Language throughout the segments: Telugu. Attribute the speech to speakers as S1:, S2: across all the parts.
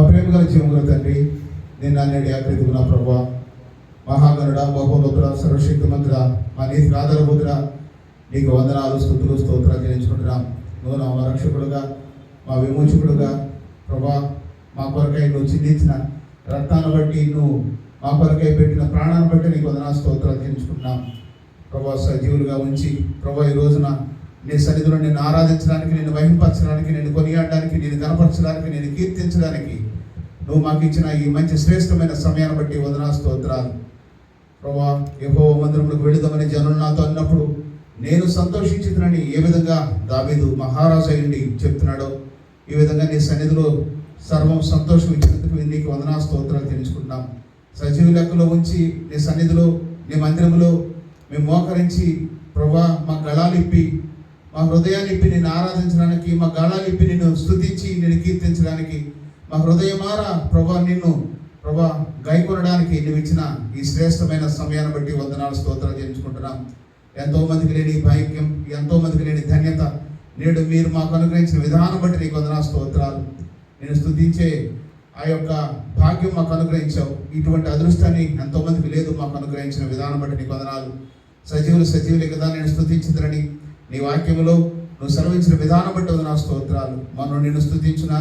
S1: ప్రేమ గల జీవముల తండ్రి, నేను అన్నడి ఆకృతికు నా ప్రభా, మహాగణుడ, మహోన్నతుడ, సర్వశక్తిమంతుడ, మా నీతికి ఆధారభూతుడ, నీకు వందనాలు, స్తుతులు, స్తోత్రాలు చెల్లించుకుంటున్నాం. నువ్వు నా రక్షకుడుగా, మా విమోచకుడుగా ప్రభా, మా కొరకై నువ్వు చిందించిన రక్తాన్ని బట్టి, నువ్వు మా కొరకై పెట్టిన ప్రాణాన్ని బట్టి నీకు వందనాలు, స్తోత్రాలు చెల్లించుకుంటున్నాం. ప్రభా, సజీవులుగా ఉంచి ప్రభా, ఈ రోజున నీ సన్నిధిలో నిన్ను ఆరాధించడానికి, నిన్ను మహింపరచడానికి, నిన్ను కొనియాడడానికి, నిన్ను గణపరచడానికి, నిన్ను కీర్తించడానికి నువ్వు మాకు ఇచ్చిన ఈ మంచి శ్రేష్టమైన సమయాన్ని బట్టి వందనాలు, స్తోత్రాలు. ప్రభా, యెహోవా మందిరములకు వెళుదామని జనులు నాతో అన్నప్పుడు నేను సంతోషించుతునని ఏ విధంగా దావీదు మహారాజు అయ్యండి చెప్తున్నాడో, ఈ విధంగా నీ సన్నిధిలో సర్వం సంతోషం ఇచ్చినందుకు నీకు వందనాలు, స్తోత్రాలు తెలుసుకుంటున్నాం. సజీవ లెక్కలో ఉంచి నీ సన్నిధిలో, నీ మందిరంలో మేము మోకరించి ప్రభా, మా గళాలు ఇప్పి, మా హృదయాన్ని ఇప్పి నిన్ను ఆరాధించడానికి, మా గళాలు ఇప్పి నిన్ను స్తుతించి నిన్ను కీర్తించడానికి, మా హృదయమారా ప్రభా నిన్ను ప్రభా గైకొనడానికి నువ్వు ఇచ్చిన ఈ శ్రేష్టమైన సమయాన్ని బట్టి వందనాలు, స్తోత్రాలు చేయించుకుంటున్నాం. ఎంతోమందికి లేని భాగ్యం, ఎంతోమందికి లేని ధన్యత నేడు మీరు మాకు అనుగ్రహించిన విధానం బట్టి నీకు వందనాలు, స్తోత్రాలు. నేను స్తుతించే ఆ యొక్క భాగ్యం మాకు అనుగ్రహించావు. ఇటువంటి అదృష్టాన్ని ఎంతోమందికి లేదు, మాకు అనుగ్రహించిన విధానం బట్టి నీకు వందనాలు. సజీవులే కదా నేను స్తుతించుదని నీ వాక్యములో నువ్వు సెలవించిన విధానం బట్టి వందనాలు, స్తోత్రాలు. మనం నిన్ను స్తుతించిన,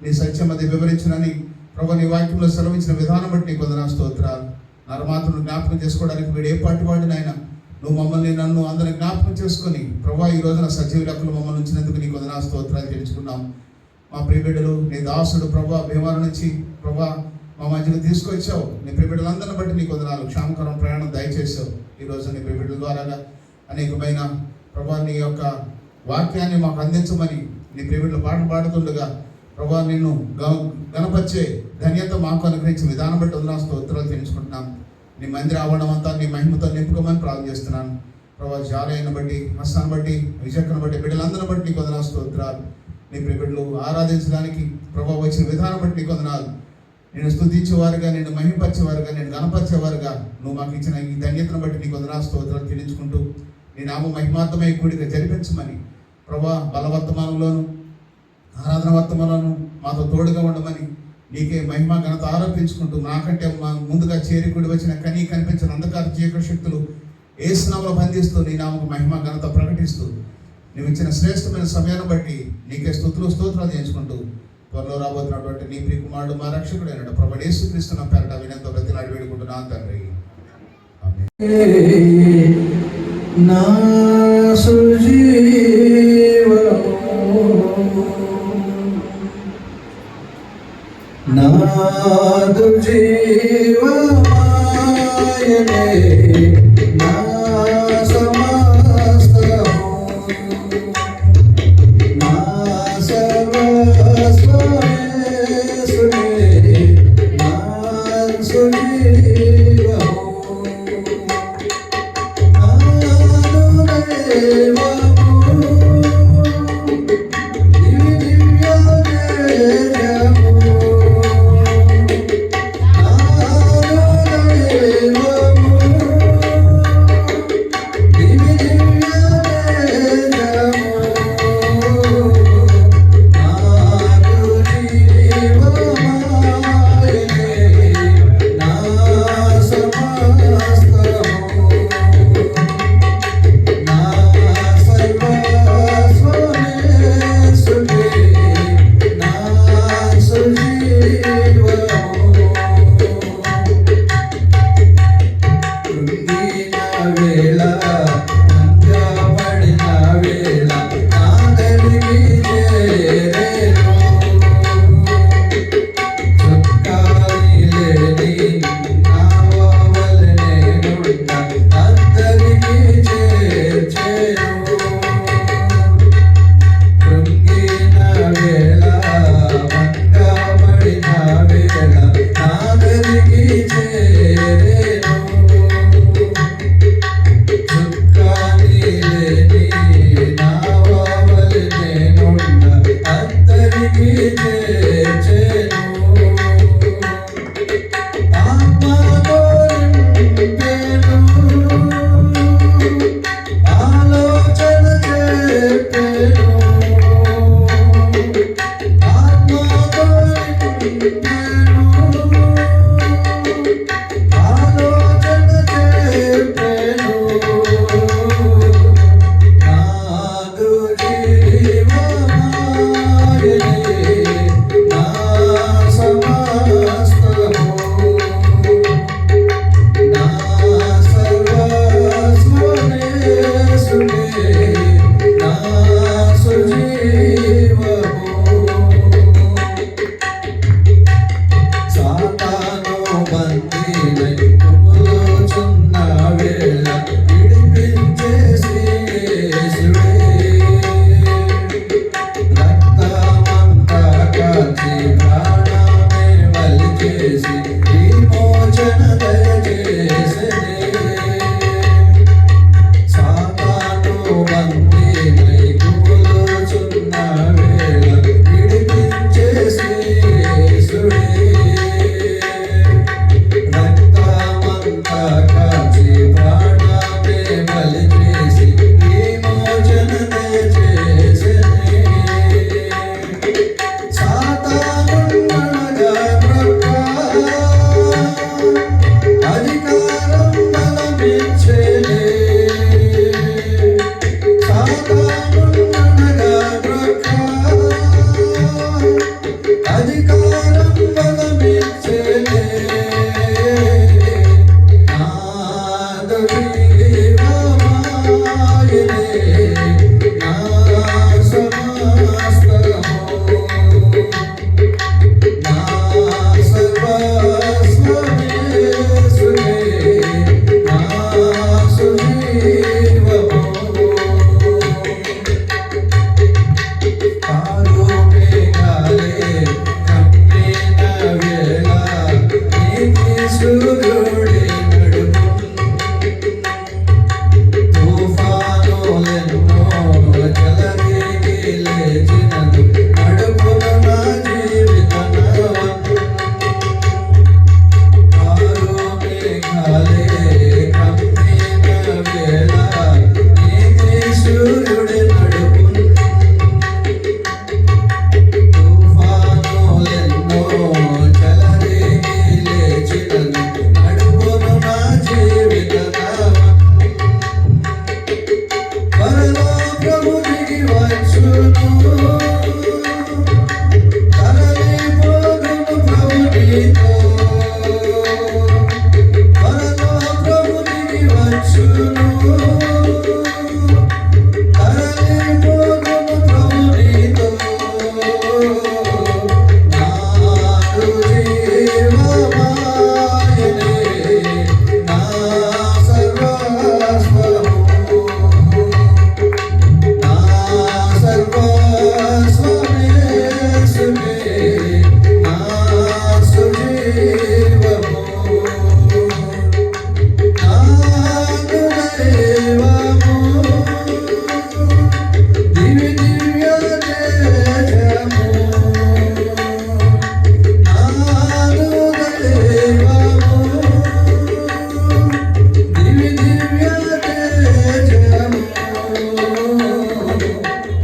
S1: నీ సత్యం అది వివరించునని ప్రభు నీ వాక్యంలో సెలవించిన విధానం బట్టి నీకు వందనాలు, స్తోత్రాలు. నరమాతను జ్ఞాపకం చేసుకోవడానికి వీడు ఏ పాటి వాడిని ఆయన, నువ్వు మమ్మల్ని నన్ను అందరిని జ్ఞాపకం చేసుకొని ప్రభా, ఈ రోజున సజీవ లెక్కలు మమ్మల్ని ఉంచినందుకు నీకు వందనాలు, స్తోత్రాలు తెలుసుకున్నాం. మా ప్రియబిడ్డలు, నీ దాసుడు ప్రభా భీమాల నుంచి ప్రభా మా మధ్యలో తీసుకొచ్చావు. నీ ప్రియబిడ్డలందరిని బట్టి నీకు వందనాలు. క్షేమకరం ప్రయాణం దయచేసావు. ఈరోజు నీ ప్రియబిడ్డల ద్వారా అనేకమైన ప్రభా నీ యొక్క వాక్యాన్ని మాకు అందించమని నీ ప్రియబిడ్డలు పాటలు పాడుతుండగా ప్రభా నిన్ను గణపరిచే ధన్యత మాకు అనుగ్రహించిన విధానం బట్టి వందనాలు, స్తోత్రాలు తెలుసుకుంటున్నాం. నీ మందిర ఆవరణం అంతా నీ మహిమతో నింపుకోమని ప్రార్థన చేస్తున్నాను. ప్రభా, జాలయాన్ని బట్టి, హస్తాన్ని బట్టి, విజయక్కను బట్టి, బిడ్డలందరిని బట్టి నీకు వందనాలు, స్తోత్రాలు. నీ ప్రియబిడ్డలు ఆరాధించడానికి ప్రభా వచ్చిన విధానం బట్టి నీకు వందనాలు. నేను స్తుతించేవారుగా, నేను మహిమపరిచేవారుగా, నేను గణపరిచేవారుగా నువ్వు మాకు ఇచ్చిన ఈ ధన్యతను బట్టి నీకు వందనాలు, స్తోత్రాలు చెల్లించుకుంటూ నీ నామ మహిమార్థమై కూడిక జరిపించమని ప్రభా, బలవర్తమానంలోను ఆరాధన వర్తమానంలోను మాతో తోడుగా ఉండమని నీకే మహిమ ఘనత ఆరోపించుకుంటూ నాకంటే ముందుగా చేరికూడి వచ్చిన కనిపించిన అంధకార చీకటి శక్తులు యేసు నామములో బంధిస్తూ నీ నామకు మహిమ ఘనత ప్రకటిస్తూ నువ్వు ఇచ్చిన శ్రేష్టమైన సమయాన్ని బట్టి నీకే స్తుతులు, స్తోత్రాలు చేయించుకుంటూ త్వరలో రాబోతున్నటువంటి నీ ప్రియకుమారుడు మా రక్షకుడైన ప్రభువు యేసుక్రీస్తు నామమున పేరట వినయంతో బ్రతిమాలి వేడుకుంటున్నాను తండ్రి.
S2: నా సుజీవము నాదు జీవమాయనే నా సమస్తము నా సర్వస్వయేసునే నా సుజీవము నాదు దేవము దివ్య కుములుచున్న వేళ విడిపించే శ్రీయేసుడే. రక్తమంతా కాచి ప్రాణమే బలి చేసి విమోచన దయచేసెనే. సాతాను బందీనై కుములుచున్న వేళ విడిపించే శ్రీయేసుడే. రక్తమంతా కాచి ప్రాణమే బలి చేసి విమోచన దయచేసెనే. సాతానున్ననగా ప్రక్క అధికారం బలమిచ్చెనే. సాతానున్ననగా ప్రక్క అధికారం బలమిచ్చెనే. నాదు జీవమాయనే నా సమస్తము. నా సర్వస్వమేసునే నా సుజీవము. కారు మేఘాలే కమ్మిన వేళ నీతి సూర్యుడే నడుపును. తుఫానులెన్నో చెలరేగి లేచినను నడుపును నా జీవిత నడవను. కారు మేఘాలే కమ్మిన వేళ నీతి సూర్యుడే నడుపును. తుఫానులెన్నో చెలరేగి లేచినను నడుపును నా జీవిత నడవను. త్వరలో ప్రభు దిగి వచ్చును. తరలిపోదును ప్రభు నీతో. త్వరలో ప్రభు దిగి వచ్చును. తరలిపోదును ప్రభు నీతో. నాదు జీవమాయనే నా సర్వస్వము. నా సర్వస్వమేసునే నా సుజీవము. నాదు దైవము దివ్య దివ్య తేజము. నాదు దైవము దివ్య దివ్య తేజము.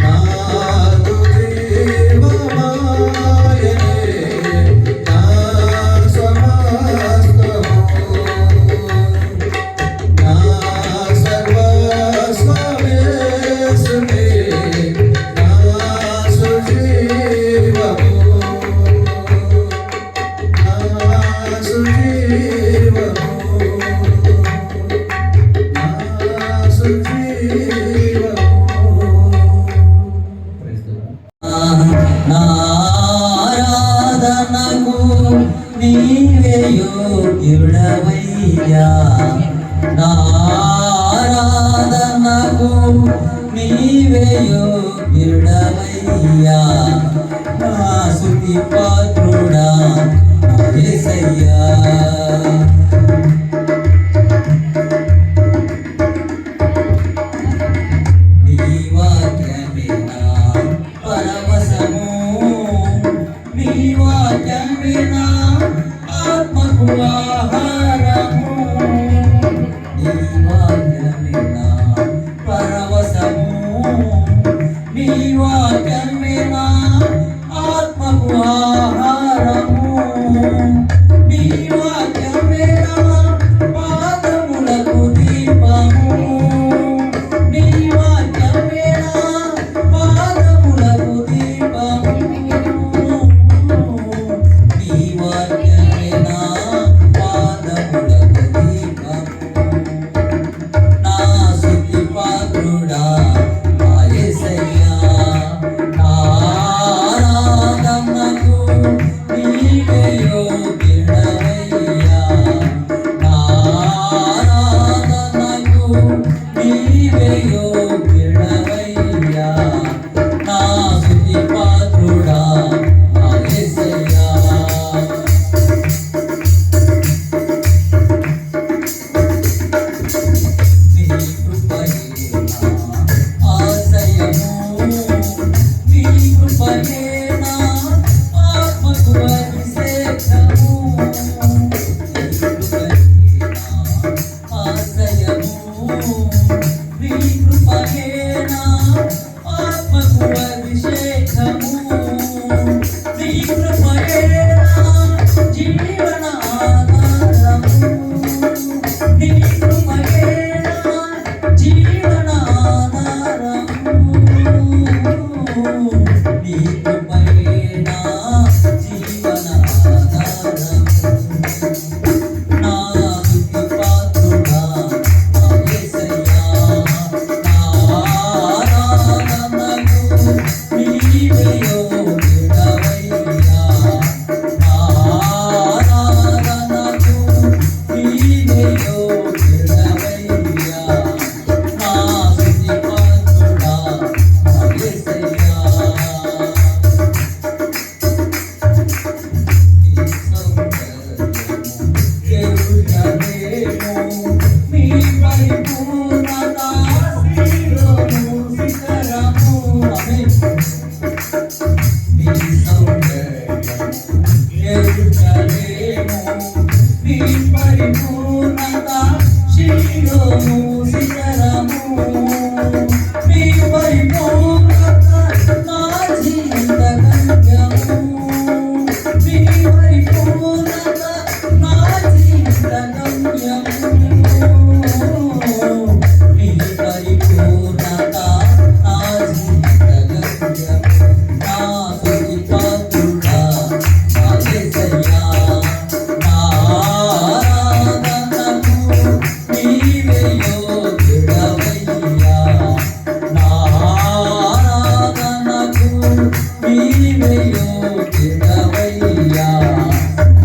S2: నాదు జీవమాయనే నా సమస్తము. నా సర్వస్వమేసునే నా సుజీవము. నా సుజీవము. నా సుజీవము.
S3: నారాధనకు నీవే యోగ్యుడవయ్యా. నారాధనకు నీవే యోగ్యుడవయ్యా. నా స్తుతి పాత్రుడా యేసయ్యా. నీ వాక్యమే నా పరవశము. నీ వాక్యమే నా ఆత్మకు ఆహారము. నీ వాక్యమే నా పరవశము. నీ వాక్యమే నా ఆత్మకు ఆహారము. నీ వాక్యమే నా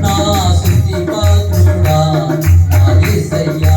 S3: నా స్తుతి పాత్రుడా నా యేసయ్యా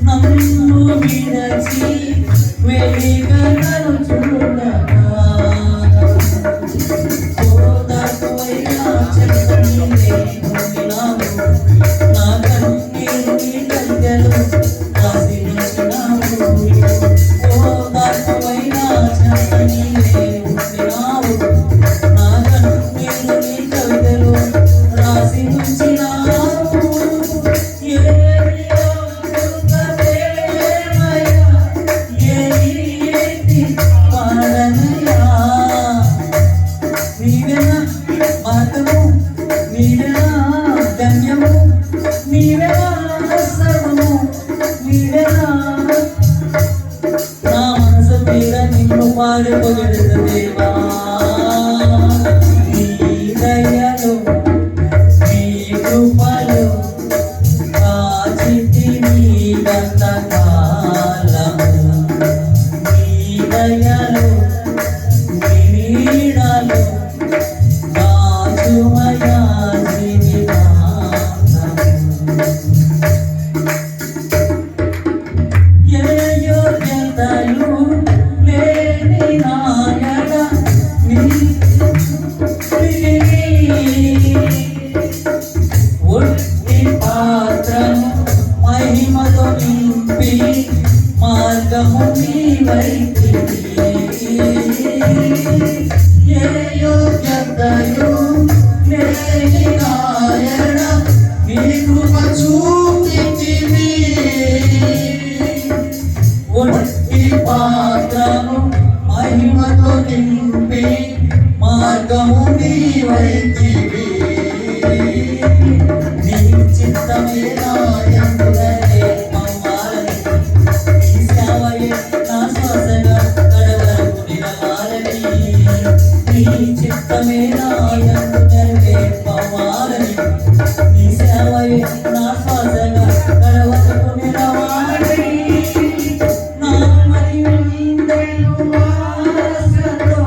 S3: నన్ను విడచి వెలిగలను చూడగా ఓదార్పువైన చెత్తని ఉండినావు నా కన్నీరు నీ కళ్ళెలు ఆశీర్వదించినావు ఓదార్పువైన చెత్తని ఉండినావు నా కన్నీరు నీ కళ్ళెలు రాసి ఉంచినావు నీవేనా మార్గము నీవేనా గమ్యము నీవేనా సర్వము నీవేనా నా మనసు మీద నిన్ను పాడుకొగెడుత దేవా నీ దయలో నీ కృపలో కాచితి నీ గతకాలము నీ దయలో నీ నీడలో రాజుమయా జీవితాంతము ఏ యోగ్యతలు లేని నాయన ఒట్టి పాత్రను మహిమతో నింపి మార్గము నీవైతివి ఏ యోగ్యతలు లేని నాయన నీ కృప చూపితివి ఒట్టి పాత్రను మహిమతో నింపి మార్గము నీవైతివి నీ చిత్తమే నాయందులనే మమ్మాలని నీ సేవయే నా శ్వాసగా కడవరకు నిలవాలని నీ చిత్తమే నాయందులనే మమ్మాలని నీ సేవయే నా శ్వాసగా కడవరకు నిలవాలని నా మహిమందెను ఆశతో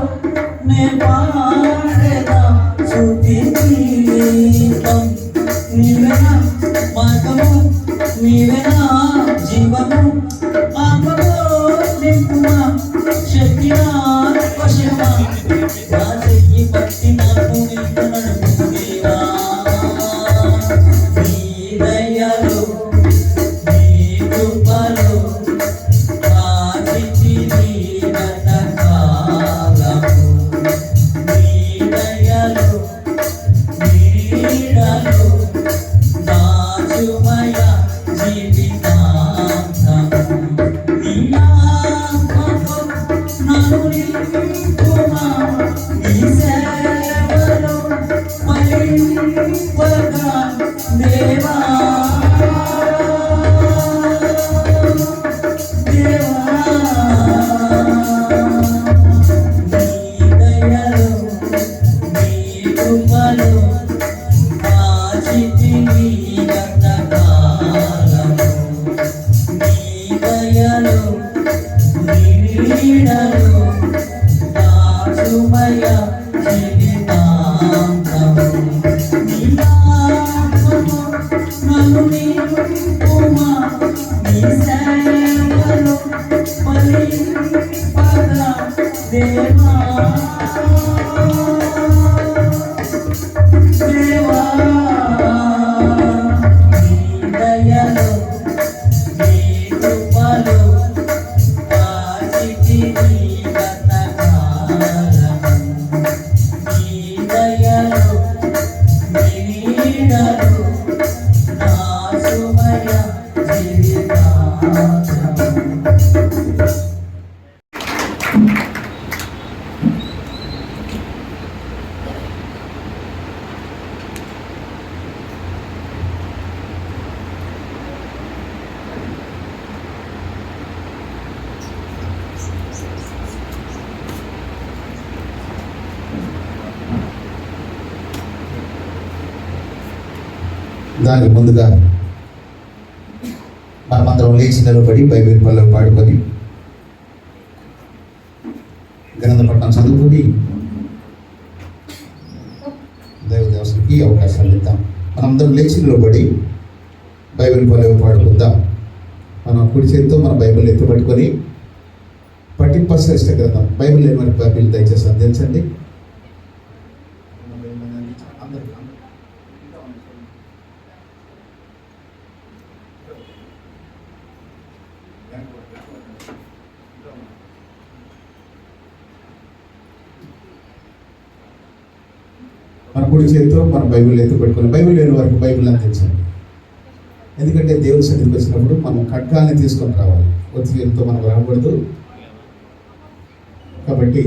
S3: నే పాడెదా స్తుతి గీతం నీవేనా మార్గము నీవేనా జీవము ఆత్మలో నింపుమా శక్తినా వశమా నా చెయ్యి పట్టి నాకు నిన్ను నడుపు దేవా నీ దయలో నీ కృపలో కాచితి నీ గతకాలము నీ దయలో నీ నీడలో రాజుమయ జీవితాంతము నీ ఆత్మతో నన్ను నింపుమా నీ సేవలో ఫలింపగా దేవా దేవా నీ దయలో నీ కృపలో కాచితి నీ గతకాలము నీ దయలో నీ నీడలో రాజుమయ జీవితాంతము నీ ఆత్మతో నన్ను నింపుమా నీ సేవలో ఫలింపగా దేవా దేవా నీ దయలో నీ కృపలో కాచితి నీ గతకాలము నీ దయలో నీ నీడలో రాజుమయ జీవితాంతము
S1: దానికి ముందుగా మనమందరం లేచి నిలబడి బైబిల్ పనులు పాడుకొని గ్రంథపట్నం చదువుకొని దైవదేవతకి అవకాశాలు ఇద్దాం. మనందరం లేచి నిలబడి బైబిల్ పల్లవి పాడుకుందాం. మనం కుడి చేతితో మన బైబిల్ ఎత్తుపట్టుకొని పట్టింప శ్రేష్ఠ గ్రంథం, బైబిల్ లేని వారి బైబిల్ దయచేసి అందించండి. మన కుడి చేతితో మన బైబిల్ ఎత్తుపెట్టుకుని బైబిల్ లేని వారికి బైబిల్ అందించండి. ఎందుకంటే దేవుని సన్నిధికి వచ్చినప్పుడు మనం ఖడ్గాల్ని తీసుకొని రావాలి. ఒత్తిడితో మనం రాకూడదు. కాబట్టి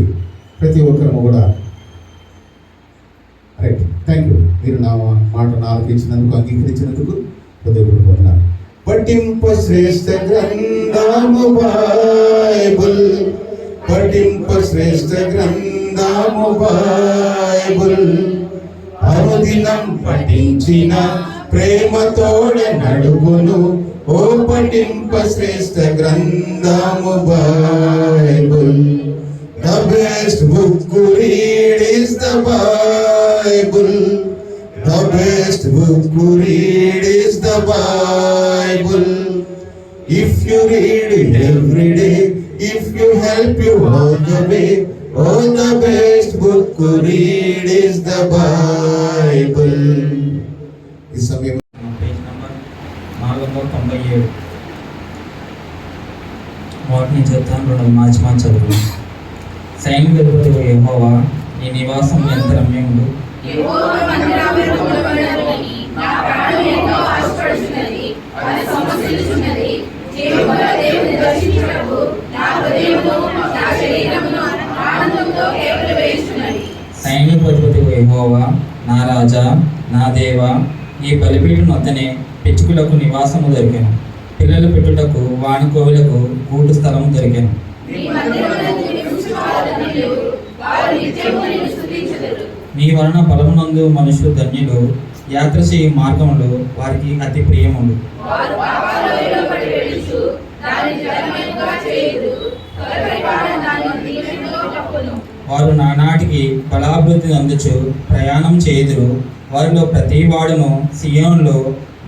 S1: ప్రతి ఒక్కరము కూడా రైట్. Thank you. మీరు నా మాటను ఆలకించినందుకు, అంగీకరించినందుకు హృదయపూర్వకంగా. పఠింప శ్రేష్ఠ గ్రంథము బైబిల్, పఠింప శ్రేష్ఠ గ్రంథము బైబిల్, అనుదినం పఠించిన ప్రేమతోడే నడుగును. ఓ పఠింప శ్రేష్ఠ గ్రంథము Bible. The best book to read is the Bible. The best book to read is the Bible. If you read it every day, if you help you all the way, oh, the best book to read is the Bible. ఈ సమయం
S3: పేజ్ నంబర్ 497. వాటిని చెప్తాను, 2 మార్చి చదువు. సైన్యులకు యెహోవా నీ నివాసం ఎంత రమ్యములు,
S4: యెహోవా మందిరములో ఉండవలెనని నా ప్రాణం ఎంతో ఆశపడుచున్నది, అది సమసిల్లుచున్నది. యెహోవా దేవుని దర్శించుటకు నా హృదయమును నా శరీరమును ఆనందంతో కేకవేయుచున్నది.
S3: సైన్యులకు యెహోవా నా రాజా నా దేవా, ఈ బలిపీఠం వద్దనే పిచ్చుకులకు నివాసము దొరికెను, పిల్లలు పెట్టుటకు వాని కోవిలకు గూటు స్థలము దొరికెను.
S4: నీ మందిరమునందు నివసించువారనియు వారు నిత్యము నిన్ను స్తుతించుదురు.
S3: నీ వలన బలమునందు మనుషులు ధన్యులు, యాత్ర చేయు మార్గములు వారికి అతి ప్రియములు.
S4: వారు పాపాలలో పడి వెళ్ళుచు దానిని జలమయముగా చేయుదురు, తొలకరి వాడ దానిని దీవెనలో కప్పును.
S3: వారు నానాటికి బలాభివృద్ధి అందుచు ప్రయాణం చేయుదురు, వారిలో ప్రతి వాడును సియోనులో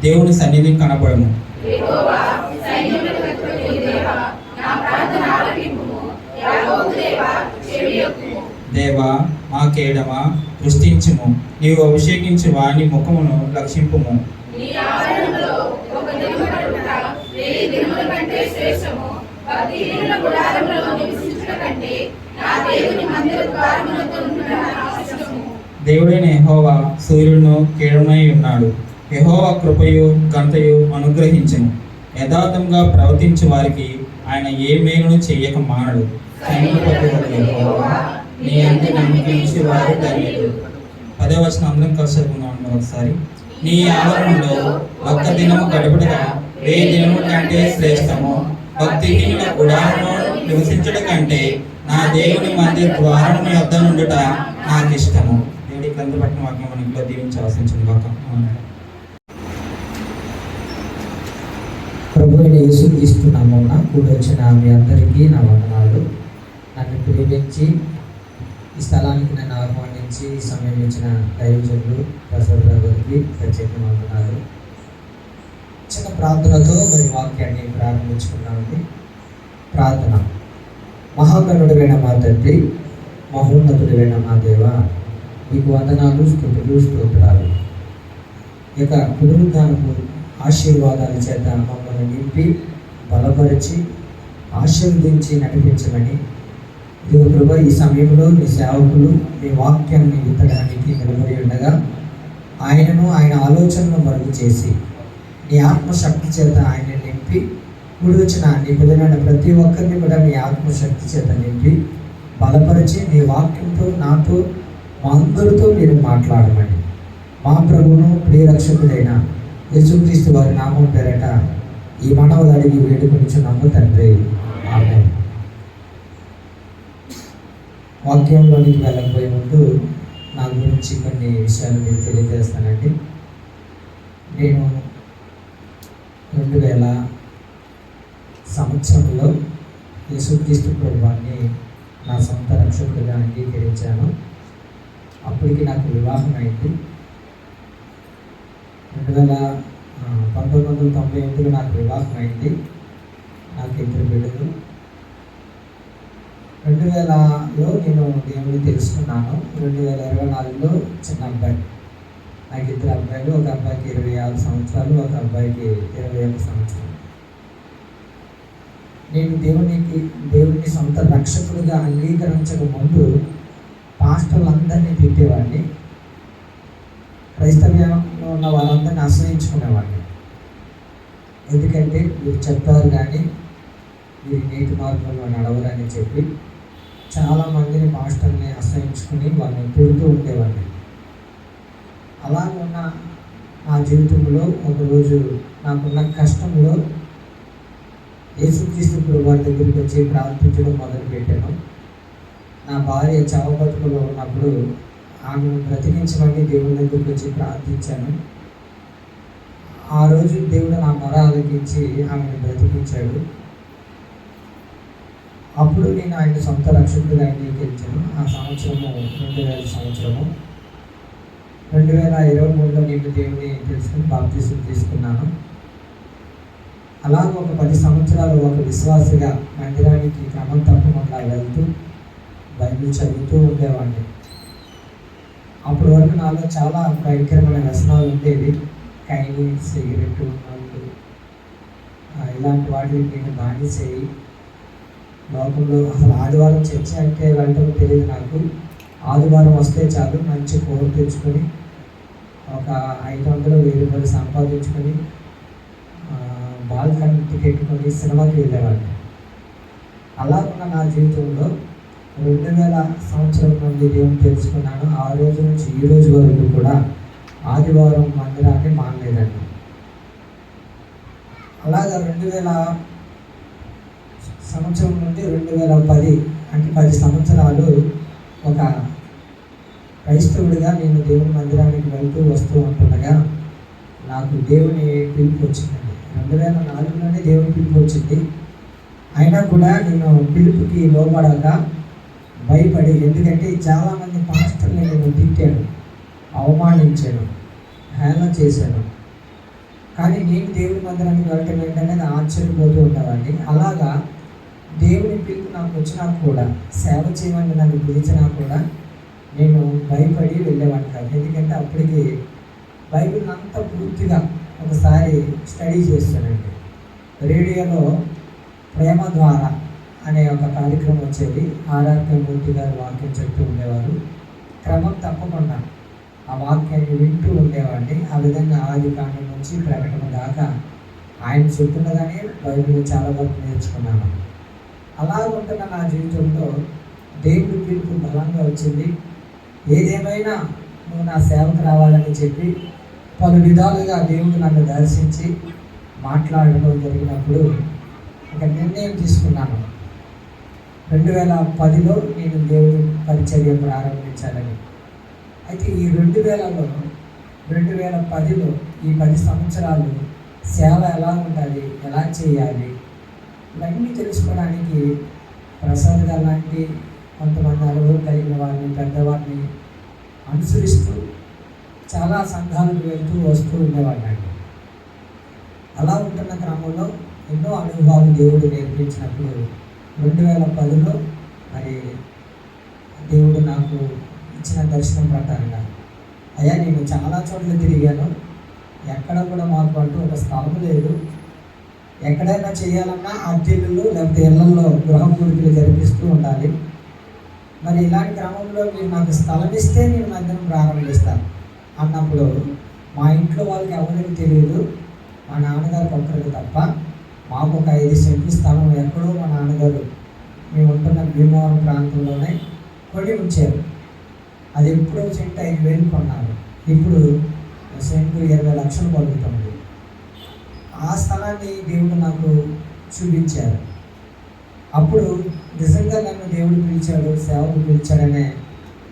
S3: దేవుని సన్నిధి కనపడును.
S4: యెహోవా సైన్యములకు అధిపతి దేవా, నా ప్రార్థన ఆలకింపుము. యాకోబు దేవా, చెవియొక్కుము.
S3: దేవా మా కేడమా దృష్టించుము, నీవు అభిషేకించు వాని ముఖమును లక్షింపుము.
S4: నీ ఆవరణలో ఒక దినము గడుపుట 1000 దినముల కంటే శ్రేష్టము. భక్తిహీనుల గుడారములో నివసించుట కంటే నా దేవుని మందిర ద్వారములతో ఉండుట నాకు ఇష్టము.
S3: దేవుడైన యెహోవా సూర్యుడును కేడమై ఉన్నాడు. యెహోవా కృపయు ఘనతయు అనుగ్రహించును, యథార్థంగా ప్రవర్తించు వారికి ఆయన ఏ మేలును చెయ్యక మానడు. సైన్యపతి యెహోవా నీ యందు నమ్మకించు వారు ధన్యులు. 10వ వచనం అందరం కలిసి చదువుకుందాం ఒకసారి. నీ ఆవరణలో ఒక్క దినము గడుపుట 1000 దినముల కంటే శ్రేష్టము. భక్తిహీనుల గుడారంలో నివసించుట కంటే నా దేవుని మందిర ద్వారము యొద్ద నుండుట నాకు ఇష్టము. దేవుడి గ్రంథ పట్టిన వాక్యం మన ఇంట్లో దీవించి ఆశించింది కాక.
S5: ప్రభు అయిన యేసు క్రీస్తు నామమున కూడి వచ్చిన మీ అందరికీ నా వందనాలు. నన్ను ప్రేమించి ఈ స్థలానికి నన్ను ఆహ్వానించి ఈ సమయం ఇచ్చిన దైవజనులు ప్రసాద్ గారికి ప్రత్యేక వందనాలు. చిన్న ప్రార్థనతో మరి వాక్యాన్ని ప్రారంభించుకున్నామండి. ప్రార్థన. మహాగణుడైన మా తండ్రి, మహోన్నతుడైన మా దేవ, మీకు వందనాలు, స్తుతులు, స్తోత్రాలు. ఇక పునరుద్ధానపు ఆశీర్వాదాల చేత మమ్మల్ని నింపి బలపరిచి ఆశీర్వదించి నడిపించమని ఇదిగో ప్రభా, ఈ సమయంలో మీ సేవకులు మీ వాక్యాన్ని విత్తడానికి నిలబడి ఉండగా ఆయనను ఆయన ఆలోచనను మరుగు చేసి నీ ఆత్మశక్తి చేత ఆయన నింపి కూడి వచ్చిన నీ పిల్లలైన ప్రతి ఒక్కరిని కూడా నీ ఆత్మశక్తి చేత నింపి బలపరిచి నీ వాక్యంతో నాతో మా అందరితో మీరు మాట్లాడమని మా ప్రభువును ప్రియరక్షకుడైన యేసుక్రీస్తు వారి నామం పేరట ఈ మనవలు అడిగి వేడుకొనిచున్నాము తండ్రి, ఆమేన్. వాక్యంలోనికి వెళ్ళకపోయే ముందు నా గురించి కొన్ని విషయాలు మీకు తెలియజేస్తానండి. నేను 2000 సంవత్సరంలో యేసుక్రీస్తు ప్రభువాన్ని నా సొంత రక్షకుడిగా అంగీకరించాను. అప్పటికి నాకు వివాహం అయింది. 1998లో నాకు వివాహం అయింది. నాకు 2 బిడ్డలు. 2000లో నేను దేవుని తెలుసుకున్నాను. 2024లో చిన్న అబ్బాయి. నాకు 2 అబ్బాయిలు. ఒక అబ్బాయికి 26 సంవత్సరాలు, ఒక అబ్బాయికి 21 సంవత్సరాలు. నేను దేవుడిని సొంత రక్షకుడిగా అంగీకరించక ముందు పాస్టర్లందరినీ తిట్టేవాడిని. క్రైస్తవ్యంలో ఉన్న వాళ్ళందరినీ అసహించుకునేవాడిని. ఎందుకంటే వీరు చెప్తారు కానీ వీరి నీతి మార్గంలో నడవరని చెప్పి చాలామందిని పాస్టర్ని అసహించుకుని వాళ్ళని తిడుతూ ఉండేవాడిని. అలా ఉన్న నా జీవితంలో ఒకరోజు నాకున్న కష్టంలో యేసుక్రీస్తు వారి దగ్గరికి వచ్చి ప్రార్థించడం మొదలుపెట్టాను. నా భార్య చావు బతుకులో ఉన్నప్పుడు ఆమెను బ్రతికించమని దేవుని దగ్గరికి వచ్చి ప్రార్థించాను. ఆ రోజు దేవుడు నా మొర ఆలకించి ఆమెను బ్రతికించాడు. అప్పుడు నేను ఆయన సొంత రక్షకుడిగా అంగీకరించాను. ఆ సంవత్సరము 2000 సంవత్సరము. 2023లో నేను దేవుని తెలుసుకుని బాప్తిసం తీసుకున్నాను. అలాగ ఒక 10 సంవత్సరాలు ఒక విశ్వాసిగా మందిరానికి క్రమం తప్పకుండా వెళ్తూ బైబిల్ చదువుతూ ఉండేవాడిని. అప్పటి వరకు నాలో చాలా భయంకరమైన వ్యసనాలు ఉండేవి. కైని, సిగరెట్, మందు, ఇలాంటి వాటికి నేను బానిసయ్యి లోకంలో అసలు ఆదివారం చర్చ అంటే వెళ్ళటం తెలియదు నాకు. ఆదివారం వస్తే చాలు మంచి కూర తెచ్చుకొని ఒక 500-1000 రూపాయలు సంపాదించుకొని బాల్కనీ టికెట్ కొని సినిమాకి వెళ్ళేవాడిని. అలా ఉన్న నా జీవితంలో 2000 సంవత్సరం నుండి దేవుని తెలుసుకున్నాను. ఆ రోజు నుంచి ఈ రోజు వరకు కూడా ఆదివారం మందిరాన్ని మానలేదండి. అలాగా 2000 సంవత్సరం నుండి 2010 అంటే 10 సంవత్సరాలు ఒక క్రైస్తవుడిగా నేను దేవుని మందిరానికి వెళ్తూ వస్తూ ఉంటుండగా నాకు దేవుని పిలుపు వచ్చిందండి. 2004లోనే దేవుని పిలుపు వచ్చింది. అయినా కూడా నేను పిలుపుకి లోబడక భయపడి, ఎందుకంటే చాలామంది పాస్టర్ని నేను తిట్టాను, అవమానించాను, హేళన చేశాను. కానీ నేను దేవుని మందిరానికి వెళ్ళటం ఏంటనేది ఆశ్చర్యపోతూ ఉండేవాడిని. అలాగా దేవుని పిలుపు నాకు వచ్చినా కూడా, సేవ చేయమని నన్ను పిలిచినా కూడా నేను భయపడి వెళ్ళేవాడిని కాదు. ఎందుకంటే అప్పటికి బైబిల్ అంతా పూర్తిగా ఒకసారి స్టడీ చేస్తానండి. రేడియోలో ప్రేమ ద్వారా అనే ఒక కార్యక్రమం వచ్చేది. ఆర్ఆర్కే మూర్తి గారు వాక్యం చెప్తూ ఉండేవారు. క్రమం తప్పకుండా ఆ వాక్యాన్ని వింటూ ఉండేవాడిని. ఆ విధంగా ఆదికాండం నుంచి ప్రకటన దాకా ఆయన చెప్తుండగానే బైబిల్ చాలా వరకు నేర్చుకున్నాను. అలా ఉంటున్న నా జీవితంలో దేవుడి పిలుపు బలంగా వచ్చింది. ఏదేమైనా నువ్వు నా సేవకు రావాలని చెప్పి పలు విధాలుగా దేవుడు నన్ను దర్శించి మాట్లాడడం జరిగినప్పుడు ఒక నిర్ణయం తీసుకున్నాను. 2010లో నేను దేవుని పరిచర్య ప్రారంభించాలని. అయితే ఈ 2000లో 2010లో ఈ 10 సంవత్సరాలు సేవ ఎలా ఉండాలి, ఎలా చేయాలి, ఇవన్నీ తెలుసుకోవడానికి ప్రసాద్ గారు లాంటి కొంతమంది అనుభవం కలిగిన వారిని, పెద్దవారిని అనుసరిస్తూ చాలా సంఘాలకు వెళ్తూ వస్తూ ఉండేవాడిని. అలా ఉంటున్న క్రమంలో ఎన్నో అనుభవాలు దేవుడు నేర్పించినప్పుడు 2010లో మరి దేవుడు నాకు ఇచ్చిన దర్శనం ప్రకారంగా, అయ్యా నేను చాలా చోట్ల తిరిగాను, ఎక్కడ కూడా మాకు అంటూ ఒక స్థలం లేదు, ఎక్కడైనా చేయాలన్నా అద్దెళ్ళు లేకపోతే ఇళ్లలో గృహ పూర్తిలు జరిపిస్తూ ఉండాలి. మరి ఇలాంటి క్రమంలో మీరు నాకు స్థలం ఇస్తే నేను మందిరం ప్రారంభిస్తాను అన్నప్పుడు మా ఇంట్లో వాళ్ళకి ఎవరికి తెలియదు, మా నాన్నగారికి ఒక్కరికి తప్ప. మాకు ఒక 5 సెంట్లు స్థలం ఎక్కడో మా నాన్నగారు మేము ఉంటున్న భీమవరం ప్రాంతంలోనే కొని ఉంచారు. అది ఎప్పుడో సెంట్ 5,000 కొన్నారు. ఇప్పుడు సెంటు 20 లక్షలు పలుకుతుంది. ఆ స్థలాన్ని దేవుడు నాకు చూపించారు. అప్పుడు నిజంగా నన్ను దేవుడు పిలిచాడు, సేవకు పిలిచాడనే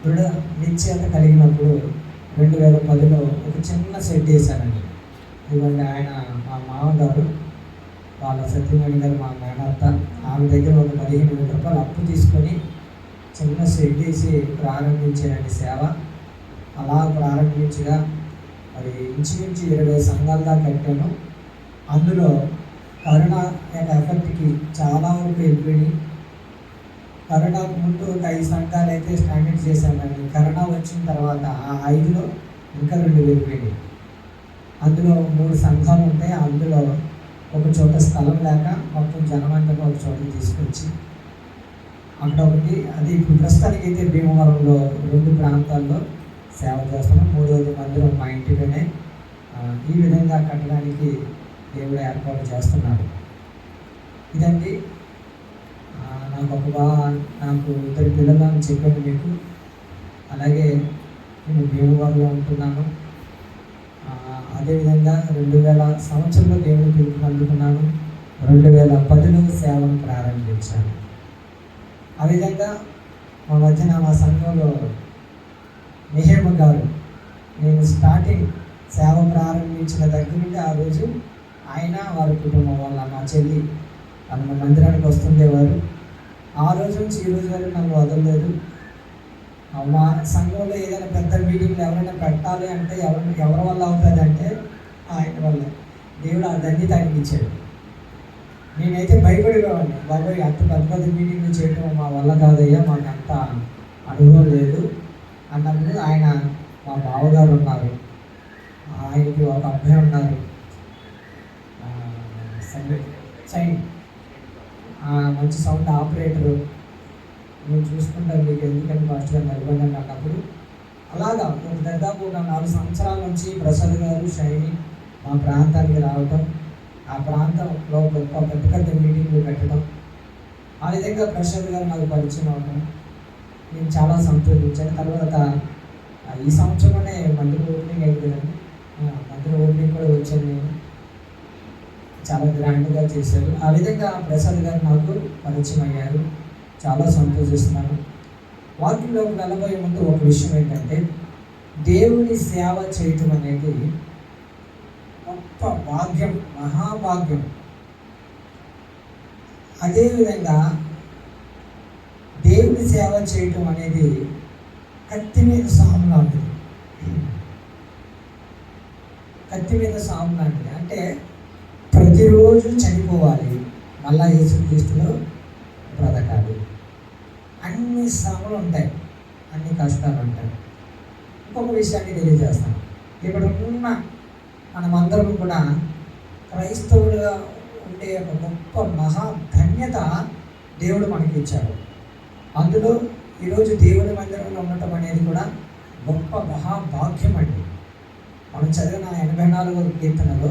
S5: దృఢ నిశ్చయత కలిగినప్పుడు 2010లో ఒక చిన్న షెడ్ వేశానండి. ఇదిగోండి ఆయన మా మామగారు, వాళ్ళ సత్యమణి గారు మా మేనత్త, ఆమె దగ్గర ఒక 15,000 రూపాయలు అప్పు తీసుకొని చిన్న షెడ్ వేసి ప్రారంభించానండి సేవ. అలా ప్రారంభించగా మరి ఇంచుమించు 20 సంఘాల దాకా కట్టాను. అందులో కరోనా యొక్క ఎఫెక్ట్కి చాలా వరకు వెళ్ళిపోయి, కరోనాకు ముందు ఒక 5 సంఘాలు అయితే స్టాండర్డ్ చేశామని, కరోనా వచ్చిన తర్వాత ఆ 5లో ఇంకా 2 వెళ్ళిపోయినాయి. అందులో 3 సంఘాలు ఉంటాయి. అందులో ఒక చోట స్థలం లేక మొత్తం జనమంతా ఒక చోటకి తీసుకొచ్చి అక్కడ ఒకటి, అది ఇప్పుడు ప్రస్తుతానికి అయితే భీమవరంలో 2 ప్రాంతాల్లో సేవ చేస్తున్నాం. 3వ మందిరం మా ఇంటిలోనే ఈ విధంగా కట్టడానికి దేవుడు ఏర్పాటు చేస్తున్నాడు. ఇదండి నాకు 2 పిల్లలు అని చెప్పాను మీకు. అలాగే నేను భీమవరంలో ఉంటున్నాను. అదేవిధంగా 2000 సంవత్సరంలో దేవుని పిలుపుని అందుకున్నాను. 2010లో సేవను ప్రారంభించాను. ఆ విధంగా మా మధ్యన మా సంఘంలో నిహేమ గారు, నేను స్టార్టింగ్ సేవ ప్రారంభించిన దగ్గర నుండి ఆ రోజు ఆయన వారి కుటుంబం వల్ల మా చెల్లి వాళ్ళ మందిరానికి వస్తుండేవారు. ఆ రోజు నుంచి ఈ రోజు వరకు నన్ను వదలలేదు. మా సంఘంలో ఏదైనా పెద్ద మీటింగ్లు ఎవరైనా పెట్టాలి అంటే ఎవరి వల్ల అవుతుంది అంటే ఆయన వల్ల. దేవుడు ఆ ధన్యత ఆయనకి ఇచ్చాడు. నేనైతే భయపడేవాడిని, బాబాయ్ అంత పెద్ద పెద్ద మీటింగ్లు చేయడం మా వల్ల కాదయ్యా, మాకు అంత అనుభవం లేదు అన్నప్పుడు ఆయన, మా బావగారు ఉన్నారు, ఆయనకి ఒక అబ్బాయి ఉన్నారు, సైన్ మంచి సౌండ్ ఆపరేటరు, నేను చూసుకుంటాను మీకు ఎందుకంటే ఫాస్ట్గా నిలబడండి అన్నప్పుడు, అలాగా ఒక దాదాపు ఒక 4 సంవత్సరాల నుంచి ప్రసాద్ గారు షైని మా ప్రాంతానికి రావటం, ఆ ప్రాంతంలో గొప్ప పెద్ద పెద్ద మీటింగ్లు పెట్టడం, ఆ విధంగా ప్రసాద్ గారు నాకు పరిచయం అవడం నేను చాలా సంతోషించాను. తర్వాత ఈ సంవత్సరంలోనే మందిర ఓపెనింగ్ అయిపోయిందండి. మందిర ఓపెనింగ్ కూడా వచ్చాను నేను, చాలా గ్రాండ్గా చేశారు. ఆ విధంగా ప్రసాద్ గారు నాకు పరిచయం అయ్యారు. చాలా సంతోషిస్తున్నాను. వాక్యంలోకి వెళ్ళబోయే ముందు ఒక విషయం ఏంటంటే, దేవుని సేవ చేయటం అనేది గొప్ప భాగ్యం, మహాభాగ్యం. అదేవిధంగా దేవుని సేవ చేయటం అనేది కత్తి మీద సాము లాంటిది. కత్తి మీద సాము లాంటిది అంటే ప్రతిరోజు చనిపోవాలి, మళ్ళా యేసుక్రీస్తులో బ్రతకాలి. అన్ని శ్రమలు ఉంటాయి, అన్ని కష్టాలు ఉంటాయి. ఇంకొక విషయాన్ని తెలియజేస్తాను. ఇక్కడ ఉన్న మనమందరం కూడా క్రైస్తవులుగా ఉండే ఒక గొప్ప మహా ధన్యత దేవుడు మనకి ఇచ్చాడు. అందులో ఈరోజు దేవుని మందిరంలో ఉండటం అనేది కూడా గొప్ప మహాభాగ్యం అండి. మనం చదివిన 84వ కీర్తనలో,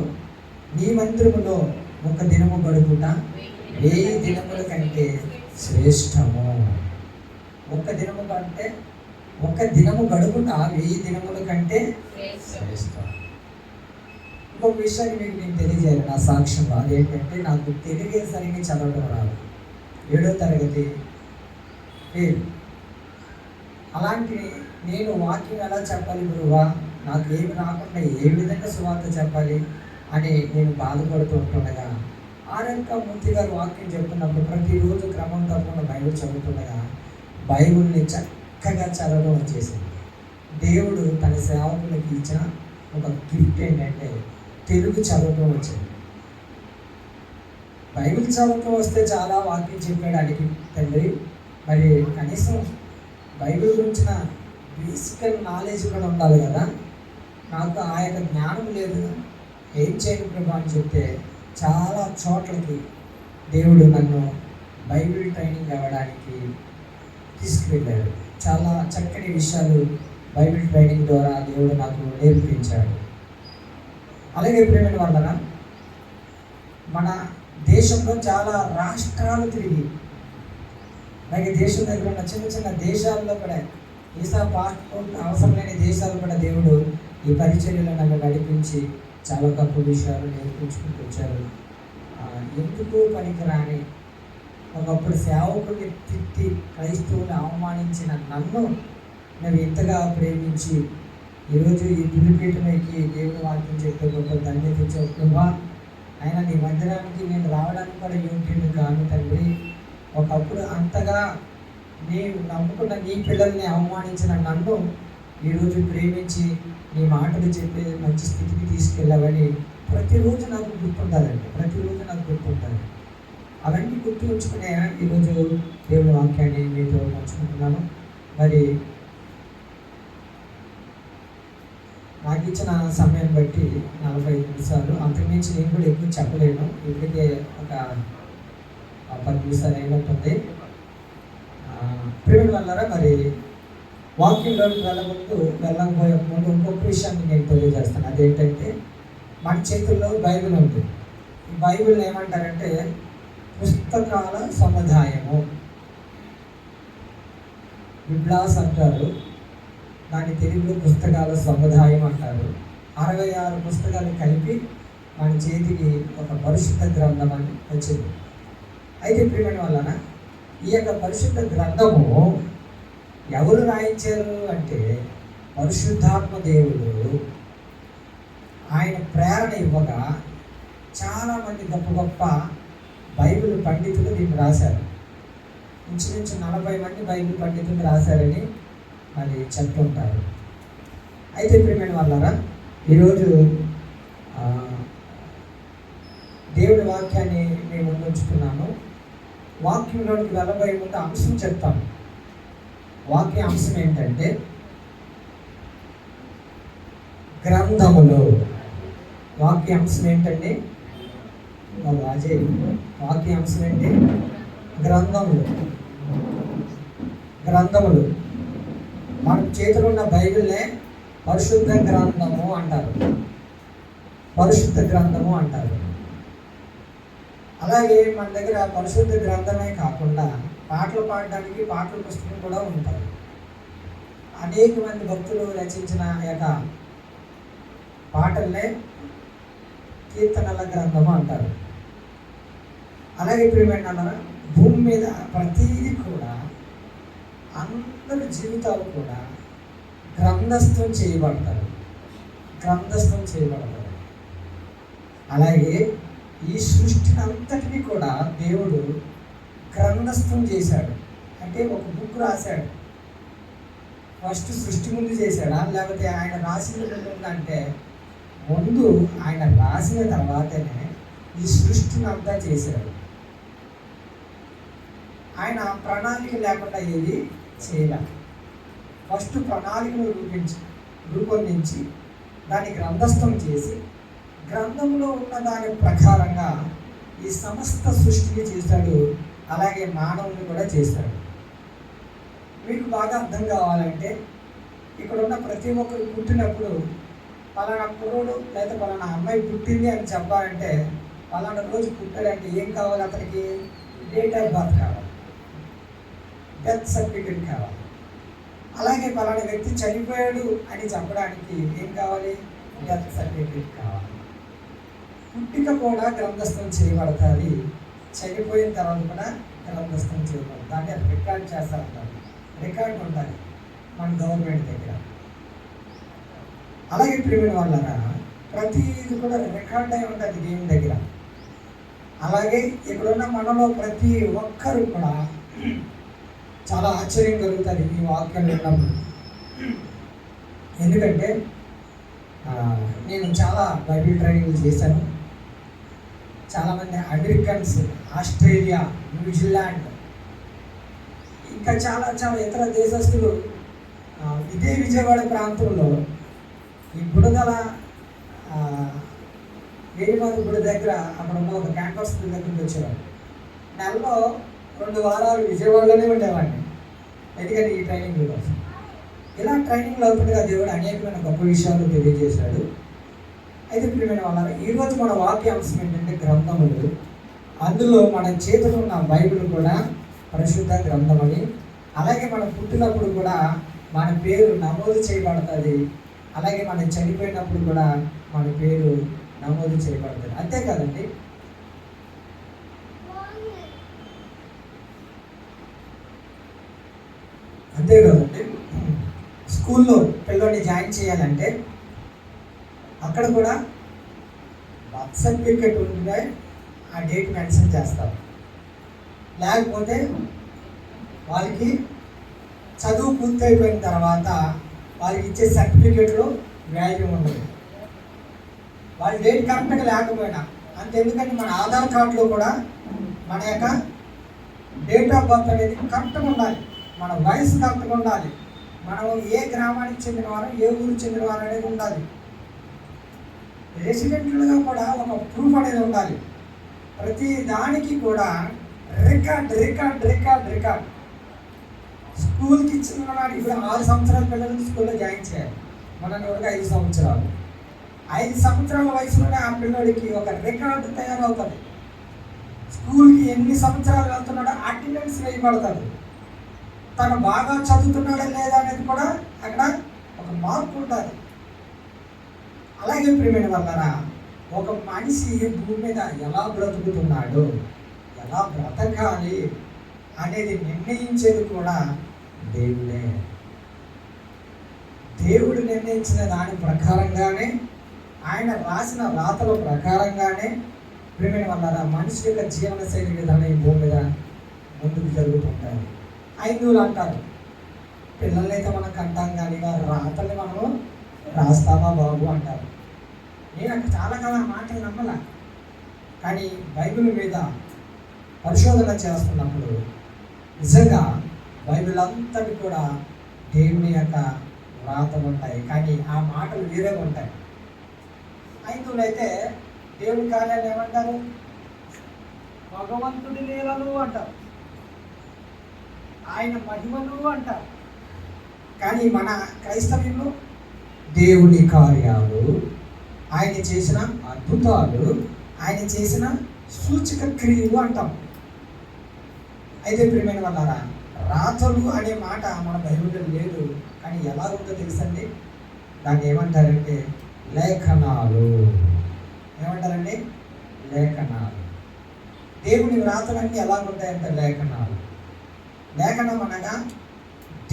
S5: నీ మందిరములో ఒక దినము గడుపుట 1000 దినముల కంటే శ్రేష్టము. ఒక దినము గడుపుట 1000 దినముల కంటే శ్రేష్టం. ఇంకొక విషయాన్ని మీకు నేను తెలియజేయాలి నా సాక్ష్యంలో. అదేంటంటే, నాకు తెలుగే సరిగ్గా చదవడం రాదు, 7వ తరగతి ఫెయిల్. అలాంటి నేను వాక్యం ఎలా చెప్పాలి గురువా, నాకు ఏమి రాకుండా ఏ విధంగా సువార్త చెప్పాలి అని నేను బాధపడుతూ ఉంటుండగా, ఆర్ఎంకా మూర్తి గారు వాక్యం చెప్తున్నప్పుడు ప్రతిరోజు క్రమం తప్పకుండా బైబిల్ చదువుతుండగా బైబిల్ని చక్కగా చదవడం వచ్చేసింది. దేవుడు తన సేవకులకి ఇచ్చిన ఒక గిఫ్ట్ ఏంటంటే తెలుగు చదవటం వచ్చింది. బైబిల్ చదవటం వస్తే చాలా వాక్యం చెప్పేయడానికి తండ్రి, మరి కనీసం బైబిల్ గురించిన బేసికల్ నాలెడ్జ్ కూడా ఉండాలి కదా, నాకు ఆ యొక్క జ్ఞానం లేదు, ఏం చేయను ప్రభు అని చెప్తే చాలా చోట్లకి దేవుడు నన్ను బైబిల్ ట్రైనింగ్ అవ్వడానికి తీసుకువెళ్ళాడు. చాలా చక్కని విషయాలు బైబిల్ ట్రైనింగ్ ద్వారా దేవుడు నాకు నేర్పించాడు. అలాగే ప్రేమైన వాళ్ళరా, మన దేశంలో చాలా రాష్ట్రాలు తిరిగి, అలాగే దేశం దగ్గర ఉన్న చిన్న చిన్న దేశాల్లో కూడా, వీసా పాస్పోర్ట్ అవసరం లేని దేశాలు కూడా దేవుడు ఈ పరిచర్యలో నన్ను నడిపించి చాలా గొప్ప విషయాలు నేర్పించుకుంటూ వచ్చారు. ఎందుకు పనికిరాని ఒకప్పుడు సేవకుడిని తిట్టి క్రైస్తవుని అవమానించిన నన్ను నేను ఇంతగా ప్రేమించి ఈరోజు ఈ పిలిపీఠమేకి దేవుని వాక్యం చెప్పే గొప్ప ధన్యత ఇచ్చేవా. అయినా నీ మందిరానికి నేను రావడానికి కూడా యోగ్యుని కాను తండ్రి. ఒకప్పుడు అంతగా నీవు నమ్ముకున్న నీ పిల్లల్ని అవమానించిన నన్ను ఈరోజు ప్రేమించి నీ మాటలు చెప్పి మంచి స్థితికి తీసుకెళ్ళావని ప్రతిరోజు నాకు గుర్తుంటుందండి. ప్రతిరోజు నాకు గుర్తుంటుంది. అవన్నీ గుర్తు ఉంచుకునే ఈరోజు దేవుని వాక్యాన్ని మీతో పంచుకుంటున్నాను. మరి నాకు ఇచ్చిన సమయం బట్టి 45 నిమిషాలు, అంతకుమించి నేను కూడా ఎక్కువ చెప్పలేను. ఇప్పటికే ఒక 10 నిమిషాలు అయినట్టుంది. ప్రేమ వల్లరా మరి వాక్యంలోకి వెళ్ళకపోయే ముందు ఇంకొక విషయాన్ని నేను తెలియజేస్తాను. అదేంటంటే మన చేతుల్లో బైబిల్ ఉంది. ఈ బైబిల్ ఏమంటారంటే పుస్తకాల సముదాయము, బిబ్లాస్ అంటారు. దాని తెలుగులో పుస్తకాల సముదాయం అంటారు. 66 పుస్తకాలు కలిపి మన చేతికి ఒక పరిశుద్ధ గ్రంథం అని వచ్చింది. అయితే ప్రియమైన వలన ఈ యొక్క పరిశుద్ధ గ్రంథము ఎవరు రాయించారు అంటే పరిశుద్ధాత్మ దేవుడు ఆయన ప్రేరణ ఇవ్వగా చాలామంది గొప్ప గొప్ప బైబిల్ పండితులు దీన్ని రాశారు. ఇంచుమించు 40 మంది బైబిల్ పండితులు రాశారని మరి చెప్తుంటారు. అయితే ప్రియమైన వాళ్ళారా, ఈరోజు దేవుడి వాక్యాన్ని మేము ముందు ఉంచుతున్నాను. వాక్యంలోకి వెళ్ళబోయే ముందు అంశం చెప్తాను. వాక్య అంశం ఏంటంటే గ్రంథములు. వాక్య అంశం ఏంటండి అజయ్? వాక్య అంశం ఏంటి? గ్రంథములు. గ్రంథములు మన చేతిలో ఉన్న బైబిల్నే పరిశుద్ధ గ్రంథము అంటారు. పరిశుద్ధ గ్రంథము అంటారు. అలాగే మన దగ్గర పరిశుద్ధ గ్రంథమే కాకుండా పాటలు పాడడానికి పాటల పుస్తకం కూడా ఉంటాయి. అనేక మంది భక్తులు రచించిన యొక్క పాటలనే కీర్తనల గ్రంథము అంటారు. అలాగే ప్రియమైన భూమి మీద ప్రతీది కూడా అందరి జీవితాలు కూడా గ్రంథస్థం చేయబడతారు. గ్రంథస్థం చేయబడతారు. అలాగే ఈ సృష్టిని అంతటినీ కూడా దేవుడు గ్రంథస్థం చేశాడు. అంటే ఒక బుక్ రాశాడు. ఫస్ట్ సృష్టి ముందు చేశాడా, లేకపోతే ఆయన రాసిన ఉందంటే ముందు ఆయన రాసిన తర్వాతనే ఈ సృష్టిని అంతా చేశాడు. ఆయన ప్రణాళిక లేకుండా ఏది చేయలేదు. ఫస్ట్ ప్రణాళికను రూపొందించి దాన్ని గ్రంథస్థం చేసి గ్రంథంలో ఉన్న దాని ప్రకారంగా ఈ సమస్త సృష్టిని చేశాడు. అలాగే మానవుని కూడా చేశాడు. మీకు బాగా అర్థం కావాలంటే ఇక్కడ ఉన్న ప్రతి ఒక్కరు పుట్టినప్పుడు పలానా కుర్రోడు లేదా పలానా అమ్మాయి పుట్టింది అని చెప్పాలంటే పలానా రోజు పుట్టాడంటే ఏం కావాలి? అతనికి డేట్ ఆఫ్ బర్త్ కావాలి, డెత్ సర్టిఫికెట్ కావాలి. అలాగే పలానా వ్యక్తి చనిపోయాడు అని చెప్పడానికి ఏం కావాలి? డెత్ సర్టిఫికెట్ కావాలి. పుట్టిక కూడా గ్రంథస్థం చేయబడతాది, చనిపోయిన తర్వాత కూడా గ్రంథస్థం చేయబడుతుంది. అంటే రికార్డ్ చేస్తారంటారు. రికార్డు ఉంటుంది మన గవర్నమెంట్ దగ్గర. అలాగే ప్రియమైన వాళ్ళరా ప్రతిది కూడా రికార్డ్ అయి ఉంటుంది దేవుని దగ్గర. అలాగే ఇక్కడున్న మనలో ప్రతి ఒక్కరు కూడా చాలా ఆశ్చర్యం కలుగుతుంది ఈ వాక్యం విన్నప్పుడు. ఎందుకంటే నేను చాలా బైబిల్ ట్రైనింగ్ చేశాను. చాలామంది అమెరికన్స్, ఆస్ట్రేలియా, న్యూజిలాండ్, ఇంకా చాలా చాలా ఇతర దేశస్తులు ఇదే విజయవాడ ప్రాంతంలో ఈ బుడదల వేడిమాది గుడి దగ్గర అక్కడ ఉన్న ఒక క్యాంపస్ దగ్గరికి వచ్చేవాడు. నెలలో 2 వారాలు విజయవాడలోనే ఉండేవాడిని. ఎందుకంటే ఈ ట్రైనింగ్ కోసం. ఇలా ట్రైనింగ్లో అవుతుండగా దేవుడు అనేకమైన గొప్ప విషయాలు తెలియజేశాడు. అయితే ప్రియమైన వాళ్ళ ఈరోజు మన వాక్యాంశం ఏంటంటే గ్రంథములు. అందులో మన చేతిలో ఉన్న బైబిల్ కూడా పరిశుద్ధ గ్రంథం అని. అలాగే మనం పుట్టినప్పుడు కూడా మన పేరు నమోదు చేయబడుతుంది. అలాగే మనం చనిపోయినప్పుడు కూడా మన పేరు నమోదు చేయబడుతుంది. అంతేకాదండి, అంతేకాదండి స్కూల్లో పిల్లల్ని జాయిన్ చేయాలంటే అక్కడ కూడా బర్త్ సర్టిఫికెట్ ఉంటే ఆ డేట్ మెన్షన్ చేస్తారు. లేకపోతే వాళ్ళకి చదువు పూర్తయిపోయిన తర్వాత వాళ్ళకి ఇచ్చే సర్టిఫికెట్లో
S6: వాల్యూ ఉండదు. వాళ్ళ డేట్ కరెక్ట్గా లేకపోయినా అంతెందుకంటే మన ఆధార్ కార్డులో కూడా మన యొక్క డేట్ ఆఫ్ బర్త్ అనేది కరెక్ట్గా ఉండాలి, మన వయసు కరెక్ట్గా ఉండాలి, మనం ఏ గ్రామానికి చెందినవారు ఏ ఊరికి చెందినవారు అనేది ఉండాలి. రెసిడెంట్లుగా కూడా ఒక ప్రూఫ్ అనేది ఉండాలి. ప్రతి దానికి కూడా రికార్డ్ రికార్డ్ రికార్డ్ రికార్డ్. స్కూల్కి ఇచ్చిన నాడు ఇప్పుడు 6 సంవత్సరాల పిల్లలకి స్కూల్లో జాయిన్ చేయాలి. మన 5 సంవత్సరాలు 5 సంవత్సరాల వయసులోనే ఆ పిల్లడికి ఒక రికార్డు తయారవుతుంది. స్కూల్కి ఎన్ని సంవత్సరాలు వెళ్తున్నాడో అటెండెన్స్ వేయబడుతుంది. తను బాగా చదువుతున్నాడా లేదా అనేది కూడా అక్కడ ఒక మార్పు ఉంటుంది. అలాగే ప్రియమైన వాళ్ళరా, ఒక మనిషి భూమి మీద ఎలా బ్రతుకుతున్నాడు, ఎలా బ్రతకాలి అనేది నిర్ణయించేది కూడా దేవుడే. దేవుడు నిర్ణయించిన దాని ప్రకారంగానే, ఆయన రాసిన రాతల ప్రకారంగానే ప్రియమైన వాళ్ళరా మనిషి యొక్క జీవన శైలి విధానం ఈ భూమి మీద ముందుకు జరుగుతుంటాయి. ఐదులు అంటారు, పిల్లల్ని అయితే మనం కంటాం కానీ రాతల్ని మనము రాస్తామా బాబు అంటారు. నేను అక్కడ చాలా కాలం మాటలు నమ్మలా, కానీ బైబిల్ మీద పరిశోధన చేస్తున్నప్పుడు నిజంగా బైబిల్ అంతటి కూడా దేవుని యొక్క రాతలు ఉంటాయి, కానీ ఆ మాటలు వేరేగా ఉంటాయి. ఐదులు అయితే దేవుని కార్యాలు ఏమంటారు, భగవంతుడి లీలలు అంటారు, ఆయన మహిమలు అంటారు. కానీ మన క్రైస్తవ్యంలో దేవుని కార్యాలు, ఆయన చేసిన అద్భుతాలు, ఆయన చేసిన సూచక క్రియలు అంటాం. అయితే ప్రియమైన వాళ్ళారా, రాతలు అనే మాట మన బైబిల్లో లేదు, కానీ ఎలా ఉందో తెలుసండి, దాన్ని ఏమంటారంటే లేఖనాలు. ఏమంటారండి? లేఖనాలు. దేవుని వ్రాతలన్నీ ఎలా ఉంటాయంటే లేఖనాలు. లేఖనం అనగా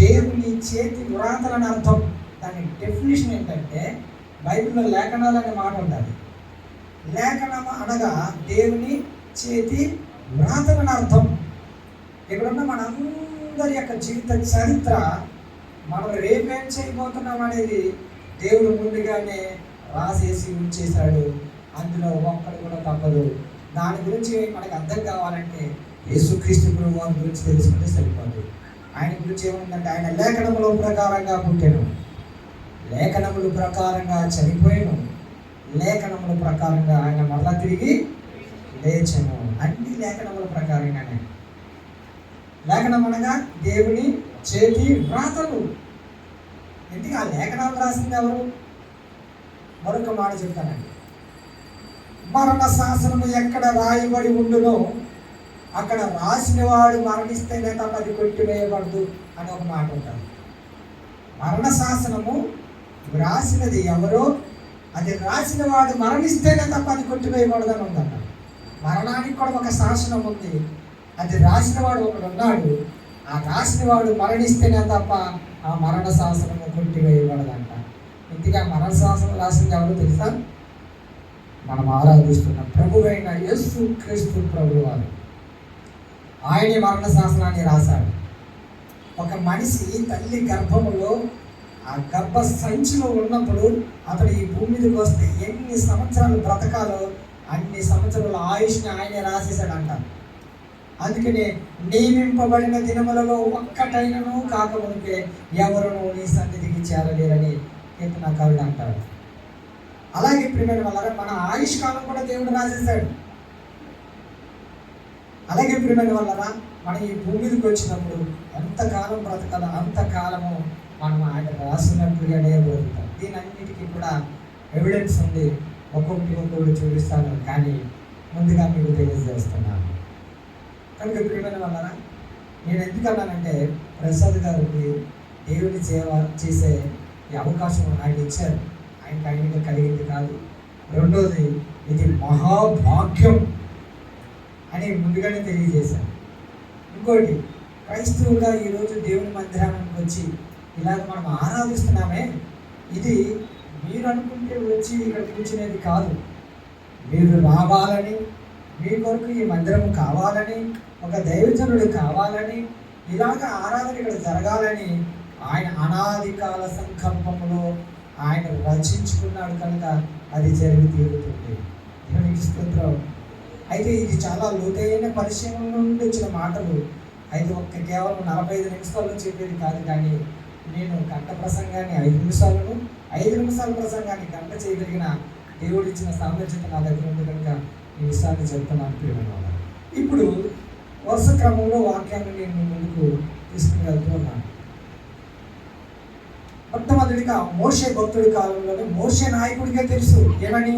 S6: దేవుని చేతి వ్రాతలని అర్థం. దాని డెఫినేషన్ ఏంటంటే బైబిల్లో లేఖనాలు అనే మాట ఉంటుంది. లేఖనం అనగా దేవుని చేతి వ్రాతలని అర్థం. ఇక్కడున్న మనందరి యొక్క జీవిత చరిత్ర, మనం రేపేం చేయబోతున్నాం అనేది దేవుడు ముందుగానే రాసేసి ఉంచేశాడు. అందులో ఒక్కడు కూడా తప్పదు. దాని గురించి మనకు అర్థం కావాలంటే యేసుక్రీస్తు ప్రభువు వారి గురించి తెలుసుకుంటే సరిపోదు. ఆయన గురించి ఏముందంటే ఆయన లేఖనముల ప్రకారంగా పుట్టాను, లేఖనముల ప్రకారంగా చనిపోయాను, లేఖనముల ప్రకారంగా ఆయన మరలా తిరిగి లేచను. అన్ని లేఖనముల ప్రకారంగానే. లేఖనం అనగా దేవుని చేతి వ్రాతలు. ఎందుకు ఆ లేఖనాలు రాసింది ఎవరు? మరొక మాట చెప్తానండి, మరణ శాసనము ఎక్కడ రాయబడి ఉండునో అక్కడ రాసిన వాడు మరణిస్తేనే తప్ప అది కొట్టివేయబడదు అని ఒక మాట ఉంటుంది. మరణ శాసనము రాసినది ఎవరో, అది రాసిన వాడు మరణిస్తేనే తప్ప అది కొట్టివేయబడదు అని ఉందన్న. మరణానికి కూడా ఒక శాసనం ఉంది, అది రాసిన వాడు ఒకడు ఉన్నాడు, ఆ రాసిన వాడు మరణిస్తేనే తప్ప ఆ మరణ శాసనము కొట్టివేయబడదంట. ఇంతగా మరణ శాసనం రాసింది ఎవరో తెలుసా? మనం ఆరాధిస్తున్న ప్రభువైన యేసు క్రీస్తు ప్రభువు వారు. ఆయనే మరణ శాసనాన్ని రాశాడు. ఒక మనిషి తల్లి గర్భములో ఆ గర్భ సంచిలో ఉన్నప్పుడు అతడు ఈ భూమి మీదకి వస్తే ఎన్ని సంవత్సరాలు బ్రతకాలో అన్ని సంవత్సరాల ఆయుష్ని ఆయనే రాసేసాడంట. అందుకనే నియమింపబడిన దినములలో ఒక్కటైనను కాకమునిపే ఎవరును నీ సన్నిధికి చేరలేరని కీర్తనకారుడు అంటాడు. అలాగే ప్రియమైన వాళ్ళ మన ఆయుష్కాలం కూడా దేవుడు రాసేసాడు. అలాగే ప్రియమైన వాళ్ళరా, మనం ఈ భూమి మీదకి వచ్చినప్పుడు ఎంతకాలం బ్రతకాలో అంతకాలము మనం ఆయన రాసినట్టుగానే బ్రతుకుతాం. దీని అన్నిటికీ కూడా ఎవిడెన్స్ ఉంది, ఒక్కొక్కటి చూపిస్తాను, కానీ ముందుగా మీకు తెలియజేస్తున్నాను. కనుక ప్రియమైన వాళ్ళరా, నేను ఎందుకన్నానంటే ప్రసాద్ గారికి దేవుని సేవ చేసే ఈ అవకాశం ఆయన ఇచ్చారు. ఆయనకి కలిగింది కాదు. రెండోది, ఇది మహాభాగ్యం అని ముందుగానే తెలియజేశాను. ఇంకోటి, క్రైస్తవుగా ఈరోజు దేవుని మందిరానికి వచ్చి ఇలాగ మనం ఆరాధిస్తున్నామే, ఇది మీరు అనుకుంటే వచ్చి ఇక్కడ కూర్చునేది కాదు. మీరు రావాలని, మీ కొరకు ఈ మందిరం కావాలని, ఒక దైవజనుడు కావాలని, ఇలాగ ఆరాధన ఇక్కడ జరగాలని ఆయన అనాది కాల సంకల్పంలో ఆయన రచించుకున్నాడు కనుక అది జరిగి తీరుతుంది. దేవునికి స్తోత్రం. అయితే ఇది చాలా లోతైన పరిచయం నుండి వచ్చిన మాటలు. అయితే కేవలం 45 నిమిషాల్లో చెప్పేది కాదు, కానీ నేను గంట ప్రసంగాన్ని 5 నిమిషాల ప్రసంగాన్ని గంట చేయగలిగిన దేవుడు ఇచ్చిన సామర్థ్యత నా దగ్గర ఉంది కనుక ఈ విషయాన్ని చెప్తున్నాను ప్రియమైన. ఇప్పుడు వరుస క్రమంలో వాక్యాన్ని నేను ముందుకు తీసుకుని వెళ్తున్నాను. మొట్టమొదటిగా మోషే భక్తుడి కాలంలోనే మోషే నాయకుడికే తెలుసు ఏమని,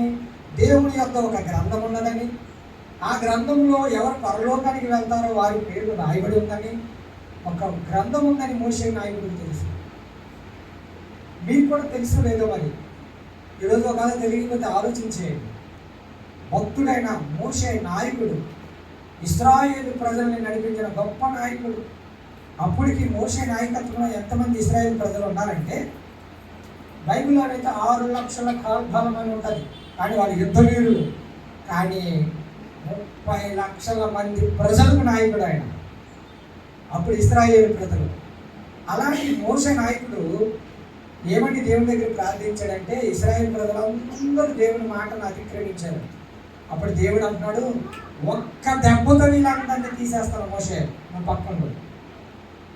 S6: దేవుని యొక్క ఒక గ్రంథం ఉన్నదని, ఆ గ్రంథంలో ఎవరు పరలోకానికి వెళ్తారో వారి పేర్లు రాయబడి ఉందని, ఒక గ్రంథం ఉందని మోషే నాయకుడికి తెలుసు. మీకు కూడా తెలుసు లేదో మరి, ఈరోజు ఒకవేళ తెలియకపోతే ఆలోచించేయండి. భక్తుడైన మోషే నాయకుడు, ఇశ్రాయేలు ప్రజల్ని నడిపించిన గొప్ప నాయకుడు. అప్పటికి మోషే నాయకత్వంలో ఎంతమంది ఇశ్రాయేలు ప్రజలు ఉన్నారంటే, బైబిల్లో అయితే 6 లక్షల కాల్బలం అని ఉంటుంది, కానీ వాళ్ళు యుద్ధవీరులు. కానీ 30 లక్షల మంది ప్రజలకు నాయకుడు ఆయన, అప్పుడు ఇశ్రాయేలు ప్రజలు. అలాంటి మోషే నాయకుడు ఏమని దేవుని దగ్గర ప్రార్థించాడంటే, ఇశ్రాయేలు ప్రజలందరూ దేవుని మాటను అతిక్రమించారు. అప్పుడు దేవుడు అంటున్నాడు, ఒక్క దెబ్బతో వీళ్ళందరినీ తీసేస్తాను మోషే నా పక్కన,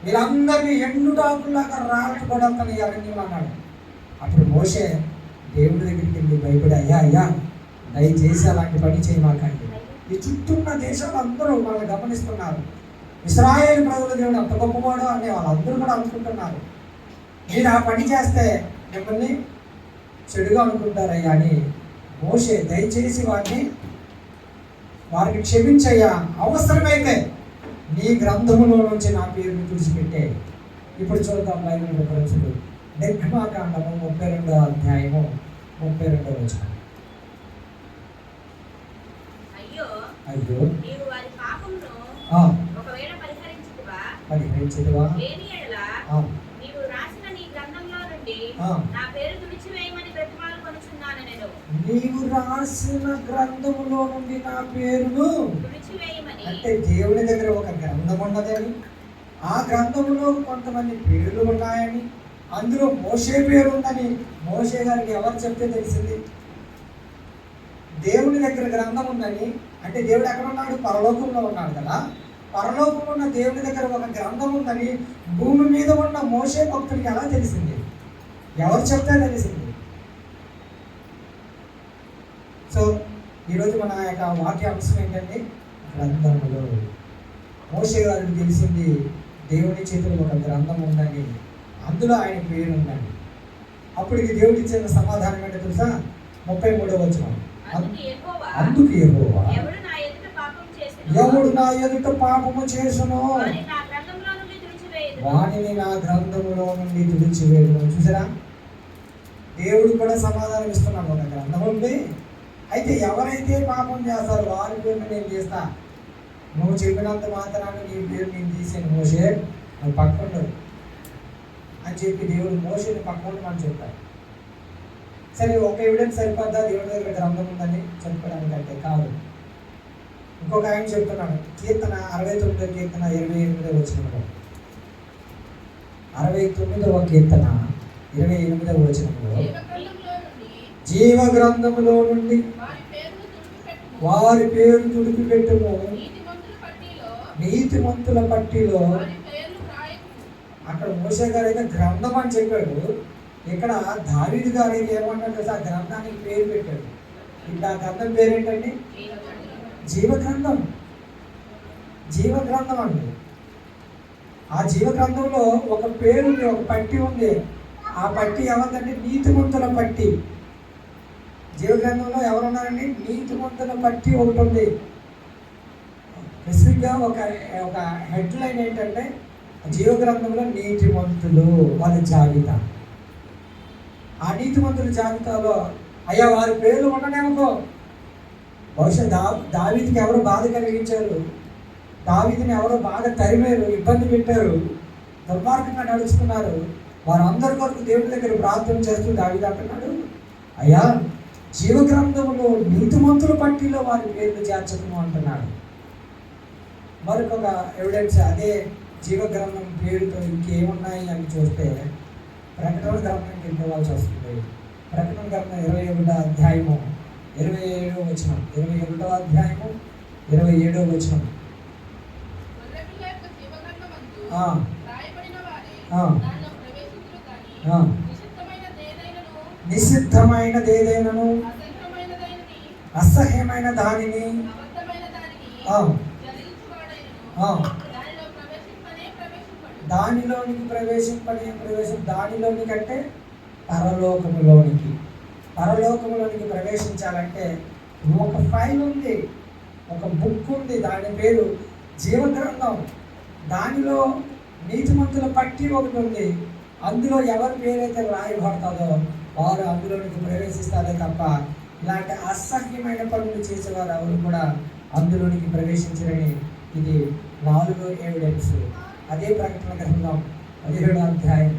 S6: వీళ్ళందరినీ ఎండుటాకులాగా రాల్చుకోవడానికి అరణ్యం అన్నాడు. అప్పుడు మోషే దేవుడి దగ్గరికి వెళ్ళి భయపడి, అయ్యా దయచేసి అలాంటి పని చేయమాకండి, ఈ చుట్టూ ఉన్న దేశాలు అందరూ వాళ్ళని గమనిస్తున్నారు, ఇశ్రాయేలు ప్రజల దేవుడు అంత గొప్పవాడు అని వాళ్ళందరూ కూడా అనుకుంటున్నారు, మీరు ఆ పని చేస్తే మిమ్మల్ని చెడుగా అనుకుంటారయ్యా అని మోషే దయచేసి వారికి క్షమించయ్యా, అవసరమైతే నీ గ్రంథములో నుంచి నా పేరుని తుడిచిపెట్టే. ఇప్పుడు చూద్దాం బైబిల్ రిఫరెన్సులు. నిర్గమాకాండము 32వ అధ్యాయము 32వ వచనం. అయ్యో
S4: నీవు వారి పాపమును ఒకవేళ
S6: పరిహరించుదువా,
S4: లేని యెడల నీవు రాసిన నీ గ్రంథంలో నుండి నా పేరు తుడిచివేయమని బ్రతిమాలుకొనుచున్నాను. నేను
S6: నీవు రాసిన గ్రంథములో నుండి నా పేరును
S4: తుడిచివేయమని,
S6: అంటే దేవుని దగ్గర ఒక గ్రంథం ఉన్నదని, ఆ గ్రంథములో కొంతమంది పేర్లు ఉన్నాయని, అందులో మోషే పేరు ఉందని మోషే గారికి ఎవరు చెప్తే తెలిసింది? దేవుని దగ్గర గ్రంథం ఉందని అంటే దేవుడు ఎక్కడ ఉన్నాడు? పరలోకంలో ఉన్నాడు కదా. పరలోకంలో ఉన్న దేవుని దగ్గర ఒక గ్రంథం ఉందని భూమి మీద ఉన్న మోషే భక్తుడికి ఎలా తెలిసింది? ఎవరు చెప్తే తెలిసింది? సో ఈరోజు మన యొక్క వాక్య అంశం ఏంటంటే గ్రంథములో. మోషే గారికి తెలిసింది దేవుని చేతిలో ఒక గ్రంథం ఉందని, అందులో ఆయన పేరు ఉందండి. అప్పటికి దేవుడు ఇచ్చిన సమాధానం ఏంటో తెలుసా? 33వ వచనం. అందుకు యెహోవా ఎవడు నా ఎదుట పాపము చేసును వానిని నా గ్రంథములో నుండి తుడిచివేయును. చూసారా, దేవుడు కూడా సమాధానం ఇస్తున్నాడు. ఒక గ్రంథం ఉంది, అయితే ఎవరైతే పాపం చేస్తారో వారి పేరుని నేను చేస్తా, నువ్వు చెప్పినంత మాత్రాన్ని నీ పేరు నేను తీసాను మోషే, నువ్వు పక్కన అని చెప్పి దేవుడు మోషేని పక్కన అని చెప్పాడు. సరే, ఒక ఎవిడెన్స్ సరిపోద్దా దేవుడి దగ్గర గ్రంథం ఉందని చెప్పడానికి? అంటే కాదు. ఇంకొక ఆయన చెప్తున్నాడు, కీర్తన 69వ కీర్తన 28వ వచనంలో, 69వ కీర్తన 28వ వచనంలో, జీవ గ్రంథములో నుండి వారి పేరు తుడిపిపెట్టుము, నీతిమంతుల పట్టిలో. అక్కడ మోషే గారు అయితే గ్రంథం అని చెప్పాడు, ఇక్కడ దావీదు గారు అయితే ఏమన్నాడు? ఆ గ్రంథానికి పేరు పెట్టాడు. ఇప్పుడు ఆ గ్రంథం పేరేంటండి? జీవగ్రంథం. జీవగ్రంథం అండి. ఆ జీవగ్రంథంలో ఒక పేరు ఉంది, ఒక పట్టి ఉంది. ఆ పట్టి ఎవరిదంటే నీతిమంతుల పట్టి. జీవగ్రంథంలో ఎవరున్నారండి? నీతిమంతుల పట్టి ఒకటి ఉంది. స్పెసిఫిక్గా ఒక హెడ్లైన్ ఏంటంటే జీవగ్రంథంలో నీతిమంతులు వాళ్ళ జాబితా. ఆ నీతిమంతుల జాబితాలో అయ్యా వారి పేర్లు ఉండనేమో. బహుశా దావీదుకి ఎవరో బాధ కలిగించారు, దావీదుని ఎవరో బాగా తరిమారు, ఇబ్బంది పెట్టారు, దుర్మార్గంగా నడుచుకున్నారు. వారందరి కొరకు దేవుడి దగ్గర ప్రార్థన చేస్తూ దావీదు అంటున్నాడు, అయ్యా జీవగ్రంథంలో నీతిమంతుల పట్టిలో వారి పేర్లు చేర్చము అంటున్నాడు. మరొక ఎవిడెన్స్ అదే జీవగ్రంథం పేరుతో ఇంకేమున్నాయి అని చూస్తే ప్రకటన గ్రంథంకి వెళ్ళవలసి వస్తుంది. ప్రకటన గ్రంథం 21వ అధ్యాయము 27వ వచనం, 21వ అధ్యాయము 27వ వచనం.
S4: గొర్రెపిల్ల యొక్క జీవగ్రంథమందు
S6: ఆ,
S4: రాయబడిన వారే
S6: ఆ.
S4: దానిలో ప్రవేశించురు గాని
S6: ఆ. నిషిద్ధమైనదేదైనను అసహ్యమైన దానిని
S4: అబద్ధమైన దానిని
S6: ఆ,
S4: జయించువాడైనను
S6: ఆ,
S4: దానిలో ప్రవేశింపడు.
S6: దానిలోనికి దానిలోనికి అంటే పరలోకములోనికి ప్రవేశించాలంటే ఒక ఫైల్ ఉంది, ఒక బుక్ ఉంది, దాని పేరు జీవగ్రంథం. దానిలో నీతిమంతుల పట్టి ఒకటి ఉంది. అందులో ఎవరి పేరైతే రాయబడతాదో వారు అందులోనికి ప్రవేశిస్తారే తప్ప ఇలాంటి అసహ్యమైన పనులు చేసేవారు ఎవరు కూడా అందులోనికి ప్రవేశించరని ఇది 4వ ఎవిడెన్స్. అదే ప్రకటన గ్రంథం 17వ అధ్యాయం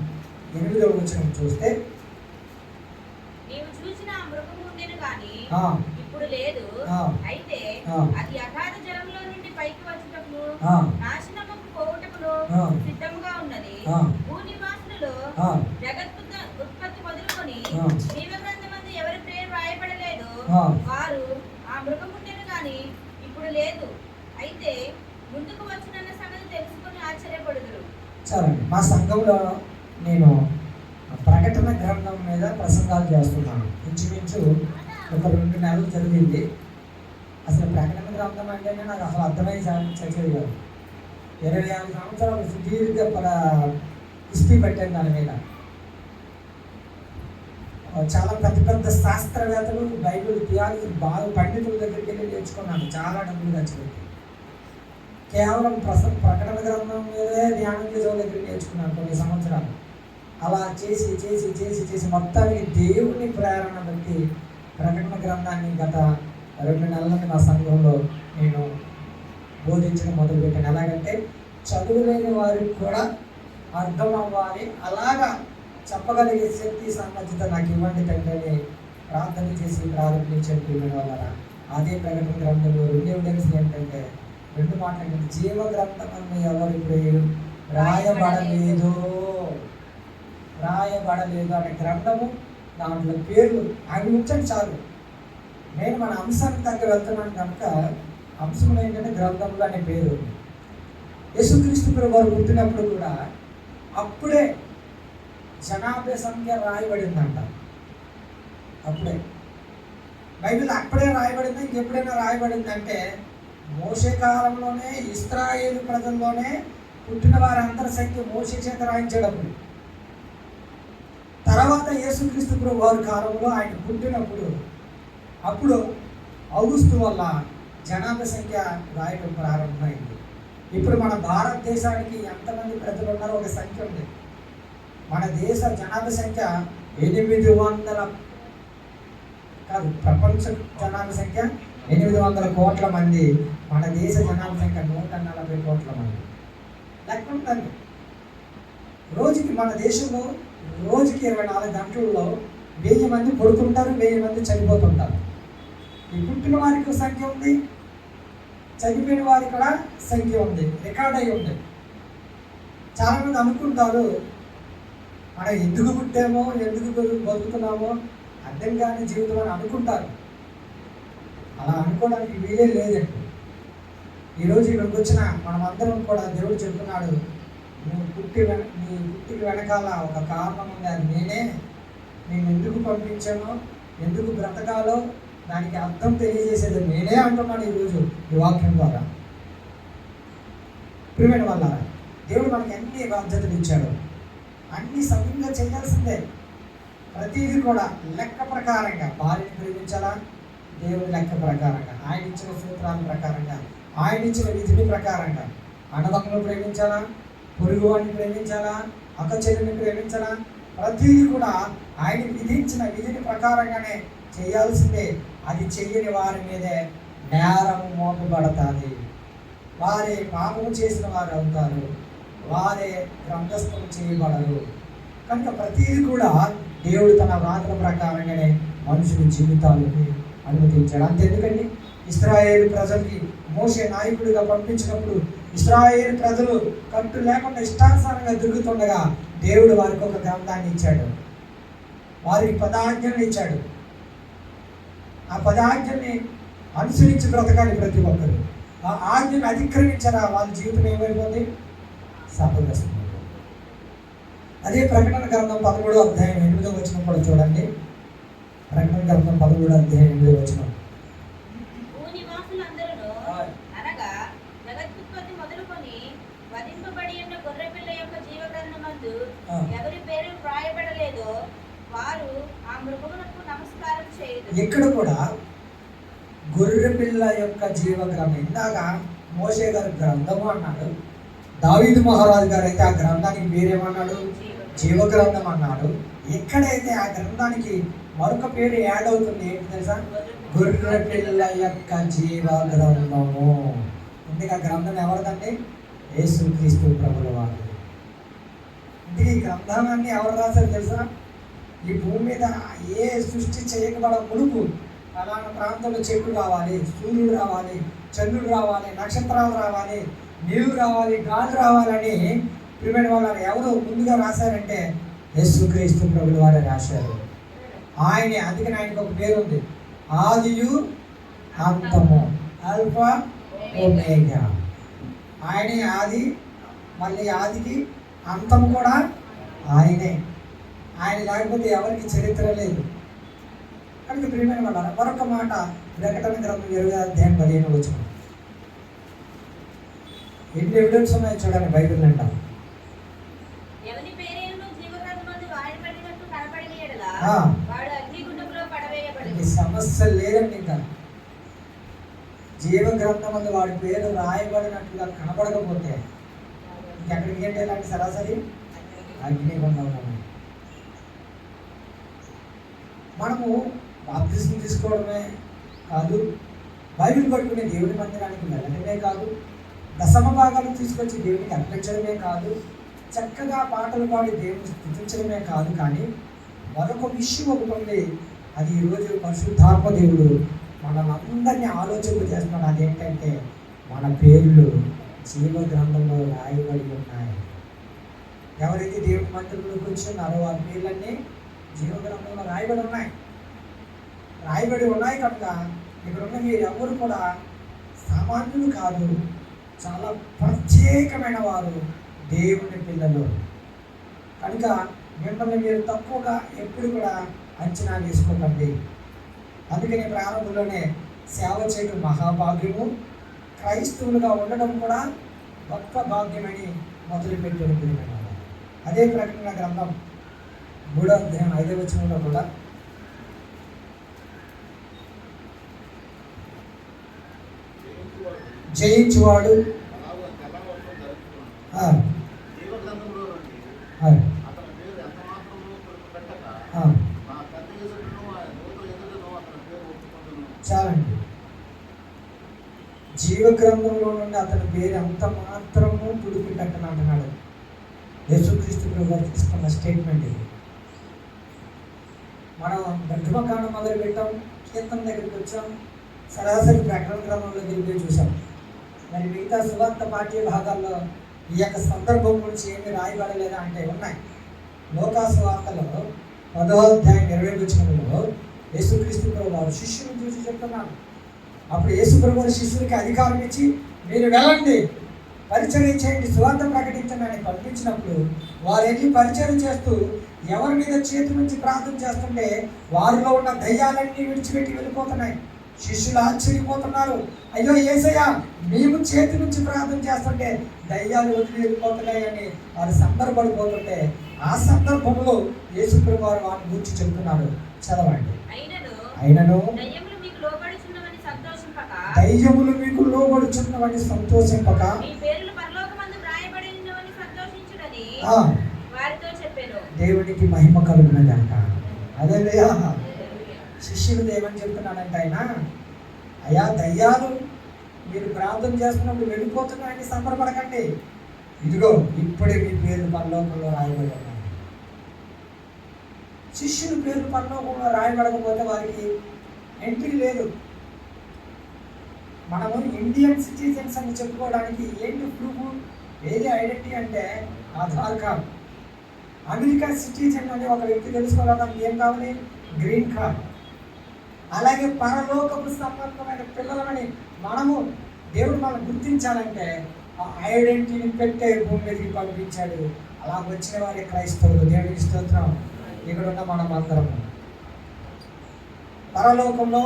S6: 8వ వచనం చూస్తే
S7: నీవు చూసిన ఆ మృగము ఉండెను గాని
S6: ఆ,
S7: ఇప్పుడు లేదు.
S6: ఆ.
S7: అయితే
S6: ఆ.
S7: అది అగాధ జలంలో నుండి పైకి వచ్చుటకు
S6: ఆ.
S7: నాశనముకు పోవుటకును
S6: ఆ.
S7: సిద్ధముగా ఉన్నది.
S6: ఆ.
S7: భూనివాసులలో
S6: ఆ.
S7: జగత్తు ఉత్పత్తి మొదలుకొని
S6: ఆ.
S7: జీవగ్రంథమందు ఎవరి పేరు రాయబడలేదు
S6: ఆ.
S7: వారు ఆ మృగము ఉండెను గాని ఇప్పుడు లేదు. అయితే ముందుకు వచ్చినన్న సంగతి తెలుసుకొని ఆశ్చర్యపడుదురు.
S6: చాలండి. మా సంఘంలో నేను ప్రకటన గ్రంథం మీద ప్రసంగాలు చేస్తున్నాను. ఇంచుమించు ఒక 2 నెలలు జరిగింది. అసలు ప్రకటన గ్రంథం అంటేనే నాకు అసలు అర్థమై చచ్చేది కాదు. 25 సంవత్సరాలు సుదీర్ఘ హిస్టరీ పెట్టాను దాని మీద. చాలా పెద్ద శాస్త్రవేత్తలు, బైబిల్ థియాలజీ బాగా పండితుల దగ్గరికి వెళ్ళి నేర్చుకున్నాను. చాలా డబ్బులు ఖర్చు పెట్టి కేవలం ప్రకటన గ్రంథం మీదే ధ్యానం చేసే వాళ్ళ దగ్గర నేర్చుకున్నాను కొన్ని సంవత్సరాలు. అలా చేసి మొత్తానికి దేవుని ప్రేరణ బట్టి ప్రకటన గ్రంథాన్ని గత 2 నెలల నుండి మా సంఘంలో నేను బోధించడం మొదలుపెట్టాను. ఎలాగంటే చదువులేని వారికి కూడా అర్థం అవ్వాలి, అలాగా చెప్పగలిగే శక్తి సామర్థ్యత నాకు ఇవ్వండి తండ్రి ప్రార్థన చేసి ప్రారంభించే వాళ్ళ అదే ప్రకటన గ్రంథంలో 2 ఎవిడెన్స్ ఏంటంటే 2 మాటలు. జీవ గ్రంథం ఎవరి పేరు రాయబడలేదు అనే గ్రంథము, దాంట్లో పేర్లు అవి ఉంచండి చాలు. నేను మన అంశానికి దగ్గర వెళ్తున్నాను కనుక అంశంలో ఏంటంటే గ్రంథంలో అనే పేరు. యేసుక్రీస్తు ప్రభు వారు పుట్టినప్పుడు కూడా అప్పుడే జనాభా సంఖ్య రాయబడిందంట. అప్పుడే బైబిల్ అప్పుడే రాయబడింది. ఇంకెప్పుడైనా రాయబడిందంటే మోషే కాలంలోనే ఇశ్రాయేలు ప్రజల్లోనే పుట్టిన వారందరి సంఖ్య మోషే చేత రాయించేటప్పుడు, తర్వాత యేసుక్రీస్తు ప్రభు వారి కాలంలో ఆయన పుట్టినప్పుడు అప్పుడు ఔగుస్తు వల్ల జనాభా సంఖ్య రాయడం ప్రారంభమైంది. ఇప్పుడు మన భారతదేశానికి ఎంతమంది ప్రజలు ఉన్నారో ఒక సంఖ్య ఉంది. మన దేశ జనాభా సంఖ్య 800 కాదు, ప్రపంచ జనాభా సంఖ్య 800 కోట్ల మంది. మన దేశ జనాభా సంఖ్య 140 కోట్ల మంది. లెక్క ఉంటుంది. రోజుకి మన దేశంలో రోజుకి 24 గంటల్లో 1000 మంది పుడుతుంటారు, 1000 మంది చనిపోతుంటారు. ఈ పుట్టిన వారికి సంఖ్య ఉంది, చనిపోయిన వారికి కూడా సంఖ్య ఉంది, రికార్డ్ అయి ఉంది. చాలామంది అనుకుంటారు మనం ఎందుకు పుట్టామో, ఎందుకు బతుకుతున్నామో అర్థం కాని జీవితం అని అనుకుంటారు. అలా అనుకోవడానికి వీలే లేదండి. ఈరోజు ఇక్కడికి వచ్చిన మనమందరం కూడా దేవుడు చెప్తున్నాడు, నీ పుట్టికి వెనకాల ఒక కారణం ఉంది, అది నేను ఎందుకు పంపించానో, ఎందుకు బ్రతకాలో దానికి అర్థం తెలియజేసేది నేనే అంటున్నాను ఈరోజు ఈ వాక్యం ద్వారా. ప్రియమైన వల్ల దేవుడు మనకి అన్ని బాధ్యతలు ఇచ్చాడు, అన్ని సమయంగా చేయాల్సిందే. ప్రతిదీ కూడా లెక్క ప్రకారంగా, భార్యని ప్రేమించాలా దేవుని లెక్క ప్రకారంగా, ఆయన ఇచ్చిన సూత్రాల ప్రకారంగా, ఆయన ఇచ్చిన విధిని ప్రకారంగా, అన్నదమ్ములు ప్రేమించాలా, పొరుగు వాడిని ప్రేమించాలా, అక్క చెల్లిని ప్రేమించాలా, ప్రతిదీ కూడా ఆయన విధించిన విధిని ప్రకారంగానే చేయాల్సిందే. అది చెయ్యని వారి మీదే నేరము మోపబడతాది. వారే పాపము చేసిన వారు అవుతారు, వారే గ్రంథస్థం చేయబడరు. కనుక ప్రతిదీ కూడా దేవుడు తన వ్రాతల ప్రకారంగానే మనుషుల జీవితాలని అనుమతించాడు. అంతెందుకండి, ఇశ్రాయేలు ప్రజలకి మోషే నాయకుడిగా పంపించినప్పుడు ఇశ్రాయేలు ప్రజలు కట్టు లేకుండా ఇష్టానుసారంగా తిరుగుతుండగా దేవుడు వారికి ఒక గ్రంథాన్ని ఇచ్చాడు, వారికి 10 ఆజ్ఞలు ఇచ్చాడు. ఆ 10 ఆజ్ఞల్ని అనుసరించి బ్రతకాలి ప్రతి ఒక్కరు. ఆ ఆజ్ఞను అతిక్రమించారా వాళ్ళ జీవితం ఏమైపోతుంది? శాపగ్రస్తం. అదే ప్రకటన గ్రంథం 13వ అధ్యాయం 8వ వచనం కూడా చూడండి. ప్రకటన గ్రంథం 13వ అధ్యాయం 8వ వచనం.
S7: భూనివాసులందరూ అనగా జగత్తుత్పత్తి మొదలుకొని వధింపబడి ఉన్న గొర్రెపిల్ల యొక్క జీవగ్రంథమందు ఎవరి పేరు వ్రాయబడలేదో వారు ఆ మృగమునకు నమస్కారం చేయదు.
S6: ఇక్కడ కూడా గొర్రెపిల్ల యొక్క జీవగ్రంథం, ఇందాక మోషే గారు గ్రంథము అన్నాడు, దావీదు మహారాజు గారు అయితే ఆ గ్రంథానికి పేరేమన్నాడు? జీవగ్రంథం అన్నాడు. ఎక్కడైతే ఆ గ్రంథానికి మరొక పేరు యాడ్ అవుతుంది ఏంటి తెలుసా? గొర్రెపిల్ల యొక్క జీవగ్రంథము. ఇందుకు ఆ గ్రంథం ఎవరిదండి? యేసుక్రీస్తు ప్రభుల వారు. ఇందుకు ఈ గ్రంథాన్ని ఎవరు రాశారు తెలుసా? ఈ భూమి మీద ఏ సృష్టి చేయకబడ మునుపు అలాంటి ప్రాంతంలో చెట్లు రావాలి, సూర్యుడు రావాలి, చంద్రుడు రావాలి, నక్షత్రాలు రావాలి, నీళ్లు రావాలి, గాలి రావాలని ప్రియమైన వాళ్ళు ఎవరు ముందుగా రాశారంటే యేసుక్రీస్తు ప్రభుల వారే రాశారు. ఆయనే, అందుకని ఆయనకు ఒక పేరు ఉంది, ఆదియు అంతము, ఆల్ఫా ఒమేగా. ఆయనే ఆది, మళ్ళీ ఆదికి అంతము కూడా ఆయనే. ఆయన లేకపోతే ఎవరికి చరిత్ర లేదు. కనుక ప్రియమైన వాళ్ళ మరొక మాట ప్రకటన గ్రంథం 20వ అధ్యాయం 15వ వచనం. ఎన్ని ఎవిడెన్స్ ఉన్నాయి చూడండి బైబిల్ అంట.
S7: ఎవని పేరేను జీవగ్రంథమందు వ్రాయబడినట్టు కనపడిన యెడల వాడు అగ్నిగుండంలో పడవేయబడును.
S6: సమస్య లేదండి. ఇంకా జీవగ్రంథమందు వాడి పేరు రాయబడినట్టుగా కనపడకపోతే ఇంకెక్కడికి ఏంటి ఇలాంటి సరాసరి అగ్నిగుండంలో. మనము బాప్తిస్మం తీసుకోవడమే కాదు, బైబిల్ పట్టుకునే దేవుని మందిరానికి వెళ్ళడమే కాదు, దశమ భాగాలు తీసుకొచ్చి దేవునికి అర్పించడమే కాదు, చక్కగా పాటలు పాడి దేవుని స్తుతించడమే కాదు, కానీ మరొక విషయం ఒకటి ఉంది. అది ఈరోజు పరిశుద్ధాత్మ దేవుడు మనమందరినీ ఆలోచన చేస్తున్నాడు. అదేంటంటే మన పేర్లు జీవ గ్రంథంలో రాయబడి ఉన్నాయి. ఎవరైతే దేవుని మందిరంలోకి వచ్చున్నారో వారి పేర్లన్నీ జీవ గ్రంథంలో రాయబడి ఉన్నాయి. కనుక ఇక్కడ ఉన్న మీరు ఎవరు కూడా సామాన్యులు కాదు, చాలా ప్రత్యేకమైన వారు, దేవుని పిల్లలు. కనుక మిమ్మల్ని మీరు తక్కువగా ఎప్పుడు కూడా అంచనా వేసుకోకండి. అందుకని ప్రారంభంలోనే సేవ చేయడం మహాభాగ్యము, క్రైస్తవులుగా ఉండడం కూడా గొప్ప భాగ్యమని మొదలుపెట్టాడు. అదే ప్రకటన గ్రంథం 3వ అధ్యాయం 5వ వచనంలో కూడా జయించువాడు చాలండి. జీవగ్రంథంలో నుండి అతని పేరు ఎంత మాత్రము తుడిపి పెట్టను అంటున్నాడు యేసుక్రీస్తు ప్రభువు తీసుకున్న స్టేట్మెంట్ ఇది. మనం గర్భకాండం మొదలు పెట్టాం, కీర్తన దగ్గరికి వచ్చాం, సరాసరి ప్రకటన గ్రంథంలో తిరిగి చూసాం. మరి మిగతా సువార్త పాఠ్య భాగాల్లో ఈ యొక్క సందర్భం గురించి ఏమి రాయబడలేదా అంటే ఉన్నాయి. లోకాసు వార్తలో 10వ అధ్యాయం 20వ వచనంలో యేసుక్రీస్తు ప్రభువు వారు శిష్యుని చూసి చెప్తున్నాడు. అప్పుడు యేసు ప్రభువు శిష్యులకి అధికారం ఇచ్చి మీరు వెళ్ళండి, పరిచర్య చేయండి, సువార్త ప్రకటించండి అని పంపించినప్పుడు వారు వెళ్ళి పరిచర్య చేస్తూ ఎవరి మీద చేతి నుంచి ప్రార్థన చేస్తుంటే వారిలో ఉన్న దయ్యాలన్నీ విడిచిపెట్టి వెళ్ళిపోతున్నాయి. శిష్యులు ఆశ్చర్యపోతున్నారు, అయ్యో యేసయ్య మేము చేతి నుంచి ప్రార్థన చేస్తుంటే దయ్యాలు వదిలి వెళ్ళిపోతున్నాయి అని వారు సంబరపడిపోతుంటే ఆ సందర్భంలో యేసు ప్రభువు వారు వారిని గురించి చెప్తున్నాడు. చదవండి. అయినను దయ్యములు మీకు లోబడుచున్నవని సంతోషింపక
S7: మీ పేర్లు పరలోకమందు వ్రాయబడినవని సంతోషించుడని వారితో చెప్పాను.
S6: దేవునికి మహిమ కలుగునగాక. హల్లెలూయా. శిష్యులు ఏమని చెప్తున్నాడంటే ఆయన, అయ్యా దయ్యాలు మీరు ప్రార్థన చేస్తున్నప్పుడు వెళ్ళిపోతున్నాయని సంబరపడకండి, ఇదిగో ఇప్పుడే మీ పేర్లు పరలోకంలో రాయబడి ఉన్నాయి. శిష్యుల పేర్లు పరలోకంలో రాయబడకపోతే వారికి ఎంట్రీ లేదు. మనము ఇండియన్ సిటిజన్స్ అని చెప్పుకోవడానికి ఏంటి ప్రూఫ్, ఏది ఐడెంటిటీ అంటే ఆధార్ కార్డ్. అమెరికా సిటిజన్ అని ఒక వ్యక్తి తెలుసుకోవడానికి ఏం కావాలి? Green card. అలాగే పరలోకపు సంబంధమైన పిల్లలని మనము దేవుడు మనం గుర్తించాలంటే ఆ ఐడెంటిటీని పెట్టే భూమి మీదకి పంపించాడు. అలా వచ్చిన వారి క్రైస్తవులు. దేవుడికి స్తోత్రం. ఇక్కడ ఉన్న మనం అందరం పరలోకంలో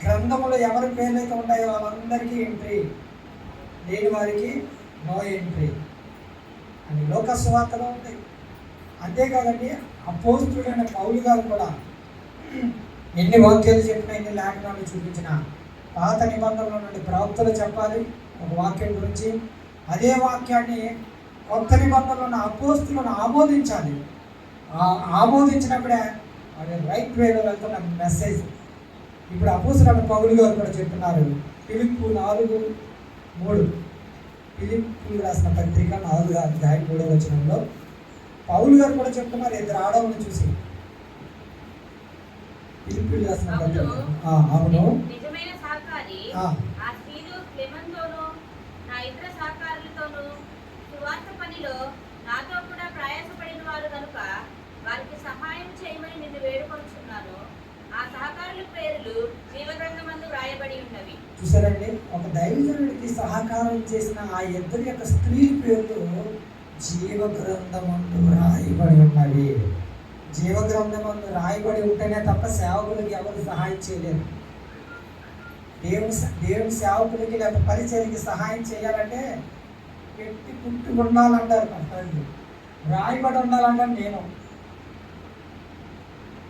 S6: గ్రంథములో ఎవరి పేర్లైతే ఉంటాయో వాళ్ళందరికీ ఎంట్రీ, లేని వారికి నో ఎంట్రీ అని లోక సువార్తలో ఉంది. అంతేకాదండి, అపోస్తుడైన పౌలు గారు కూడా ఎన్ని వాక్యాలు చెప్పినా, ఎన్ని లేఖనాలు చూపించిన పాత నిబంధనల నుండి ప్రవక్తలు చెప్పాలి ఒక వాక్యం గురించి. అదే వాక్యాన్ని కొత్త నిబంధనలో ఉన్న అపోస్తులను ఆమోదించాలి. ఆమోదించినప్పుడే అది రైట్ వేలో వెళ్తున్న మెసేజ్. ఇప్పుడు అపోస్తులైన పౌలు గారు కూడా చెప్తున్నారు. ఫిలిప్పు 4:3 ఫిలిప్పు రాసిన పత్రిక 4:3 పౌలు గారు కూడా చెప్తున్నారు ఇద్దరు ఆడవాళ్ళని చూసి. ఫిలిప్పు రాసిన పత్రిక. అవును,
S7: నిజమైన సహకారి ఆ స్త్రీలు క్లెమెంతోనూ నా ఇతర సహకారులతోనూ సువార్త పనిలో నాతో కూడా ప్రయాసపడిన వారు కనుక వారికి సహాయం చేయమని నిన్ను వేడుకొనుచున్నాను. ఆ సహకారుల పేర్లు జీవగ్రంథమందు వ్రాయబడి ఉన్నవి.
S6: చూసారండి, ఒక దైవజనుడికి సహకారం చేసిన ఆ ఇద్దరి యొక్క స్త్రీ పేర్లు జీవగ్రంథమందు రాయబడి ఉన్నవి. జీవగ్రంథమందు రాయబడి ఉంటేనే తప్ప సేవకులకి ఎవరు సహాయం చేయలేరు. దేవుని సేవకులకి లేకపోతే పరిచర్యకి సహాయం చేయాలంటే పెట్టి పుట్టి ఉండాలంటారు కొంతమంది, రాయబడి ఉండాలంటారు నేను.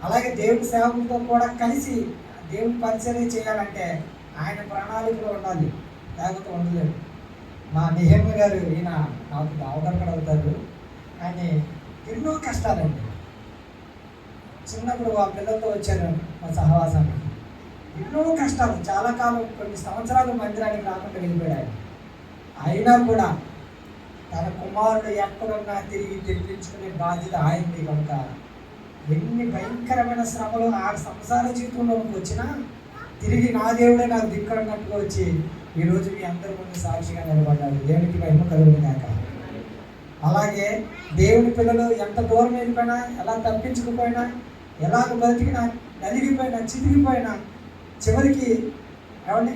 S6: అలాగే దేవుని సేవకులతో కూడా కలిసి దేవుని పరిచర్య చేయాలంటే ఆయన ప్రణాళికలో ఉండాలి, లేకపోతే ఉండలేదు. మా నిహమ్మ గారు, ఈయన నాకు అవగాహన అవుతారు. ఆయన ఎన్నో కష్టాలండి. చిన్నప్పుడు ఆ పిల్లలతో వచ్చారు మా సహవాసానికి. ఎన్నో కష్టాలు, చాలా కాలం, కొన్ని సంవత్సరాలు మందిరానికి రాకుండా వెళ్ళిపోయాడు. అయినా కూడా తన కుమారుడు ఎక్కడున్నా తిరిగి తెప్పించుకునే బాధ్యత ఆయనది కనుక ఎన్ని భయంకరమైన శ్రమలు ఆ సంసార జీవితంలోకి వచ్చినా తిరిగి నా దేవుడే నాకు దిక్కన్నట్టుగా వచ్చి ఈరోజు మీ అందరి ముందు సాక్షిగా నిలబడ్డాడు. దేవునికి మహిమ కలుగును గాక. అలాగే దేవుని పిల్లలు ఎంత దూరం వెళ్ళిపోయినా, ఎలా తప్పించుకుపోయినా, ఎలాగ బతికినా, నలిగిపోయినా, చితికిపోయినా, చివరికి ఏమండి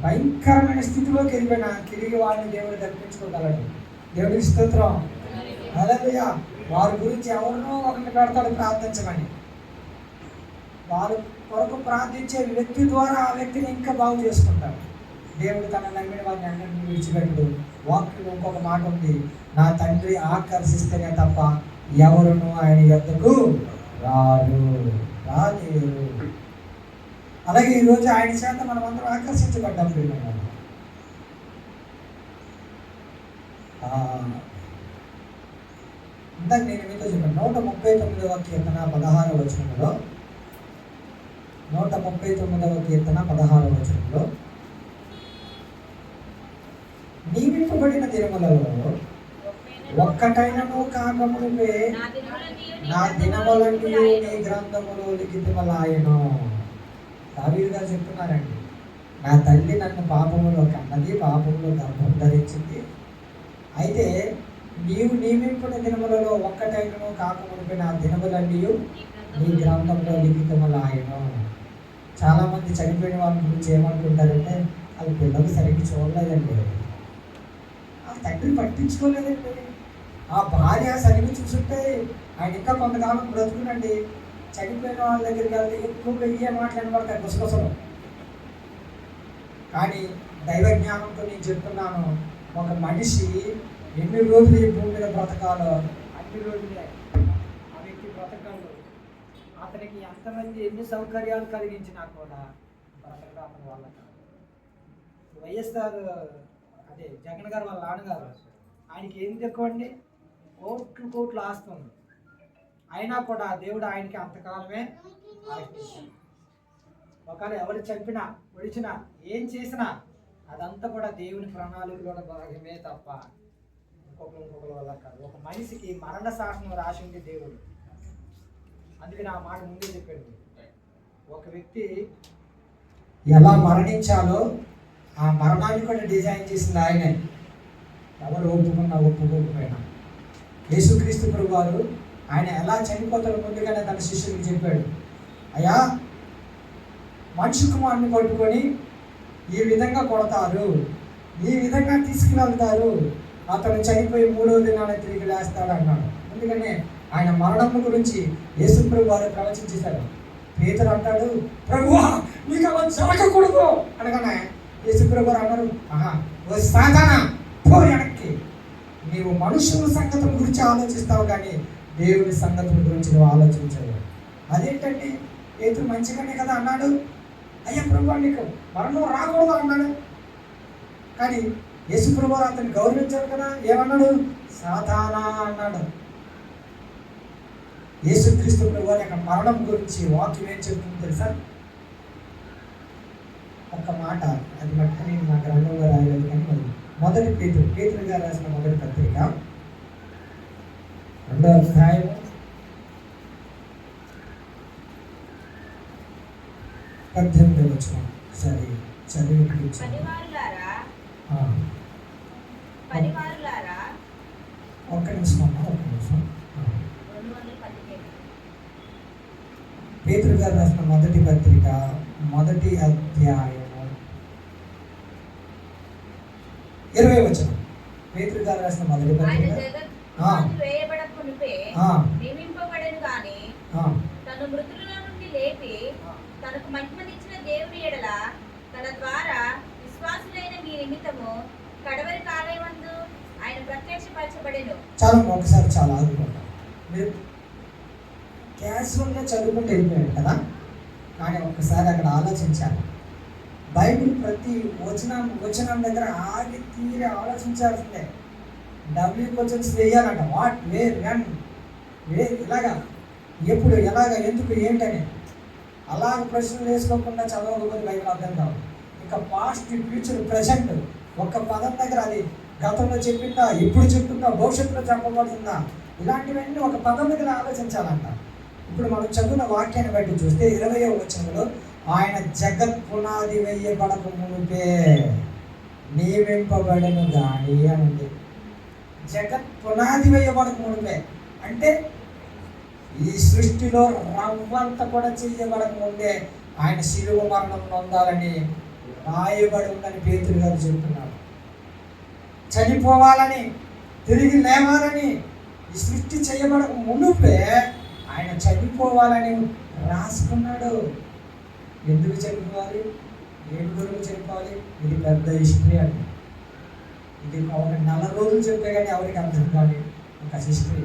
S6: భయంకరమైన స్థితిలోకి వెళ్ళిపోయినా తిరిగి వారిని దేవుడు తప్పించుకోగలడు. దేవుడికి స్తోత్రం. హల్లెలూయా. వారి గురించి ఎవరినో ఒకరిని పెడతాడు ప్రార్థించమని. వారు కొరకు ప్రార్థించే వ్యక్తి ద్వారా ఆ వ్యక్తిని ఇంకా బాగు చేసుకుంటాడు. దేవుడు తన నమ్మిన వారిని అందరినీ విడిచిపెట్టడు. వాక్యం ఇంకొక మాట ఉంది, నా తండ్రి ఆకర్షిస్తేనే తప్ప ఎవరును ఆయన యొద్దకు రాలేరు. అలాగే ఈరోజు ఆయన చేత మనం అందరం ఆకర్షించబడ్డాం. ఇందాక నేను మీతో చెప్పాను 139వ కీర్తన 16వ వచనంలో, 139వ కీర్తన 16వ వచనంలో, నియమింపబడిన దినములలో ఒక్కటైనను కాకమునుపే నా దినములన్నీ నీ గ్రంథములో లిఖితములాయెను. దావీదు గారు చెప్తున్నారండి, నా తల్లి నన్ను పాపములో కన్నది, పాపములో గర్భం ధరించింది. అయితే నీవు నియమించిన దినములలో ఒక్కటైనను కాకమునుపే నా దినములన్నీ నీ గ్రంథంలో లిఖితములాయెను. చాలామంది చనిపోయిన వాళ్ళ గురించి ఏమనుకుంటారంటే వాళ్ళ పిల్లలు సరిగ్గా చూడలేదండి, ఆ తండ్రి పట్టించుకోలేదండి, ఆ భార్య సరిగ్గా చూసుంటే ఆయన ఇంకా కొంతకాలం బ్రతుకునండి. చనిపోయిన వాళ్ళ దగ్గరికి వెళ్తే ఎక్కువగా ఇయ్యే మాట్లాడబడతాయి గుసగుసలు. కానీ దైవ జ్ఞానంతో నేను చెప్తున్నాను, ఒక మనిషి ఎన్ని రోజులు ఈ భూమి మీద బ్రతకాలో అన్ని రోజులే ఆ వ్యక్తి బ్రతకాలు. అతనికి ఎంతమంది ఎన్ని సౌకర్యాలు కలిగించినా కూడా బ్రతకడం అతని వల్ల కాదు. వైఎస్ఆర్ అదే జగన్ గారు వాళ్ళ నాన్నగారు, ఆయనకి ఏం తక్కువ అండి, కోట్లు ఆస్తుంది. అయినా కూడా దేవుడు ఆయనకి అంతకాలమే ఆశించాడు. ఒకవేళ ఎవరు చంపినా, ఒడిచినా, ఏం చేసినా అదంతా కూడా దేవుని ప్రణాళికలో భాగమే తప్ప ఇంకొకరి వల్ల కాదు. ఒక మనిషికి మరణ శాసనం రాసి ఉంది దేవుడు. అందుకని ఆ మాట ముందే చెప్పాడు, ఒక వ్యక్తి ఎలా మరణించాలో ఆ మరణాన్ని కూడా డిజైన్ చేసింది ఆయనే. ఎవరు ఒప్పుకున్నా ఒప్పుకోకపోయినా యేసుక్రీస్తు ప్రభు వారు ఆయన ఎలా చనిపోతాడు ముందుగానే తన శిష్యులకు చెప్పాడు, అయ్యా మనిషి కుమారుని పట్టుకొని ఈ విధంగా కొడతారు, ఈ విధంగా తీసుకువెళ్తారు, అతను చనిపోయి 3వ దినాన తిరిగి లేస్తాడు అన్నాడు. ఎందుకనే ఆయన మరణం గురించి యేసు ప్రభు వారు ప్రవచించేశారు. పేతురు అంటాడు, ప్రభువా నీకు అలా జరగకూడదు అనగానే యేసు ప్రభు వారు అన్నారు, ఓ సాతానా పో వెనక్కి, నీవు మనుషుల సంగతుల గురించి ఆలోచిస్తావు కానీ దేవుని సంగతుల గురించి నువ్వు ఆలోచించవు. అదేంటండి, పేతురు మంచిగానే కదా అన్నాడు, అయ్యా ప్రభు నీకు మరణం రాకూడదు అన్నాడు. కానీ యేసు ప్రభు అతన్ని గౌరవించారు కదా, ఏమన్నాడు, సాతానా అన్నాడు. యేసుక్రీస్తు ప్రభు యొక్క మరణం గురించి వాక్యం ఏం చెప్తుంది తెలుసా? ఒక్క మాట, అది మట్టు నేను నా గ్రంథంలో రాయలేదు కానీ మొదటి పేతురు గారు రాసిన మొదటి పత్రిక 2వ అధ్యాయం 18వ వచనం సరే చదివి
S7: పనివారులారా
S6: ఒక్క నిమిషం అమ్మా, ఒక్క నిమిషం. పేతురు గారు రాసిన మొదటి పత్రిక 1వ అధ్యాయము 20వ వచనం. పేతురు గారు రాసిన మొదటి పత్రిక
S7: నియమింపబడను గాని తను మృతుల నుండి లేపి తనకు మహిమనిచ్చిన దేవుని ఎడల తన ద్వారా విశ్వాసులైన మీ నిమిత్తము కడవరి కాలమందు ఆయన ప్రత్యక్షపరచబడెను.
S6: చాలా ఒకసారి చాలా ఆదుకుంటాం. మీరు క్యాజువల్గా చదువుకుంటూ వెళ్ళిపోయాడు కదా, కానీ ఒక్కసారి అక్కడ ఆలోచించాలి. బైబిల్ ప్రతి వచనం దగ్గర ఆగి తీరి ఆలోచించాల్సిందే. డబ్ల్యూ క్వశ్చన్స్ వేయాలంట, వాట్, వేర్, వెన్, ఇలాగా, ఎప్పుడు, ఎలాగా, ఎందుకు, ఏంటని. అలాగ ప్రశ్నలు వేసుకోకుండా చదవకపోతే బైబిల్ అర్థం కాదు. ఇంకా పాస్ట్, ఫ్యూచర్, ప్రజెంట్ ఒక్క పదం దగ్గర అది గతంలో చెప్పిందా, ఇప్పుడు చెప్తుందా, భవిష్యత్తులో చెప్పబడుతుందా, ఇలాంటివన్నీ ఒక పదం దగ్గర ఆలోచించాలంట. ఇప్పుడు మనం చదువున్న వాక్యాన్ని బట్టి చూస్తే 20వ వచనంలో ఆయన జగత్ పునాది వేయబడక మునిపే నియమింపబడెను గాని అని ఉంది. జగత్ పునాది వేయబడక మునిపే అంటే ఈ సృష్టిలో రవ్వంత కూడా చేయబడక ముందే ఆయన శిలువ మరణం పొందాలని రాయబడి ఉందని పేతురు గారు చెప్తున్నారు. చనిపోవాలని, తిరిగి లేవాలని ఈ సృష్టి చేయబడక మునుపే ఆయన చనిపోవాలని రాసుకున్నాడు. ఎందుకు చనిపోవాలి, ఏడు గురువు చనిపోవాలి, ఇది పెద్ద హిస్టరీ అండి. ఇది ఒక 4 రోజులు చెప్పే కానీ ఎవరికి అర్థం కాదు ఒక హిస్టరీ.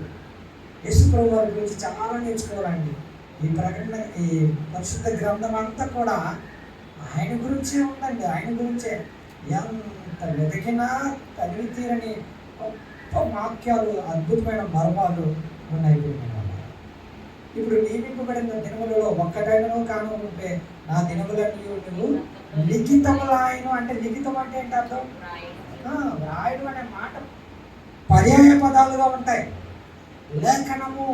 S6: యేసు ప్రభు వారి గురించి చాలా నేర్చుకోవాలండి. ఈ ప్రకటన, ఈ పరిశుద్ధ గ్రంథం అంతా కూడా ఆయన గురించే ఉందండి. ఆయన గురించే ఎంత వెతికినా తనివి తీరని గొప్ప వాక్యాలు, అద్భుతమైన మర్మాలు ఉన్నాయి. ఇప్పుడు నియమింపబడిన దినములలో ఒక్కటైనను కాను ఉంటే నా దినములన్నీ నువ్వు లిఖితములాయను. అంటే లిఖితం అంటే ఏంటి అర్థం? రాయడం అనే మాట పర్యాయ పదాలుగా ఉంటాయి. లేఖనము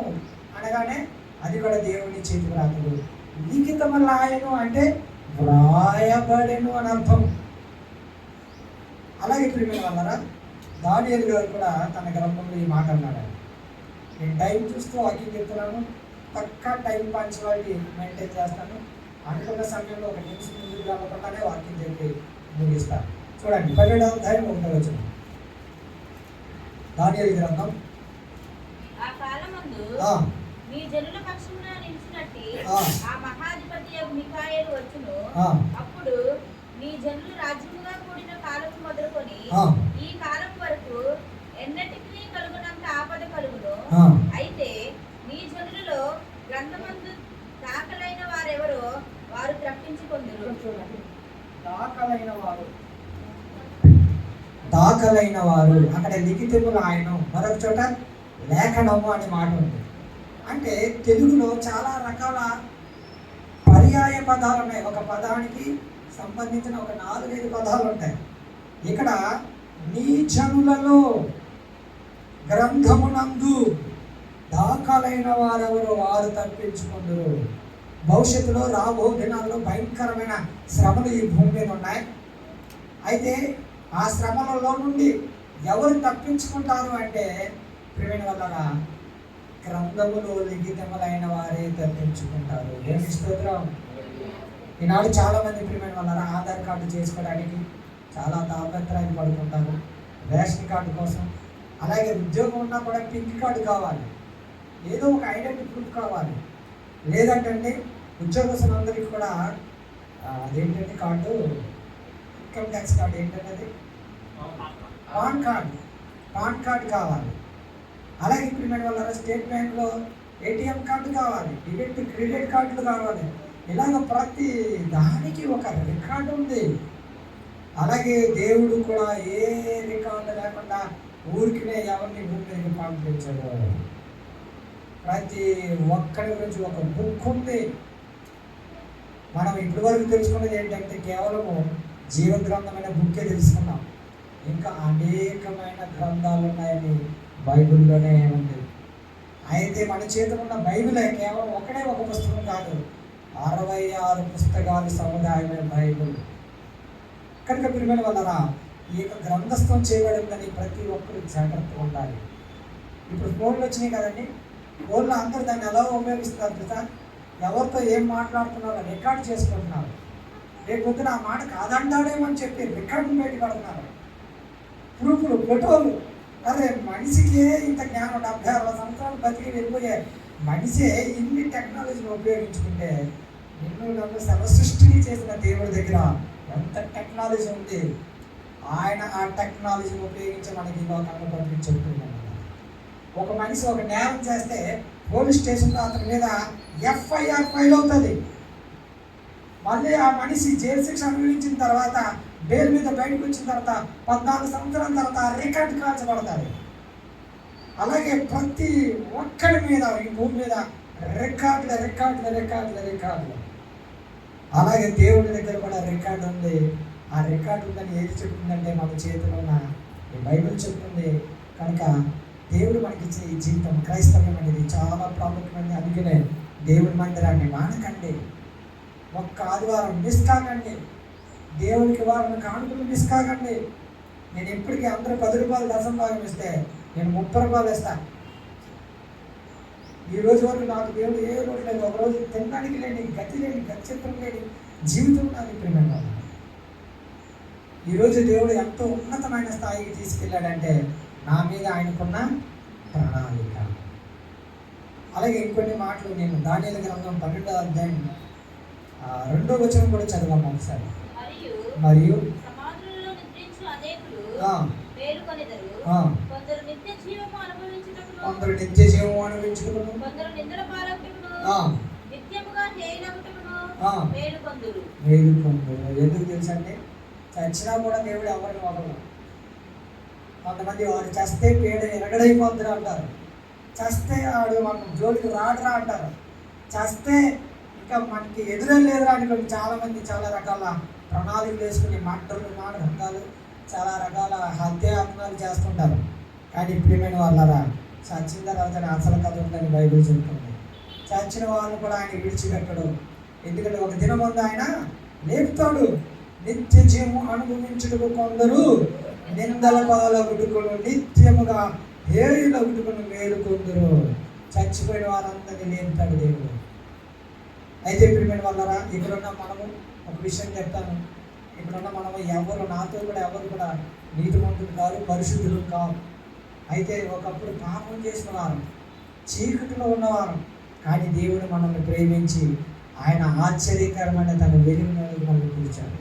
S6: అనగానే అది కూడా దేవుని చేతి వ్రాతలు. లిఖితములాయను అంటే వ్రాయబడెను అని అర్థం. అలాగే ప్రియమైన వాళ్ళరా, దానియేలు గారు కూడా తన గ్రంథంలో ఈ మాట అన్నాడు. నేను టైం చూస్తూ వాక్యం చెప్తున్నాను, పక్కా టైం పంచువాలిటీ మెయింటైన్ చేస్తాను. అనుకున్న సమయంలో 1 నిమిషం ముందుకు రాకుండానే వాక్యం చెప్పి ముగిస్తాను. చూడండి 12వ అధ్యాయం 1వ వచనం, దానియేలు గ్రంథం.
S7: ఆ కాలమందు మీ జనుల పక్షమున నిలిచినట్టి ఆ మహాధిపతి మిఖాయేలు వచ్చును. అప్పుడు మీ జనులు రాజ్యముగా కూడిన కాలము మొదలుకొని ఈ కాలం వరకు ఎన్నటికీ కలుగునంత ఆపద కలుగును. అయితే మీ జనులలో గ్రంథమందు దాఖలైన వారెవరో వారు తప్పించుకొందురు.
S6: దాఖలైన వారు అక్కడ లిఖితములు ఆయన, మరొక చోట లేఖనము అనే మాట ఉంది. అంటే తెలుగులో చాలా రకాల పర్యాయ పదాలు ఉన్నాయి. ఒక పదానికి సంబంధించిన ఒక 4-5 పదాలు ఉంటాయి. ఇక్కడ నీ జనులలో గ్రంథమునందు దాఖలైన వారెవరో వారు తప్పించుకుందరు. భవిష్యత్తులో రాబో దినాల్లో భయంకరమైన శ్రమలు ఈ భూమి మీద ఉన్నాయి. అయితే ఆ శ్రమలలో నుండి ఎవరు తప్పించుకుంటారు అంటే ప్రియమైన వల్ల గ్రంథములో లిఖితములైన వారే తప్పించుకుంటారు. దేవుని స్తోత్రం. ఈనాడు చాలా మంది ప్రియమైన వల్ల ఆధార్ కార్డు చేసుకోవడానికి చాలా తాపత్రయాలు పడుతుంటారు, రేషన్ కార్డు కోసం. అలాగే ఉద్యోగం ఉన్నా కూడా పింక్ కార్డు కావాలి, ఏదో ఒక ఐడెంటిటీ ప్రూఫ్ కావాలి. లేదంటే ఉద్యోగస్తులందరికీ కూడా అదేంటంటే కార్డు, ఇన్కమ్ ట్యాక్స్ కార్డు ఏంటంటే అది పాన్ కార్డు కావాలి. అలాగే ఇప్పుడు వల్ల స్టేట్ బ్యాంక్లో ఏటీఎం కార్డు కావాలి, డెబిట్ క్రెడిట్ కార్డులు కావాలి. ఇలాగ ప్రతి దానికి ఒక రికార్డు ఉంది. అలాగే దేవుడు కూడా ఏ రికార్డు లేకుండా ఊరికినే ఎవరిని భూమి మీదకి పంపించాడు. ప్రతి ఒక్కరి గురించి ఒక బుక్ ఉంది. మనం ఇప్పటి వరకు తెలుసుకున్నది ఏంటంటే కేవలము జీవ గ్రంథమైన బుక్కే తెలుసుకున్నాం. ఇంకా అనేకమైన గ్రంథాలు ఉన్నాయని బైబిల్లోనే ఉంది. అయితే మన చేతిలో ఉన్న బైబిలే కేవలం ఒకటే ఒక పుస్తకం కాదు, 66 పుస్తకాలు సముదాయమైన బైబిల్. కనుక ప్రియమైన వలన ఈ యొక్క గ్రంథస్థం చేయబడిందని ప్రతి ఒక్కరు జాగ్రత్తగా ఉండాలి. ఇప్పుడు ఫోన్లు వచ్చినాయి కదండి, ఫోన్లో అందరూ దాన్ని ఎలా ఉపయోగిస్తున్నారు తెలుసా? ఎవరితో ఏం మాట్లాడుతున్నారో రికార్డ్ చేసుకుంటున్నారు. రేపు పొద్దున ఆ మాట కాదంటాడేమని చెప్పి రికార్డులు బయట పడుతున్నారు, ప్రూఫ్లు, ఫోటోలు. అదే మనిషికే ఇంత జ్ఞానం 70-60 సంవత్సరాలు బతికి వెళ్ళిపోయే మనిషే ఇన్ని టెక్నాలజీని ఉపయోగించుకుంటే నన్ను సర్వసృష్టిని చేసిన దేవుడి దగ్గర ఎంత టెక్నాలజీ ఉంది. ఆయన ఆ టెక్నాలజీని ఉపయోగించి మనకి ఈ లోకాన్ని పంపించుకుంటున్నాడు. ఒక మనిషి ఒక నేరం చేస్తే పోలీస్ స్టేషన్లో అతని మీద ఎఫ్ఐఆర్ ఫైల్ అవుతుంది. మళ్ళీ ఆ మనిషి జైలు శిక్ష అనుభవించిన తర్వాత బెయిల్ మీద బయటకు వచ్చిన తర్వాత 14 సంవత్సరాల తర్వాత రికార్డు కాల్చబడతాడు. అలాగే ప్రతి ఒక్కడి మీద ఈ భూమి మీద రికార్డులు. అలాగే దేవుడి దగ్గర కూడా రికార్డు ఉంది. ఆ రికార్డు ఉందని ఏది చెప్తుందంటే మన చేతిలో ఉన్న ఈ బైబిల్ చెప్తుంది. కనుక దేవుడు మనకిచ్చిన ఈ జీవితం, క్రైస్తవ్యం అనేది చాలా ప్రాముఖ్యమైనది. అందుకనే దేవుడి మందిరాన్ని మానకండి, ఒక్క ఆదివారం మిస్ కాకండి, దేవునికి వారిని కానుకలు మిస్ కాకండి. నేను ఎప్పటికీ అందరూ 10 రూపాయలు దశం భాగం ఇస్తే నేను 30 రూపాయలు ఇస్తాను. ఈ రోజు వరకు నాకు దేవుడు ఏ రోజు లేదు, ఒకరోజు తినడానికి లేని, గతి లేని, గతిచిత్రం లేని జీవితం నాకు ప్రియమైన. ఈరోజు దేవుడు ఎంతో ఉన్నతమైన స్థాయికి తీసుకెళ్ళాడంటే నా మీద ఆయనకున్న ప్రణాళిక. అలాగే ఇంకొన్ని మాటలు నేను దానియేలు గ్రంథం 12వ అధ్యాయం 2వ వచనం కూడా చదివాము ఒకసారి. మరియు
S7: సమాధులలో నిద్రించు అనేకులు మేలుకొనెదరు. కొందరు నిత్య జీవము అనుభవించుటకును,
S6: కొందరు నిత్య జీవము అనుభవించుటకును,
S7: కొందరు నిద్ర పాలకును, నిత్యముగా చేయనగుటకును మేలుకొందురు.
S6: ఎందుకు తెలుసంటే చచ్చినా కూడా దేవుడు ఎవరిని వదలడు. కొంతమంది వాడు చస్తే పేడ ఎరగడైపోద్దురా అంటారు, చస్తే ఆడు మనం జోలికి రాడురా అంటారు, చస్తే ఇంకా మనకి ఎదురే లేదురా అని చాలామంది చాలా రకాల ప్రణాళికలు వేసుకుని మాటలు చాలా రకాల హత్యాత్మలు చేస్తుంటారు. కానీ ప్రియమైన వాళ్ళరా, చచ్చిన తర్వాత అసలు కథ ఉందని బైబిల్ చెప్తుంది. చచ్చిన వాళ్ళని కూడా ఆయన విడిచిపెట్టడు. ఎందుకంటే ఒక దినం ముందు ఆయన లేపుతాడు. నిత్య జీవము అనుభవించుటకు కొందరు నిందల పాలగుడుకును, నిత్యముగా హేయులగుడుకును మేలుకొందురు. చచ్చిపోయిన వారందరినీ లేపుతాడు దేవుడు. అయితే ప్రియమైన వాళ్ళరా, ఇక్కడున్న మనము ఒక విషయం చెప్తాను. ఇప్పుడున్న మనము నాతో కూడా ఎవరు కూడా నీతిమంతులు కాదు, పరిశుద్ధులు కాదు. అయితే ఒకప్పుడు పాపం చేసిన వారు, చీకటిలో ఉన్నవారు, కానీ దేవుడు మనల్ని ప్రేమించి ఆయన ఆశ్చర్యకరమైన తన వెలుగులోకి మనల్ని పిలిచాడు.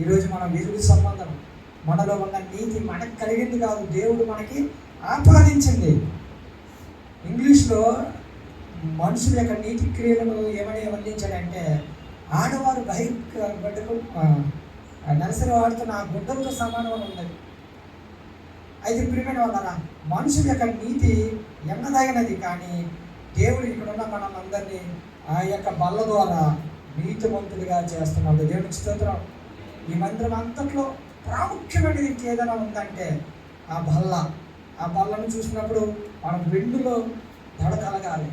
S6: ఈరోజు మన వెలుగు సంబంధం, మనలో ఉన్న నీతి మనకు కలిగింది కాదు, దేవుడు మనకి ఆపాదించింది. ఇంగ్లీష్లో మనుషుల యొక్క నీతి క్రియలను ఏమని వర్ణించాడంటే, ఆడవారు బయటకు నర్సరీ వాడుతున్న ఆ గుడ్డలతో సమానం ఉన్నది. అయితే ప్రియమైన వాళ్ళరా, మనుషుల యొక్క నీతి ఎన్నదగినది, కానీ దేవుడు ఇక్కడున్న మనందరినీ ఆ యొక్క బల్ల ద్వారా నీతిమంతులుగా చేస్తున్నాడు. దేవునికి స్తోత్రం. ఈ మందిరం అంతట్లో ప్రాముఖ్యమైనది ఇంకేదైనా ఉందంటే ఆ బల్లను చూసినప్పుడు మనం వెండులో దడ కలగాలి.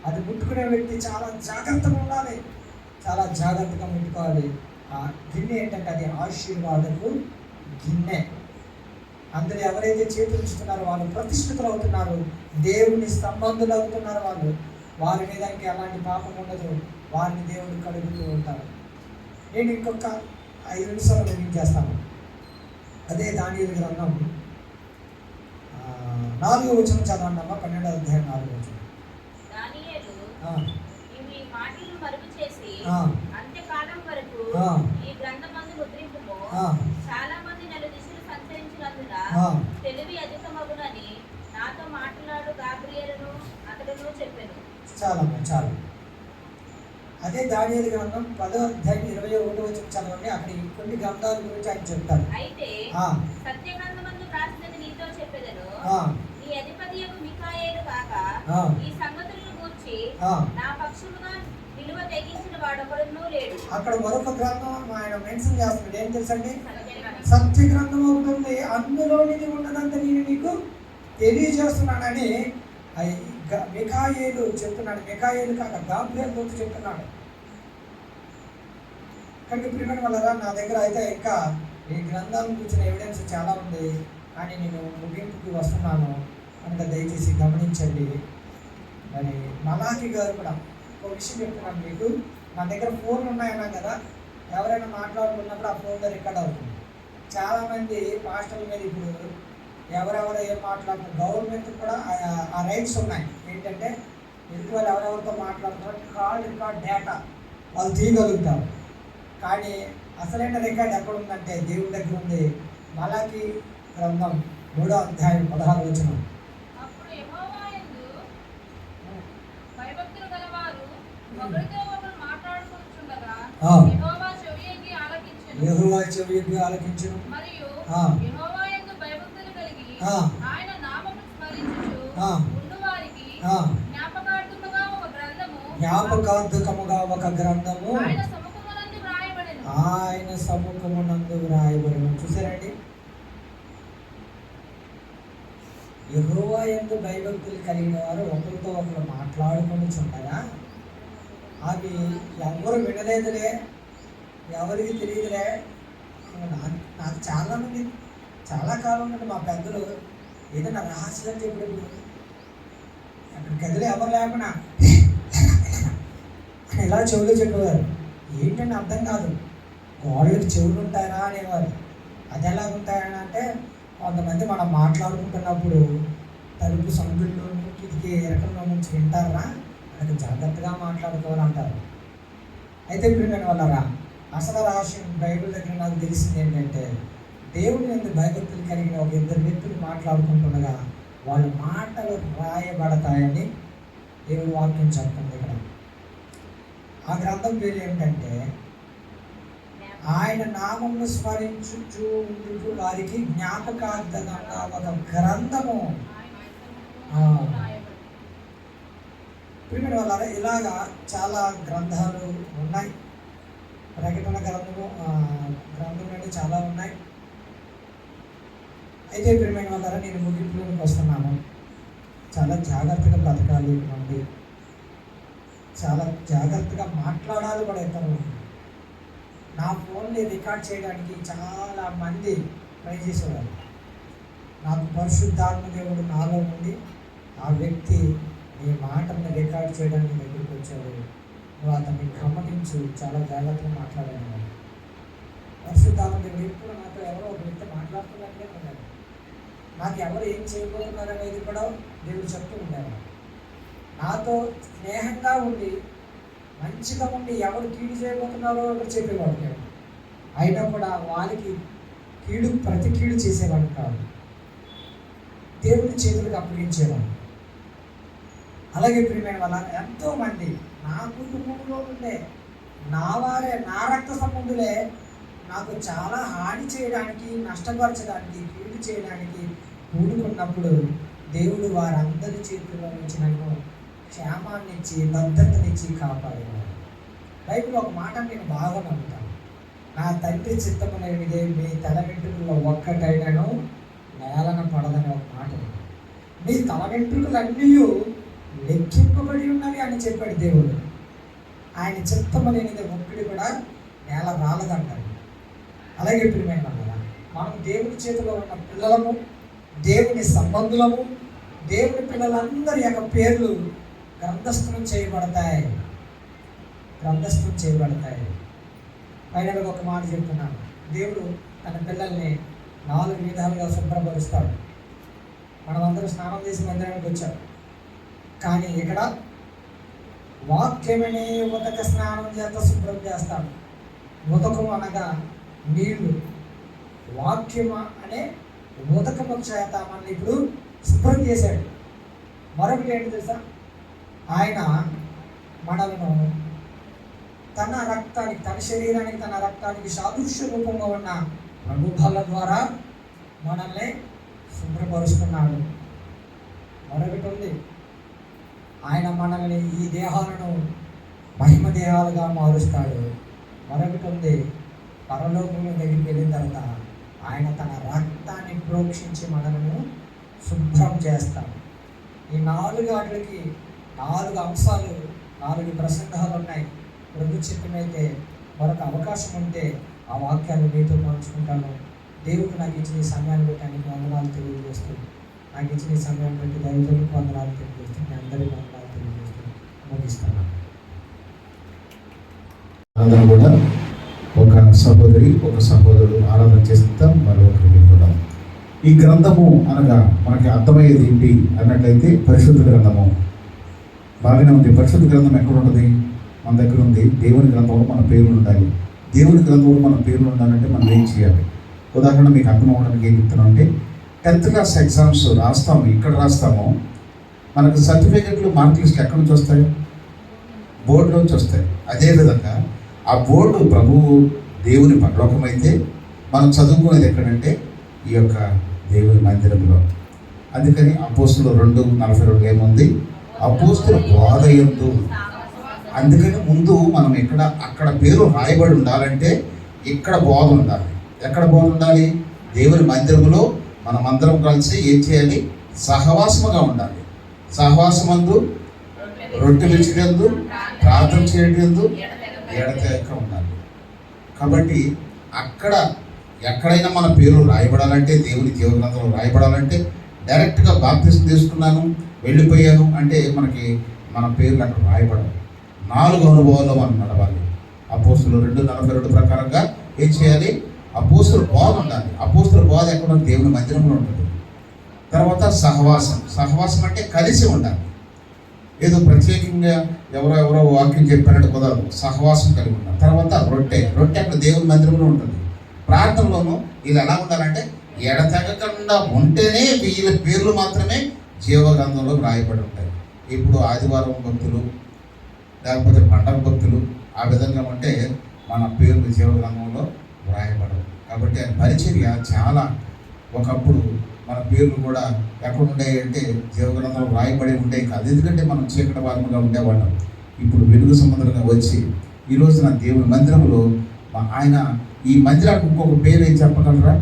S6: అది ముట్టుకునే వ్యక్తి చాలా జాగ్రత్తగా ఉండాలి, చాలా జాగ్రత్తగా ముట్టుకోవాలి. ఆ గిన్నె ఏంటంటే అది ఆశీర్వాదపు గిన్నె. అందరూ ఎవరైతే చేతులు ఇస్తున్నారో వాళ్ళు ప్రతిష్ఠితులు అవుతున్నారు, దేవుని సంబంధులు అవుతున్నారు. వారి మీద ఇంకా ఎలాంటి పాపం ఉండదు, వారిని దేవుడు కడుగుతూ ఉంటారు. నేను ఇంకొక 5 నిమిషాలు ముగించేస్తాను. అదే దానియేలు గ్రంథం 4వ వచనం చదవండమ్మా. 12వ అధ్యాయం 4వ వచనం.
S7: దానియేలు
S6: ఆ,
S7: ఈ మాటలను మరుగు చేసి
S6: ఆ,
S7: అంత్యకాలం వరకు
S6: ఆ,
S7: ఈ గ్రంథమందు ముద్రింపుము.
S6: ఆ,
S7: చాలా మంది నలు దిశలు సంచరించినందున
S6: ఆ.
S7: తెలివి అధికమగునని నాతో మాట్లాడు గాబ్రియేలును అతడును చెప్పెను.
S6: చాలు. అదే దానియేలు గ్రంథం 10వ అధ్యాయం 21వ వచనం చదవండి. అక్కడ ఈ కొన్ని గ్రంథాల గురించి ఆయన చెప్తారు.
S7: అయితే
S6: ఆ,
S7: సత్య గ్రంథమందు వ్రాసినది నీతో చెప్పెదను.
S6: ఆ,
S7: నీ అధిపతియగు మికాయేలు కాక
S6: ఆ.
S7: ఈ సంగతులను గూర్చి
S6: ఆ.
S7: నా పక్షముగా విలువ తెగించిన వాడొకడునూ లేడు.
S6: అక్కడ మరొక గ్రంథం ఆయన మెన్షన్ చేస్తున్నాడు. ఏం తెలుసండి?
S7: సత్యగ్రంథం.
S6: సత్య గ్రంథం అవుతుంది, అందులోనిది ఉన్నదంతా నేను మీకు తెలియజేస్తున్నానని మికాయేలు చెప్తున్నాడు. మికాయేలు కాక గాబ్రియేలు దూత చెప్తున్నాడు. కానీ ప్రియమైన వాళ్ళరా, నా దగ్గర అయితే ఇంకా ఈ గ్రంథాలను కూర్చున్న ఎవిడెన్స్ చాలా ఉంది, కానీ నేను ముగింపుకి వస్తున్నాను కనుక దయచేసి గమనించండి. మరి మలాకి గారు కూడా ఒక విషయం చెప్తున్నాను మీకు. నా దగ్గర ఫోన్లు ఉన్నాయన్నా కదా, ఎవరైనా మాట్లాడుకున్నప్పుడు ఆ ఫోన్లో రికార్డ్ అవుతుంది. చాలామంది పాస్టర్ల మీద ఇప్పుడు ఎవరెవరు ఏం మాట్లాడుతున్నారు, గవర్నమెంట్ కూడా ఆ రైట్స్ ఉన్నాయి. ఏంటంటే ఎదుటి వాళ్ళు ఎవరెవరితో మాట్లాడుతున్నారు కాల్ రికార్డ్ డేటా వాళ్ళు తీయగలుగుతారు. కానీ అసలైన రికార్డ్ ఎక్కడ ఉందంటే దేవుడి దగ్గర ఉంది. మలాకి గ్రంథం 3వ అధ్యాయం 16వ వచనం.
S4: అప్పుడు యెహోవా యందు భయభక్తులు గలవారు ఒకరితో ఒకరు మాట్లాడుకొనుచుండగా
S6: ఆ.
S4: యెహోవా చెవియొగ్గి ఆలకించెను.
S6: యెహోవా చెవియొగ్గి ఆలకించెను.
S4: మరియు
S6: ఆ.
S4: యెహోవా యందు భయభక్తులు కలిగి
S6: ఆ.
S4: ఆయన నామమును స్మరించుచు
S6: ఆ.
S4: ఉన్నవారికి
S6: ఆ.
S4: జ్ఞాపకార్థముగా ఒక గ్రంథము
S6: జ్ఞాపకార్థకముగా ఒక గ్రంథము
S4: ఆయన సముఖమునందు వ్రాయబడెను.
S6: ఆయన సముఖమునందు వ్రాయబడెను. చూసారండి, యెహోవా యందు భయభక్తులు కలిగిన వారు ఒకరితో ఒకరు మాట్లాడుకొని చుండగా అవి ఎవరు వినలేదులే, ఎవరికి తెలియదులే. నాకు చాలామంది చాలా కాలం నుండి మా పెద్దలు ఏదైనా రహస్యం చెప్పినప్పుడు అక్కడ గదిలో ఎవరు లేకుండా ఇలా చెవులు చెప్పేవారు. ఏంటని అర్థం కాదు, గోడలకు చెవులు ఉంటాయా అనేవారు. అది ఎలాగుంటాయని అంటే, కొంతమంది మనం మాట్లాడుకుంటున్నప్పుడు తలుపు సందుల్లో కిటికీ ఎరకంలో నుంచి వింటారా, అది జాగ్రత్తగా మాట్లాడుకోవాలంటారు. అయితే ప్రియమైన వాళ్ళరా, అసలు రహస్యం బైబిల్ దగ్గర నాకు తెలిసింది ఏంటంటే, దేవుని యందు భయభక్తులు కలిగిన ఒక 2 వ్యక్తులు మాట్లాడుకుంటుండగా వాళ్ళ మాటలు రాయబడతాయని దేవుని వాక్యం చెప్తుంది. ఇక్కడ ఆ గ్రంథం పేరు ఏమిటంటే, ఆయన నామమును స్మరించుచు ఉండుచు వారికి జ్ఞాపకార్థంగా ఒక గ్రంథము. ప్రియమైన వాళ్ళారా, ఇలాగా చాలా గ్రంథాలు ఉన్నాయి. ప్రకటన గ్రంథం నుండి చాలా ఉన్నాయి. అయితే ప్రియమైన వాళ్ళారా, నేను ముగింపులోకి వస్తున్నాను. చాలా జాగ్రత్తగా బ్రతకాలి నుండి, చాలా జాగ్రత్తగా మాట్లాడాలి కూడా. ఇతరులు నా ఫోన్ని రికార్డ్ చేయడానికి చాలా మంది ట్రై చేసేవారు. నాకు పరిశుద్ధాత్మ దేవుడు నాలో నుండి ఆ వ్యక్తి నీ మాటను రికార్డ్ చేయడానికి దగ్గరికి వచ్చాడు, నువ్వు అతన్ని గమనించు, చాలా జాగ్రత్తగా మాట్లాడాను. పరిశుద్ధాత్మ దేవుడు ఎప్పుడు నాతో ఎవరో ఒక వ్యక్తి మాట్లాడుతున్నట్లే ఉన్నాడు. నాకు ఎవరు ఏం చేయబోతున్నారు అనేది కూడా దేవుడు చెప్తూ ఉండేవాడు. నాతో స్నేహంగా ఉండి మంచిగా ఉండి ఎవరు కీడు చేయబోతున్నారో ఒకరు చెప్పేవాడు దేవుడు. అయినా కూడా వాళ్ళకి ప్రతి కీడు చేసేవాడు కాదు, దేవుడి చేతులకు అప్పగించేవాడు. అలాగే ప్రియమైన వాళ్ళ ఎంతోమంది నా కుటుంబంలో ఉండే నా వారే, నా రక్త సంబంధులే నాకు చాలా హాని చేయడానికి, నష్టపరచడానికి, కీడు చేయడానికి కూడుకున్నప్పుడు దేవుడు వారందరి చేతుల్లో నుంచి నన్ను క్షేమాన్నిచ్చి భద్రతనిచ్చి కాపాడేవాడు. బైబిల్ ఒక మాట నేను బాగా నమ్ముతాను. నా తండ్రి చిత్తమనేదే మీ తల వెంట్రుకల్లో ఒక్కటైనను నేలన పడదని ఒక మాట. మీ తల వెంట్రుకలన్నీ లెక్కింపబడి ఉన్నవి అని చెప్పాడు దేవుడు. ఆయన చిత్తమనేది ఒక్కడి కూడా నేల రాలదంటాడు. అలాగే ప్రియమైన వాళ్ళ మనం దేవుని చేతిలో ఉన్న పిల్లలము, దేవుని సంబంధులము, దేవుని పిల్లలందరి యొక్క పేర్లు గ్రంథస్థం చేయబడతాయి. గ్రంథస్థం చేయబడతాయి. ఫైనల్గా ఒక మాట చెప్తున్నాను. దేవుడు తన పిల్లల్ని 4 విధాలుగా శుభ్రపరుస్తాడు. మనమందరూ స్నానం చేసి మందిరానికి వచ్చాం, కానీ ఇక్కడ వాక్యమనే ఉదక స్నానం చేత శుభ్రం చేస్తాడు. ఉదకము అనగా నీళ్లు, వాక్యము అనే ఉదకము చేత మనల్ని ఇప్పుడు శుభ్రం చేశాడు. మరొకటి ఏంటి తెలుసా, ఆయన మనలను తన రక్తానికి, తన శరీరానికి, తన రక్తానికి సాదృశ్య రూపంగా ఉన్న ప్రభుత్వాల ద్వారా మనల్ని శుభ్రపరుస్తున్నాడు. మరొకటి ఉంది, ఆయన మనల్ని ఈ దేహాలను మహిమ దేహాలుగా మారుస్తాడు. మరొకటి ఉంది, పరలోకం దగ్గరికి వెళ్ళిన తర్వాత ఆయన తన రక్తాన్ని ప్రోక్షించి మనలను శుభ్రం చేస్తాడు. ఈ 4 వాటికి 4 అంశాలు, 4 ప్రసంగాలు ఉన్నాయి. ప్రభు చిత్తమైతే మరొక అవకాశం ఉంటే ఆ వాక్యాన్ని మీతో పంచుకుంటాను. దేవుడు నాకు ఇచ్చిన ఈ సమయాన్ని బట్టి ఆయనకి వందనాలు తెలియజేస్తూ, నాకు ఇచ్చిన ఈ సమయాన్ని బట్టి దైవజనులకు వందనాలు తెలియజేస్తూ, మీ అందరికీ వందనాలు తెలియజేస్తూ ముగిస్తాను.
S1: అందరూ కూడా ఒక సహోదరి, ఒక సహోదరుడు ఆరాధన చేస్తాం. మరొకరికి కూడా ఈ గ్రంథము అనగా మనకి అర్థమయ్యేది ఏంటి అన్నట్లయితే పరిశుద్ధ గ్రంథము. బాగానే ఉంది. పరిశుద్ధ గ్రంథం ఎక్కడ ఉంటుంది? మన దగ్గర ఉంది. దేవుని గ్రంథంలో మన పేర్లు ఉండాలి. దేవుని గ్రంథంలో మన పేర్లు ఉండాలంటే మనం ఏం చేయాలి? ఉదాహరణ మీకు అర్థం అవ్వడానికి ఏం చెప్తున్నాం అంటే, 10th క్లాస్ ఎగ్జామ్స్ రాస్తాము. ఇక్కడ రాస్తాము, మనకు సర్టిఫికెట్లు, మార్క్ లిస్ట్ ఎక్కడి నుంచి వస్తాయి? బోర్డు నుంచి వస్తాయి. అదేవిధంగా ఆ బోర్డు ప్రభువు దేవుని పరలోకం అయితే మనం చదువుకునేది ఎక్కడంటే ఈ యొక్క దేవుని మందిరంలో. అందుకని అపోస్తులు 2:42 ఏముంది? అపోస్తుల బోధ యందు. అందుకని ముందు మనం అక్కడ పేరు రాయబడి ఉండాలంటే ఇక్కడ బోధ ఉండాలి. ఎక్కడ బోధ ఉండాలి? దేవుని మందిరంలో మనం అందరం కలిసి ఏం చేయాలి? సహవాసముగా ఉండాలి. సహవాసమందు, రొట్టె విరిచినందు, ప్రార్థన చేయడందు ఎడతెగక ఉండాలి. కాబట్టి ఎక్కడైనా మన పేరు రాయబడాలంటే, దేవుని జీవగ్రంథంలో రాయబడాలంటే, డైరెక్ట్గా బాప్తిసం తీసుకున్నాను వెళ్ళిపోయాను అంటే మనకి మన పేర్లు అక్కడ రాయబడాలి. 4 అనుభవాల్లో మనం నడవాలి. అపోస్తులు 2:42 ప్రకారంగా ఏం చేయాలి? అపోస్తుల బోధ ఉండాలి. అపోస్తుల బోధ ఎక్కడ? దేవుని మందిరంలో ఉంటుంది. తర్వాత సహవాసం. సహవాసం అంటే కలిసి ఉండాలి. ఏదో ప్రత్యేకంగా ఎవరో వాక్యం చెప్పారంటే కుదరదు. సహవాసం కలిగి ఉండాలి. తర్వాత రొట్టె అక్కడ దేవుని మందిరంలో ఉంటుంది. ప్రార్థనలోనూ వీళ్ళు ఎలా ఉండాలంటే ఎడతెగకుండా ఉంటేనే వీళ్ళ పేర్లు మాత్రమే జీవగ్రంథంలో రాయబడి ఉంటాయి. ఇప్పుడు ఆదివారం భక్తులు, లేకపోతే పండగ భక్తులు ఆ విధంగా ఉంటే మన పేర్లు జీవగ్రంథంలో వ్రాయబడవు. కాబట్టి ఆయన పరిచర్య చాలా, ఒకప్పుడు మన పేర్లు కూడా ఎక్కడ ఉండేవి అంటే జీవగ్రంథంలో రాయబడి ఉండేవి కాదు. ఎందుకంటే మనం చీకటి వారముగా ఉండేవాళ్ళం. ఇప్పుడు వెలుగు సంబంధంగా వచ్చి ఈ రోజున దేవుని మందిరంలో ఆయన, ఈ మందిరానికి ఇంకొక పేరు ఏం చెప్పగలరా?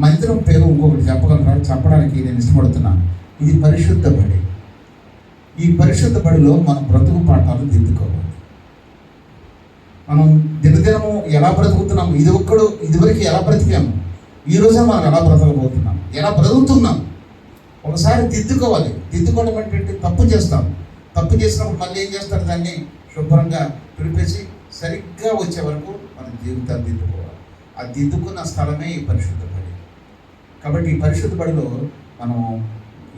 S1: మందిరం పేరు ఇంకొకటి చెప్పగలరా? చెప్పడానికి నేను ఇష్టపడుతున్నాను. ఇది పరిశుద్ధ బడి. ఈ పరిశుద్ధ బడిలో మనం బ్రతుకు పాఠాలు దిద్దుకోవాలి. మనం దినదినము ఎలా బ్రతుకుతున్నాము, ఇదివరకు ఎలా బ్రతికాము, ఈ రోజే మనం ఎలా బ్రతకబోతున్నాం, ఎలా బ్రతుకుతున్నాం, ఒకసారి దిద్దుకోవాలి. దిద్దుకోవడం అంటే తప్పు చేస్తాం. తప్పు చేసినప్పుడు మళ్ళీ ఏం చేస్తారు? దాన్ని శుభ్రంగా పిలిపేసి సరిగ్గా వచ్చే వరకు మన జీవితాన్ని దిద్దుకోవాలి. ఆ దిద్దుకున్న స్థలమే ఈ పరిశుద్ధ బడి. కాబట్టి ఈ పరిశుద్ధ బడిలో మనం